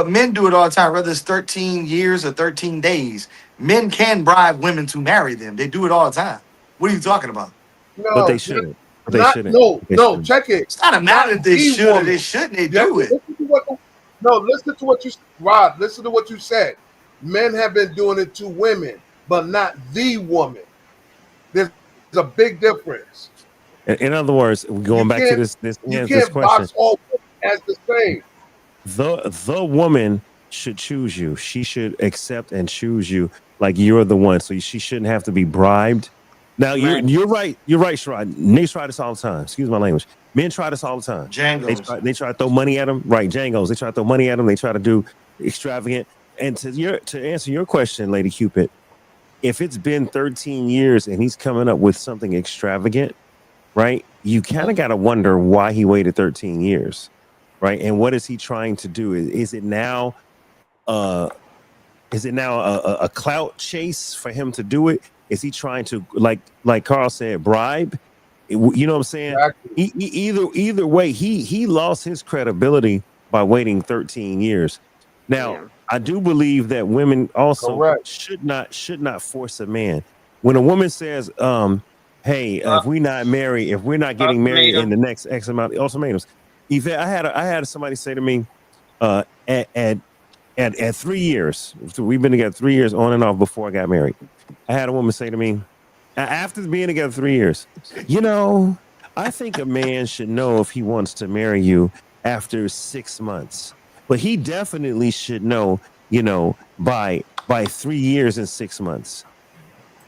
men do it all the time, whether it's 13 years or 13 days. Men can bribe women to marry them. They do it all the time. What are you talking about? But they No, shouldn't. But they not shouldn't. no, But they no. shouldn't. Check it. It's not a Not matter if they the should or woman. they shouldn't. They You have do to it. listen to what. No, listen to what you, Rod. Listen to what you said. Men have been doing it to women, but not the woman. There's a big difference. In other words, You going back to can't this question, box all women as the same. the woman should choose you. She should accept and choose you. like you're the one. So she shouldn't have to be bribed. Now Right. you're right. You're right, Sherrod. Niggas try this all the time. Excuse my language. Men try this all the time. Django's. They try to throw money at them. Right, Django's. They try to throw money at them. They try to do extravagant. And to answer your question, Lady Cupid, if it's been 13 years and he's coming up with something extravagant, right? You kind of got to wonder why he waited 13 years, right? And what is he trying to do? Is it now uh a clout chase for him to do it? Is he trying to, like Carl said, bribe? You know what I'm saying? Exactly. Either way, he lost his credibility by waiting 13 years. Now, Yeah. I do believe that women also Correct. should not force a man. When a woman says, "Hey, if we're not married, if we're not getting married in Ultimatum. the next X amount," ultimatums. Yvette, I had somebody say to me, uh, at at at 3 years, so we've been together 3 years on and off before I got married. I had a woman say to me, after being together 3 years, you know, I think a man should know if he wants to marry you after 6 months, but he definitely should know, by 3 years and 6 months.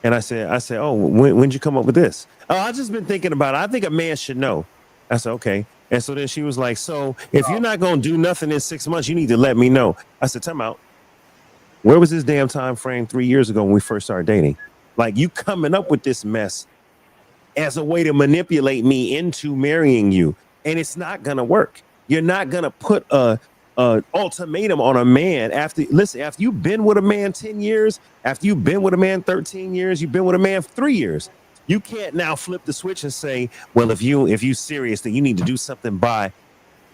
And I said, oh, when'd you come up with this? Oh, I just been thinking about it. I think a man should know. I said, okay. And so then she was like, so if you're not gonna do nothing in 6 months, you need to let me know. I said, time out. Where was this damn time frame 3 years ago when we first started dating? Like, you coming up with this mess as a way to manipulate me into marrying you, and it's not gonna work. You're not gonna put a ultimatum on a man after you've been with a man 10 years, after you've been with a man 13 years, you've been with a man 3 years. You can't now flip the switch and say, well, if you serious, then you need to do something by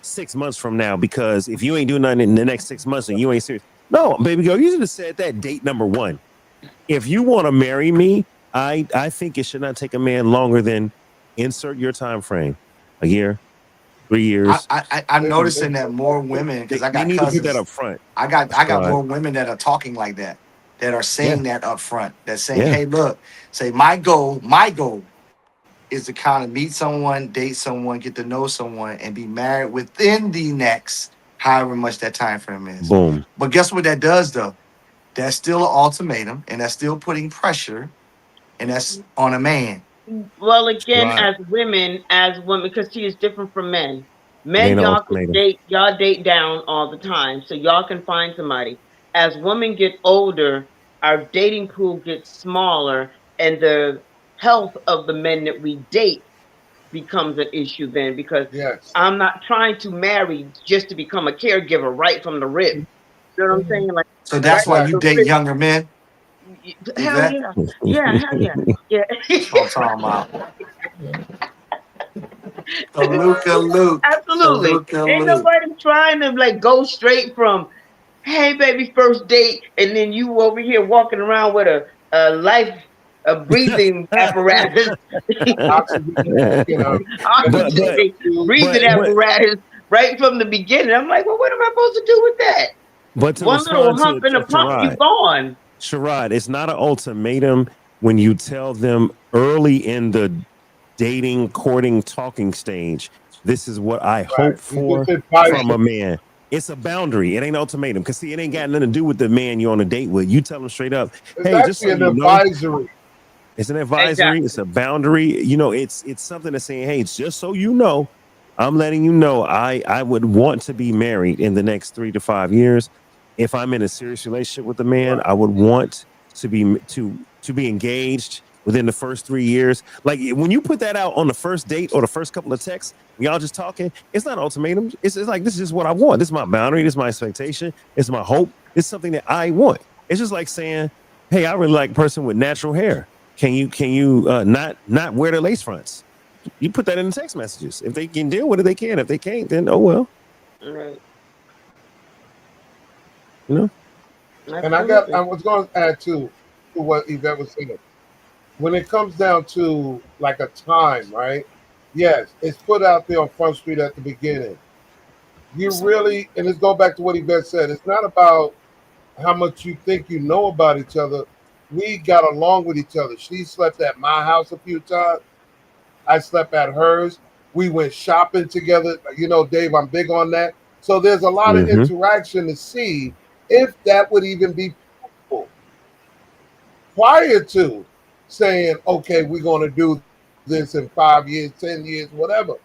6 months from now, because if you ain't doing nothing in the next 6 months and you ain't serious. No, baby girl, you should have said that date number one. If you want to marry me, I think it should not take a man longer than insert your time frame. A year, 3 years. I'm Listen, noticing that more women, because I They got need to put that cousins. up front. I got Right. more women that are talking like that, that are Yeah. saying that up front. That saying, Yeah. hey, look, say my goal is to kind of meet someone, date someone, get to know someone, and be married within the next however much that time frame is. Boom. But guess what that does though? That's still an ultimatum, and that's still putting pressure, and that's on a man. Well, again, Right. as women, because she is different from men. It Men, ain't an y'all could ultimatum. date, y'all date down all the time, so y'all can find somebody. As women get older, our dating pool gets smaller, and the health of the men that we date becomes an issue then, because Yes. I'm not trying to marry just to become a caregiver right from the rip. You know what I'm saying? Like So right that's why from you the Exactly. date rip. younger men. Is Hell that yeah, yeah, hell yeah, yeah. that's what I'm talking about? Kaluka Luke. Absolutely. Kaluka Ain't Luke. nobody trying to like go straight from, hey baby, first date, and then you over here walking around with a breathing apparatus, Oxygen, but ventilator but oxygen tube. breathing but apparatus right from the beginning. I'm like, well, what am I supposed to do with that? but to One little respond hump in to the pump, you Sherrod, gone. Sherrod, it's not an ultimatum when you tell them early in the dating, courting, talking stage, this is what I Right. hope You just for from advise a man. It's a boundary. It ain't ultimatum. Because see, it ain't got nothing to do with the man you're on a date with. You tell them straight up, It's hey, just so actually an you know, advisory. it's an advisory, Exactly. it's a boundary. It's something that's saying, hey, it's just so you know, I'm letting you know I would want to be married in the next 3 to 5 years. If I'm in a serious relationship with a man, Right. I would want to be engaged within the first 3 years. Like when you put that out on the first date or the first couple of texts, when y'all just talking, it's not ultimatum. It's like this is just what I want. This is my boundary, this is my expectation, it's my hope, it's something that I want. It's just like saying, hey, I really like a person with natural hair. Can you not wear the lace fronts? You put that in the text messages. If they can deal with it, they can. If they can't, then oh well. Right. You know. And Absolutely. I was going to add to what Yvette was saying. When it comes down to like a time, right? Yes, it's put out there on Front Street at the beginning. You really, and let's go back to what Yvette said. It's not about how much you think you know about each other. We got along with each other. She slept at my house a few times. I slept at hers. We went shopping together. Dave, I'm big on that. So there's a lot of Mm-hmm. interaction to see if that would even be possible. prior to saying, okay, we're going to do this in 5 years, 10 years, whatever.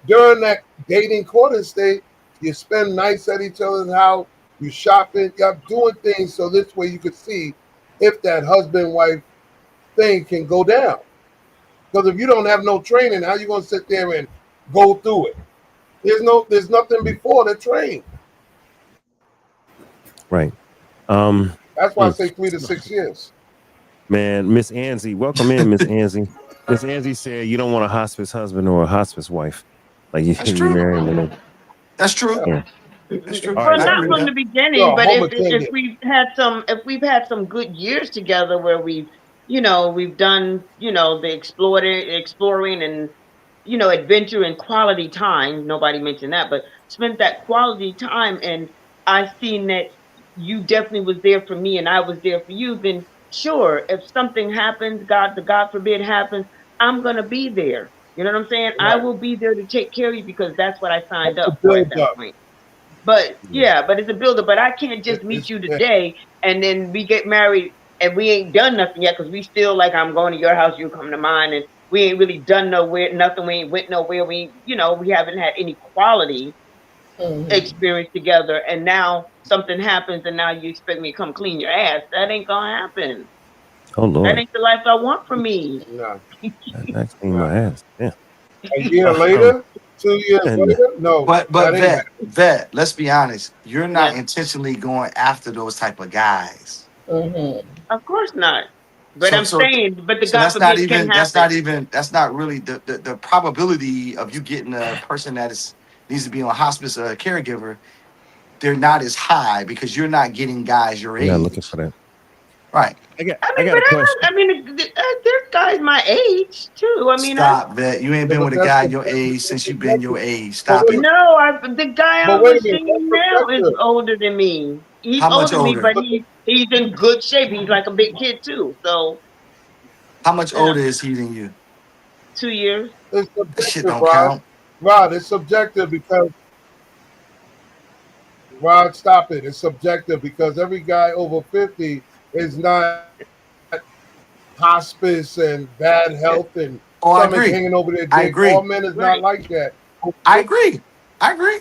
During that dating courting stage, you spend nights at each other's house, you shopping, you're doing things so this way you could see if that husband-wife thing can go down. Because if you don't have no training, how you going to sit there and go through it? There's nothing before the train. Right. That's why I say 3 to 6 years. Man, Miss Anzie, welcome in, Miss Anzie. Miss Anzie said you don't want a hospice husband or a hospice wife. Like That's you true. marry them. That's true. Yeah. That's true. All Well, right, I not agree with from the that. beginning, but Home if attendant. we've had some good years together where we've done the exploring and adventure and quality time. Nobody mentioned that, but spent that quality time, and I seen that you definitely was there for me, and I was there for you. Then sure, if something happens, God forbid happens, I'm gonna be there. You know what I'm saying? I Right. will be there to take care of you because that's what I signed That's the up for at build that up. point. But Yeah. yeah, but it's a builder. But I can't just meet It's you today and then we get married and we ain't done nothing yet because we still like I'm going to your house, you come to mine, and we ain't really done nothing. We ain't went nowhere. We haven't had any quality experience together. And now something happens, and now you expect me to come clean your ass. That ain't gonna happen. Oh That Lord, ain't the life I want for me. nah, that's clean nah. my ass. Yeah. A year later, 2 years And later, no, But that ain't happening. vet, let's be honest. You're not Yeah, intentionally going after those type of guys. of course not. But So I'm so saying, but the so God forbid can happen. that's not really the probability of you getting a person that is needs to be on hospice or a caregiver. They're not as high because you're not getting guys your I'm not looking for age. that. Right. I got a question. There's guys my age too. I mean, Stop that. You ain't Yeah, been but with a that's guy your age since you've been your subjective. age. But Stop wait, it. the guy but I'm wait a with minute, seeing that's now is subjective. older than me. He's How much older than me, but older? he's in good shape. He's like a big kid too. So How much you know, older is he than you? 2 years. It's That shit subjective, don't Rod. count. Rod, it's subjective because Rod, stop it. It's subjective because every guy over 50 is not hospice and bad Yeah. health and Oh, I stomach agree. hanging over their I dick. All agree. men is not Right. like that. I agree. I agree.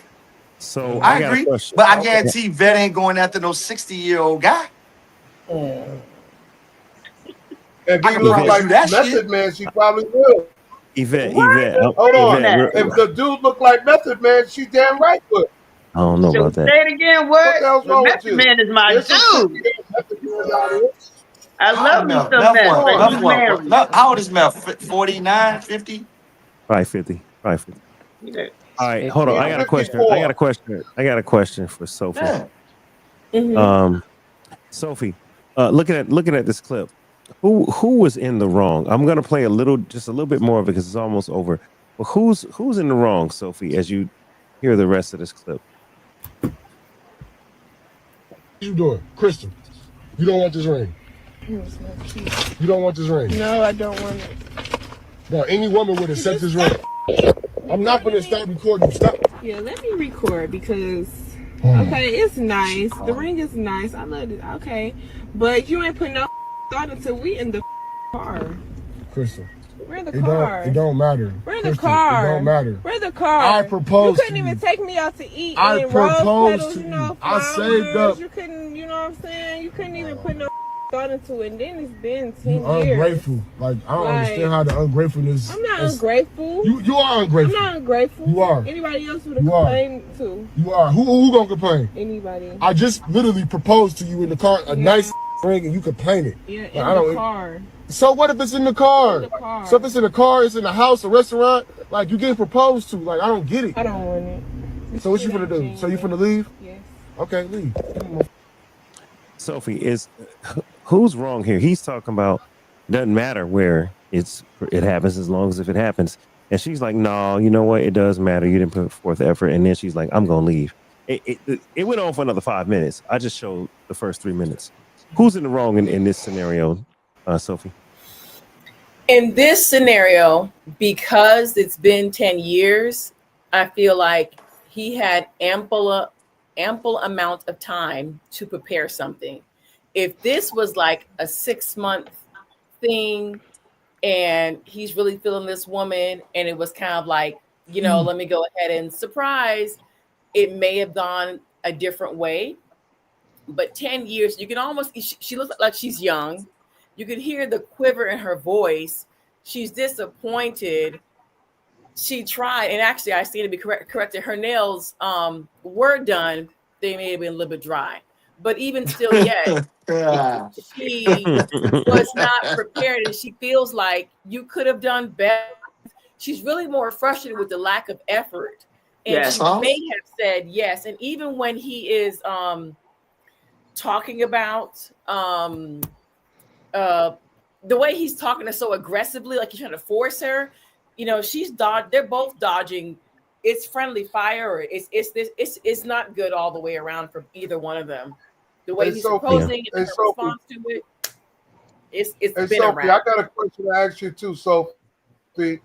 So I I got a agree. question. But I Okay. guarantee Vet ain't going after no 60-year-old guy. If I he can looked Yvette, promise you like that shit. Method Man, she probably will. Why Yvette, are Hold you saying on. Yvette. that? If the dude looked like Method Man, she damn right would. I don't know So about that. say it again. What What? the hell's The wrong with Method you? Man is my There's some dude. 60 Method Man out here. I How old love is me Meth? some Meth meth, Come what? but on. Meth he's what? married. How old is Meth? 49, 50? Probably 50. Probably 50. Yeah. All right, hold on. He's I got a question. 54. I got a question for Sophie. Yeah. Um, Sophie, looking at this clip, who was in the wrong? I'm gonna play just a little bit more of it because it's almost over. But who's in the wrong, Sophie? As you hear the rest of this clip. You doing, Crystal? You don't want this ring. You don't want this ring. No, I don't want it. Now, any woman would accept this ring. I'm not gonna stop recording. Stop. Yeah, let me record because okay, it's nice. The ring is nice. I love it. Okay, but you ain't put no thought until we in the car. Crystal. Where the car? It don't matter. Where the Crystal, car? It don't matter. Where the car? I proposed You couldn't to even you. take me out to eat I and rose proposed petals, to you know, you. I flowers. saved up. You couldn't, you know what I'm saying? You couldn't even put no thought into it. And then it's been 10 You years. ungrateful. Like I don't understand how the ungratefulness. I'm not ungrateful. You are ungrateful. I'm not ungrateful. You are. Anybody else would have You are. complained to. You are. Who gonna complain? Anybody. I just literally proposed to you in the car, a nice ring, and you complain it. Yeah, Like, in I don't. the car. So what if it's in the car? In the car. So if it's in the car, it's in the house, a restaurant. Like you getting proposed to. Like I don't get it. I don't want it. So what you finna do? So you finna leave? Yes. Okay, leave. Sophie, who's wrong here? He's talking about doesn't matter where it happens as long as if it happens. And she's like, no, you know what? It does matter. You didn't put forth effort. And then she's like, I'm gonna leave. It went on for another 5 minutes. I just showed the first 3 minutes. Who's in the wrong in this scenario, Sophie? In this scenario, because it's been 10 years, I feel like he had ample amount of time to prepare something. If this was like a 6 month thing and he's really feeling this woman and it was kind of like, let me go ahead and surprise, it may have gone a different way. But 10 years, you can almost, she looks like she's young. You can hear the quiver in her voice. She's disappointed. She tried, and actually, I see to be corrected. Her nails were done. They may have been a little bit dry, but even still, yet Yeah. she was not prepared, and she feels like you could have done better. She's really more frustrated with the lack of effort, and Yes. she may have said yes. And even when he is talking about the way he's talking to so aggressively, like he's trying to force her. They're both dodging. It's friendly fire, or it's not good all the way around for either one of them. The way he's proposing and her response to it, it's been Sophie, around. I got a question to ask you too, Sophie.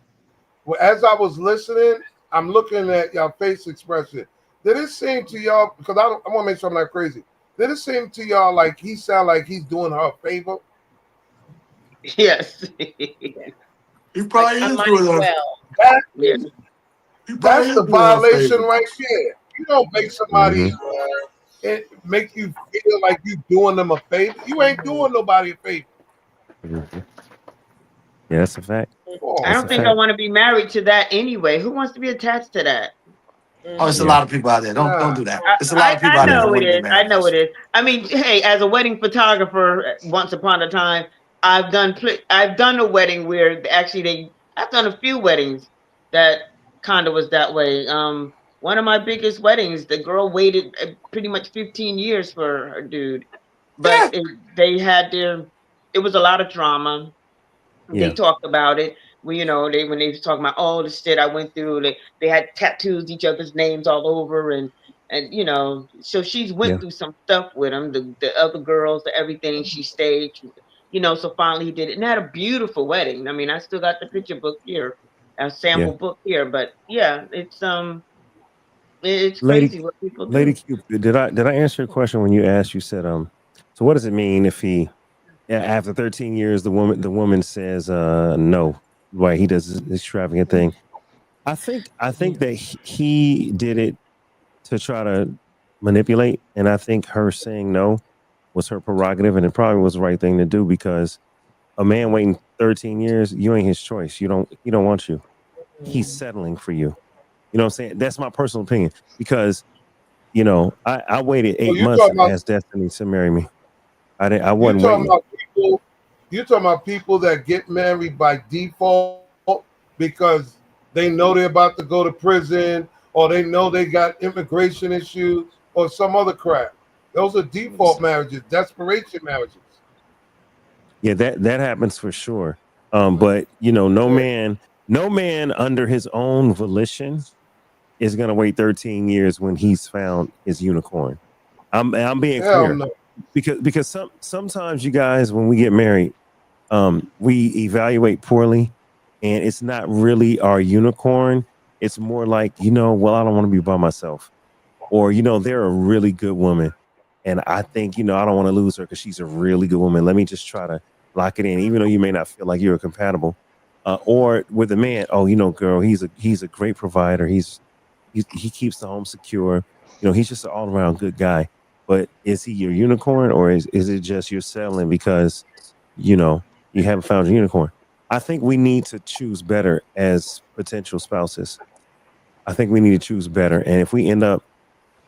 Well, as I was listening, I'm looking at your face expression. Did it seem to y'all, because I want to make sure I'm not crazy, did it seem to y'all like he sound like he's doing her a favor? Yes. He probably I is might doing as that. well. That's the violation right there. You don't make somebody make you feel like you doing them a favor. You ain't doing nobody a favor. Yeah, that's a fact. I don't think I want to be married to that anyway. Who wants to be attached to that? Oh, it's a lot of people out there. Don't do that. It's a lot of people I out there that know it want to be is. I married. know it is. I mean, hey, as a wedding photographer, once upon a time, I've done a wedding where actually I've done a few weddings that kind of was that way. One of my biggest weddings, the girl waited pretty much 15 years for her dude, but it was a lot of drama. They talked about it. When they was talking about all the shit I went through, they had tattoos each other's names all over, and so she's went through some stuff with him. The other girls, everything she staged, so finally he did it, and had a beautiful wedding. I mean, I still got the picture book here, a sample book here, but yeah, it's crazy what people do. Lady Cupid, did I answer your question when you asked? You said, so what does it mean if he, after 13 years, the woman says, no, why he does this extravagant thing? I think that he did it to try to manipulate, and I think her saying no was her prerogative, and it probably was the right thing to do because a man waiting 13 years, you ain't his choice. He don't want you. He's settling for you. You know what I'm saying? That's my personal opinion because I waited 8 months and asked Destiny to marry me. I wasn't waiting. You're talking about people that get married by default because they know they're about to go to prison or they know they got immigration issues or some other crap. Those are default marriages, desperation marriages. Yeah, that happens for sure. But no man under his own volition is gonna wait 13 years when he's found his unicorn. I'm being clear because sometimes you guys when we get married, we evaluate poorly, and it's not really our unicorn. It's more like well, I don't want to be by myself, or they're a really good woman, and I think I don't want to lose her because she's a really good woman. Let me just try to lock it in, even though you may not feel like you're compatible. Or with a man, girl, he's a great provider. He keeps the home secure. He's just an all around good guy. But is he your unicorn, or is it just you're settling because you haven't found your unicorn? I think we need to choose better as potential spouses. I think we need to choose better, and if we end up,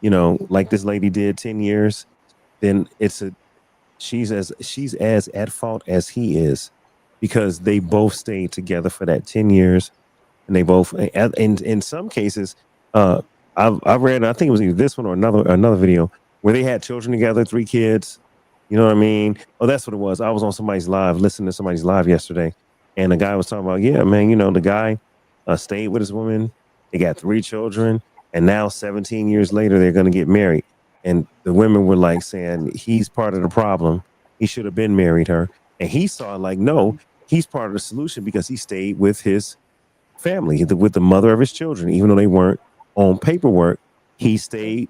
like this lady did 10 years, then she's as at fault as he is because they both stayed together for that 10 years, and they both, and in some cases, I've read, I think it was either this one or another video where they had children together, 3 kids. You know what I mean? Oh, that's what it was. I was on somebody's live, listening to somebody's live yesterday, and the guy was talking about, yeah, man, the guy stayed with his woman. They got 3 children, and now 17 years later, they're going to get married. And the women were like saying he's part of the problem. He should have been married her, and he saw like no, he's part of the solution because he stayed with his family, with the mother of his children, even though they weren't on paperwork. He stayed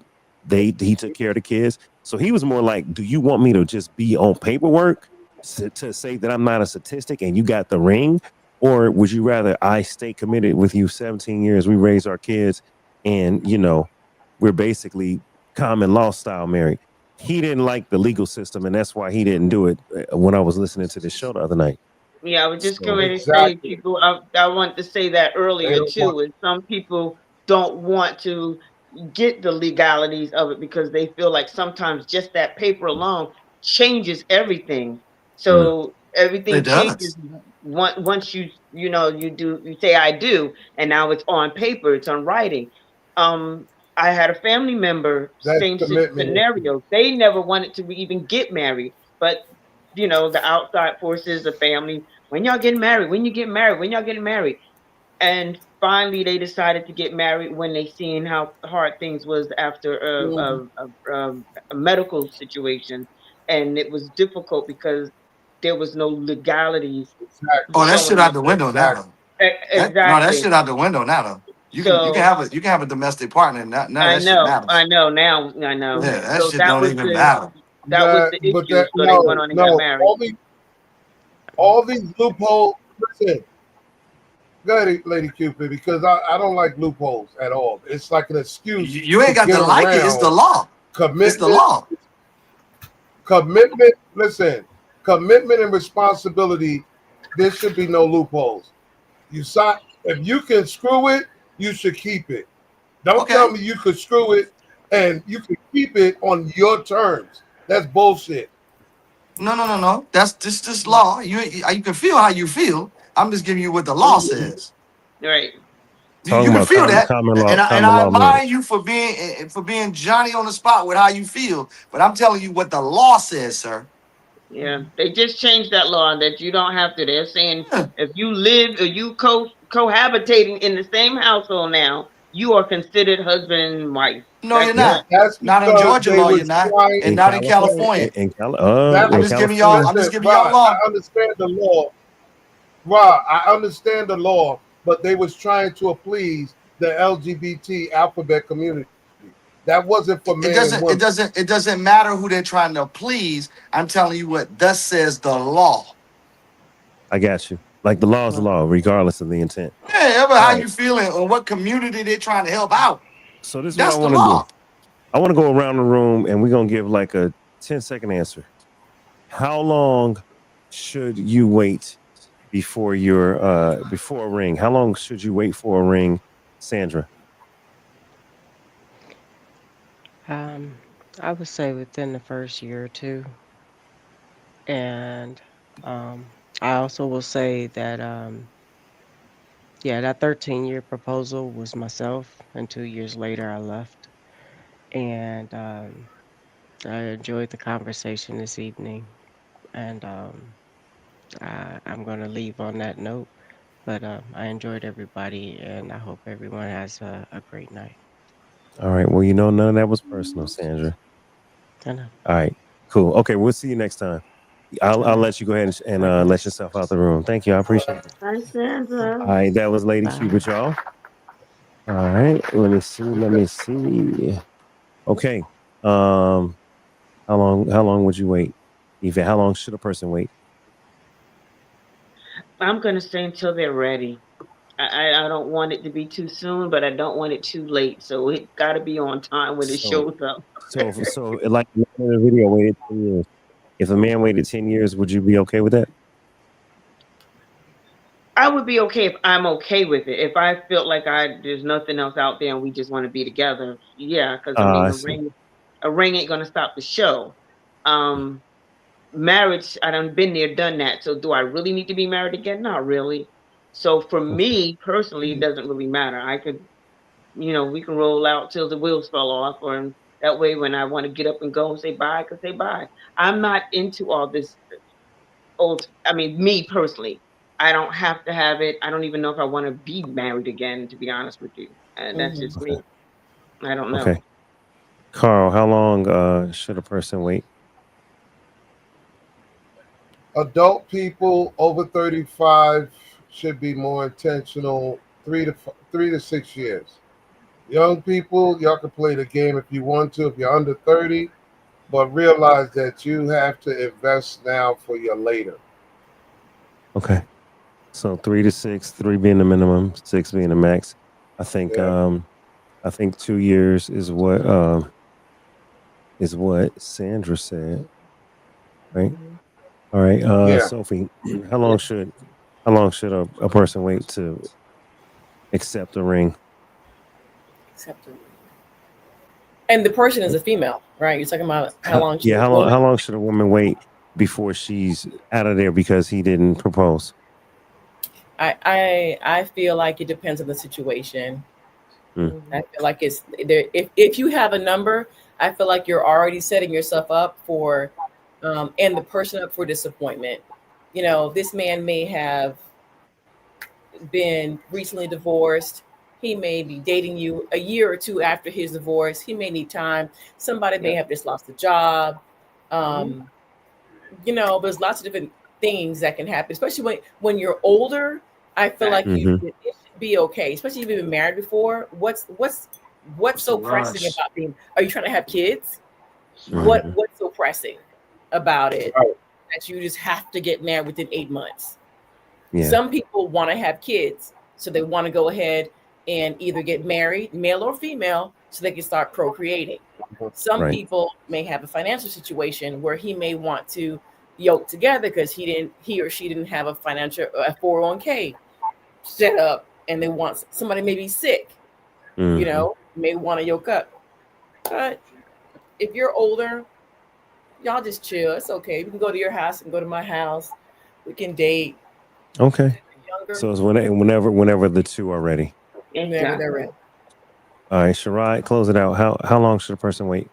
he took care of the kids. So he was more like, do you want me to just be on paperwork to say that I'm not a statistic and you got the ring? Or would you rather I stay committed with you 17 years, we raise our kids, and we're basically common law style married? He didn't like the legal system, and that's why he didn't do it when I was listening to this show the other night. Yeah, I was just So going to say, Exactly. people. I wanted to say that They earlier don't want. too. Is some people don't want to get the legalities of it because they feel like sometimes just that paper alone changes everything. mm, So everything It changes does. once you say I do, and now it's on paper, it's on writing. Um, I had a family member, That same commitment issue. scenario. They never wanted to even get married, but the outside forces, the family. When y'all getting married? When you get married? When y'all getting married? And finally, they decided to get married when they seen how hard things was after Mhm. a medical situation, and it was difficult because there was no legalities Exactly. Oh, that shit showing out that. the window now. Exactly. Though. That Exactly. shit out the window now. Though. So You can have a domestic partner. And none of I that shit know, matters. now I know. Yeah, that So shit don't even matter. that was That, the but issue. that So they went on and got no. married. All these loopholes. Listen, go ahead, Lady Cupid, because I don't like loopholes at all. It's like an excuse You to ain't got get to like it. It's the around law. It's the commitment. law. Commitment. Listen, commitment and responsibility. There should be no loopholes. You sign. If you can screw it, you should keep it. Don't Okay. tell me you could screw it and you can keep it on your terms. That's bullshit. No. That's this law. You can feel how you feel. I'm just giving you what the law says. Right. talking You can about feel that, and common I law admire marriage. you for being Johnny on the spot with how you feel. But I'm telling you what the law says, sir. Yeah, they just changed that law that you don't have to. They're saying Yeah. if you live or you cohabitating in the same household now, you are considered husband and wife. No, you're That's it. not. That's Not in because Georgia they law, you're was not, trying. and In not in California, California. That I'm was in just giving y'all. California, I'm just listen, giving y'all Rod. law. I understand the law. Rod, I understand the law, but they was trying to please the LGBT alphabet community. That wasn't for It men and doesn't. women. It doesn't matter who they're trying to please. I'm telling you what thus says the law. I got you. Like the law is the Well, law, regardless of the intent. Yeah, but All how right. you feeling or what community they're trying to help out. So this is what I That's the want to do. law. I want to go around the room and we're gonna give like a 10-second answer. How long should you wait before before a ring? How long should you wait for a ring, Sandra? um, I would say within the first year or two, and I also will say that yeah, that 13-year proposal was myself, and 2 years later I left. And I enjoyed the conversation this evening, and I'm going to leave on that note. But I enjoyed everybody, and I hope everyone has a great night. All right. Well, none of that was personal, Sandra. I know. All right. Cool. Okay. We'll see you next time. All I'll right. let you go ahead and let Likewise. yourself out the room. Thank you. I appreciate it. Hi, Mm. Sandra. All right. That was Lady Bye. Cupid, y'all. All right. Let me see. Let me see. Okay. Um. How long would you wait? Eva, how long should a person wait? I'm gonna say until they're ready. I don't want it to be too soon, but I don't want it too late. So it got to be on time when it So, shows up. like the man in the video waited 10 years. If a man waited 10 years, would you be okay with that? I would be okay if I'm okay with it. If I felt like there's nothing else out there and we just want to be together, yeah. Because I mean, I see. a ring ain't gonna stop the show. Um, Marriage, I done been there, done that. So do I really need to be married again? Not really. So for Okay. me personally, it doesn't really matter. I could, we can roll out till the wheels fall off, or that way when I want to get up and go and say bye, I can say bye. I'm not into all this I mean, me personally, I don't have to have it. I don't even know if I want to be married again, to be honest with you. And that's just Okay. me. I don't know. Okay. Carl, how long should a person wait? Adult people over 35 should be more intentional. 3 to 6 years. Young people, y'all can play the game if you want to, if you're under 30, but realize that you have to invest now for your later. Okay. So 3 to 6, three being the minimum, six being the max. I think Yeah. um I think 2 years is what Sandra said, right? Mhm. All right. Yeah. Sophie, how Yeah. long should how long should a person wait to accept a ring? Accepted. And the person is a female, right? You're talking about how long should Yeah, a woman? how long should a woman wait before she's out of there because he didn't propose? I feel like it depends on the situation. Mm, I Mhm. feel like it's there. If you have a number, I feel like you're already setting yourself up for, and the person up for disappointment. You know, this man may have been recently divorced. He may be dating you a year or two after his divorce. He may need time. Somebody may Yeah. have just lost a job. Mhm. Um, you know, there's lots of different things that can happen, especially when you're older. I feel Right. like mm-hmm, it should be okay, especially if you've been married before. What's What's the so pressing rush? about being? Are you trying to have kids? Right. mm-hmm. What's so pressing about it Right. that you just have to get married within 8 months? Yeah, Some people want to have kids, so they want to go ahead and either get married, male or female, so they can start procreating. Some right. people may have a financial situation where he may want to yoke together because he or she didn't have a financial a 401k set up, and they want somebody may be sick, Mm-hmm. may want to yoke up. But if you're older, y'all just chill. It's okay. We can go to your house and go to my house. We can date. Okay. Younger, So it's whenever the two are ready. whenever they're ready. Exactly. All right, Shirai, close it out. How long should a person wait?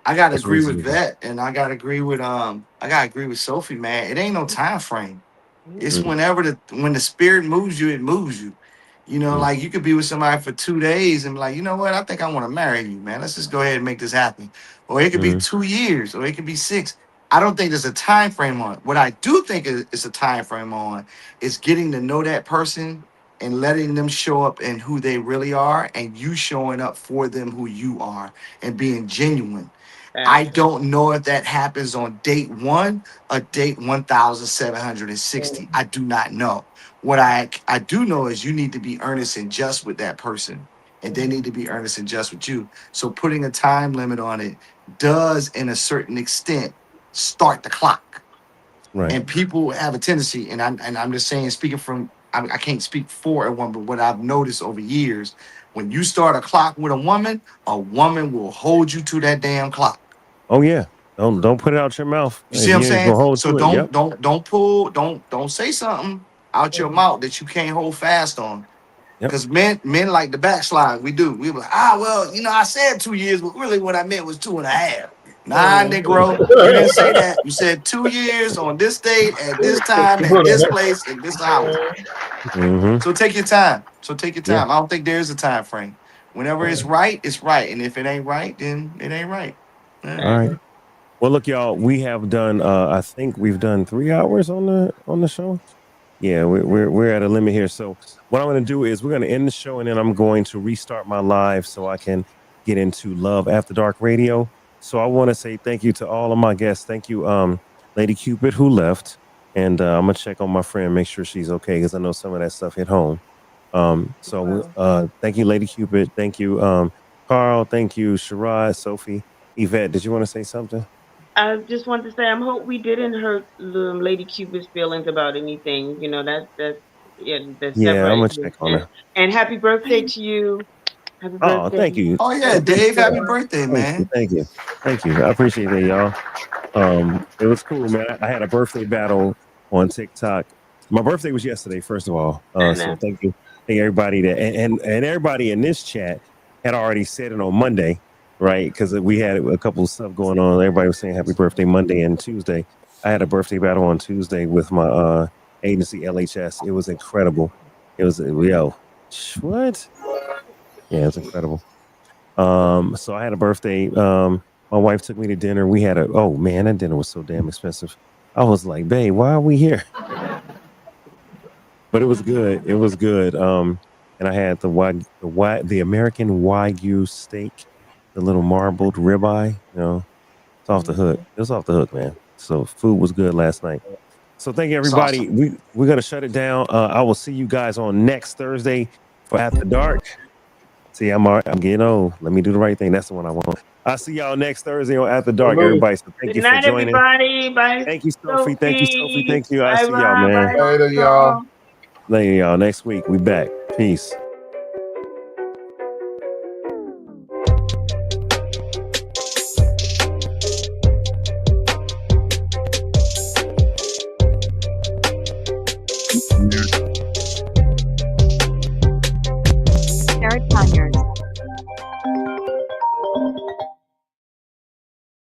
I gotta What's agree with reasonable? Vet, and I gotta agree with Sophie, man. It ain't no time frame. Mhm. It's Mm, when the spirit moves you, it moves you. You know, mm, like you could be with somebody for 2 days and be like, you know what, I think I want to marry you, man. Let's just go ahead and make this happen. Or it could be mm, 2 years, or it could be six. I don't think there's a time frame on it. What I do think is a time frame on is getting to know that person and letting them show up in who they really are, and you showing up for them who you are and being genuine. I Facts. don't know if that happens on date one or date 1760. I do not know. What I do know is you need to be earnest and just with that person, and they Mhm. need to be earnest and just with you. So putting a time limit on it does, in a certain extent, start the clock. right. And people have a tendency, and I'm just saying, speaking from I can't speak for a woman, but what I've noticed over years, when you start a clock with a woman will hold you to that damn clock. Oh yeah. Don't put it out your mouth You see if what I'm you ain't saying? gonna hold So to it. Yep. don't pull, don't say something out your Mhm. mouth that you can't hold fast on. Yep. Because men like the backslide. We do. We be like, well, I said 2 years, but really what I meant was two and a half. Nah, Mhm. Negro, you didn't say that. You said 2 years on this date, at this time, at this place, in this hour. Mm-hmm. So take your time. Yeah. I don't think there is a time frame. Whenever All right. it's right. And if it ain't right, then it ain't right. Yeah. All Facts. right. Well, look, y'all. We have done. I think we've done 3 hours on the show. Yeah, we're at a limit here. So what I'm going to do is we're going to end the show, and then I'm going to restart my live so I can get into Love After Dark Radio. So I want to say thank you to all of my guests. Thank you, Lady Cupid, who left, and I'm gonna check on my friend, make sure she's okay, because I know some of that stuff hit home. Wow. Thank you, Lady Cupid. Thank you, Carl. Thank you, Sharad, Sophie, Yvette. Did you want to say something? I just want to say, I hope we didn't hurt Lady Cupid's feelings about anything. That's yeah, that's Yeah, never I'm a gonna good check on sense. her. And happy birthday to you. Happy Oh, birthday. thank you. Oh yeah, Thank you. Dave, happy More. birthday, Thank you. man. Thank you. Thank you. I appreciate that, y'all. It was cool, man. I had a birthday battle on TikTok. My birthday was yesterday, first of all. And So thank you. Thank everybody that and everybody in this chat had already said it on Monday, right? Because we had a couple of stuff going on. Everybody was saying happy birthday Monday and Tuesday. I had a birthday battle on Tuesday with my agency LHS. It was incredible. It was what? Yeah, it's incredible. So I had a birthday. My wife took me to dinner. We had oh man, that dinner was so damn expensive. I was like, babe, why are we here? But it was good. It was good. and I had the American Wagyu steak, the little marbled ribeye. You know, it's off the hook. It was off the hook, man. So food was good last night. So thank you, It's everybody. awesome. We're gonna shut it down. I will see you guys on next Thursday for After Dark. See, I'm getting old. Let me do the right thing. That's the one I want. I'll see y'all next Thursday on After Dark, Salute. everybody. So thank Good you for night, joining. everybody. Bye, Thank you, Sophie. Thank you, Sophie. Thank you. I'll Bye, see y'all, Rob. man. Bye, Later, y'all. Later, y'all. Next week, we back. Peace. American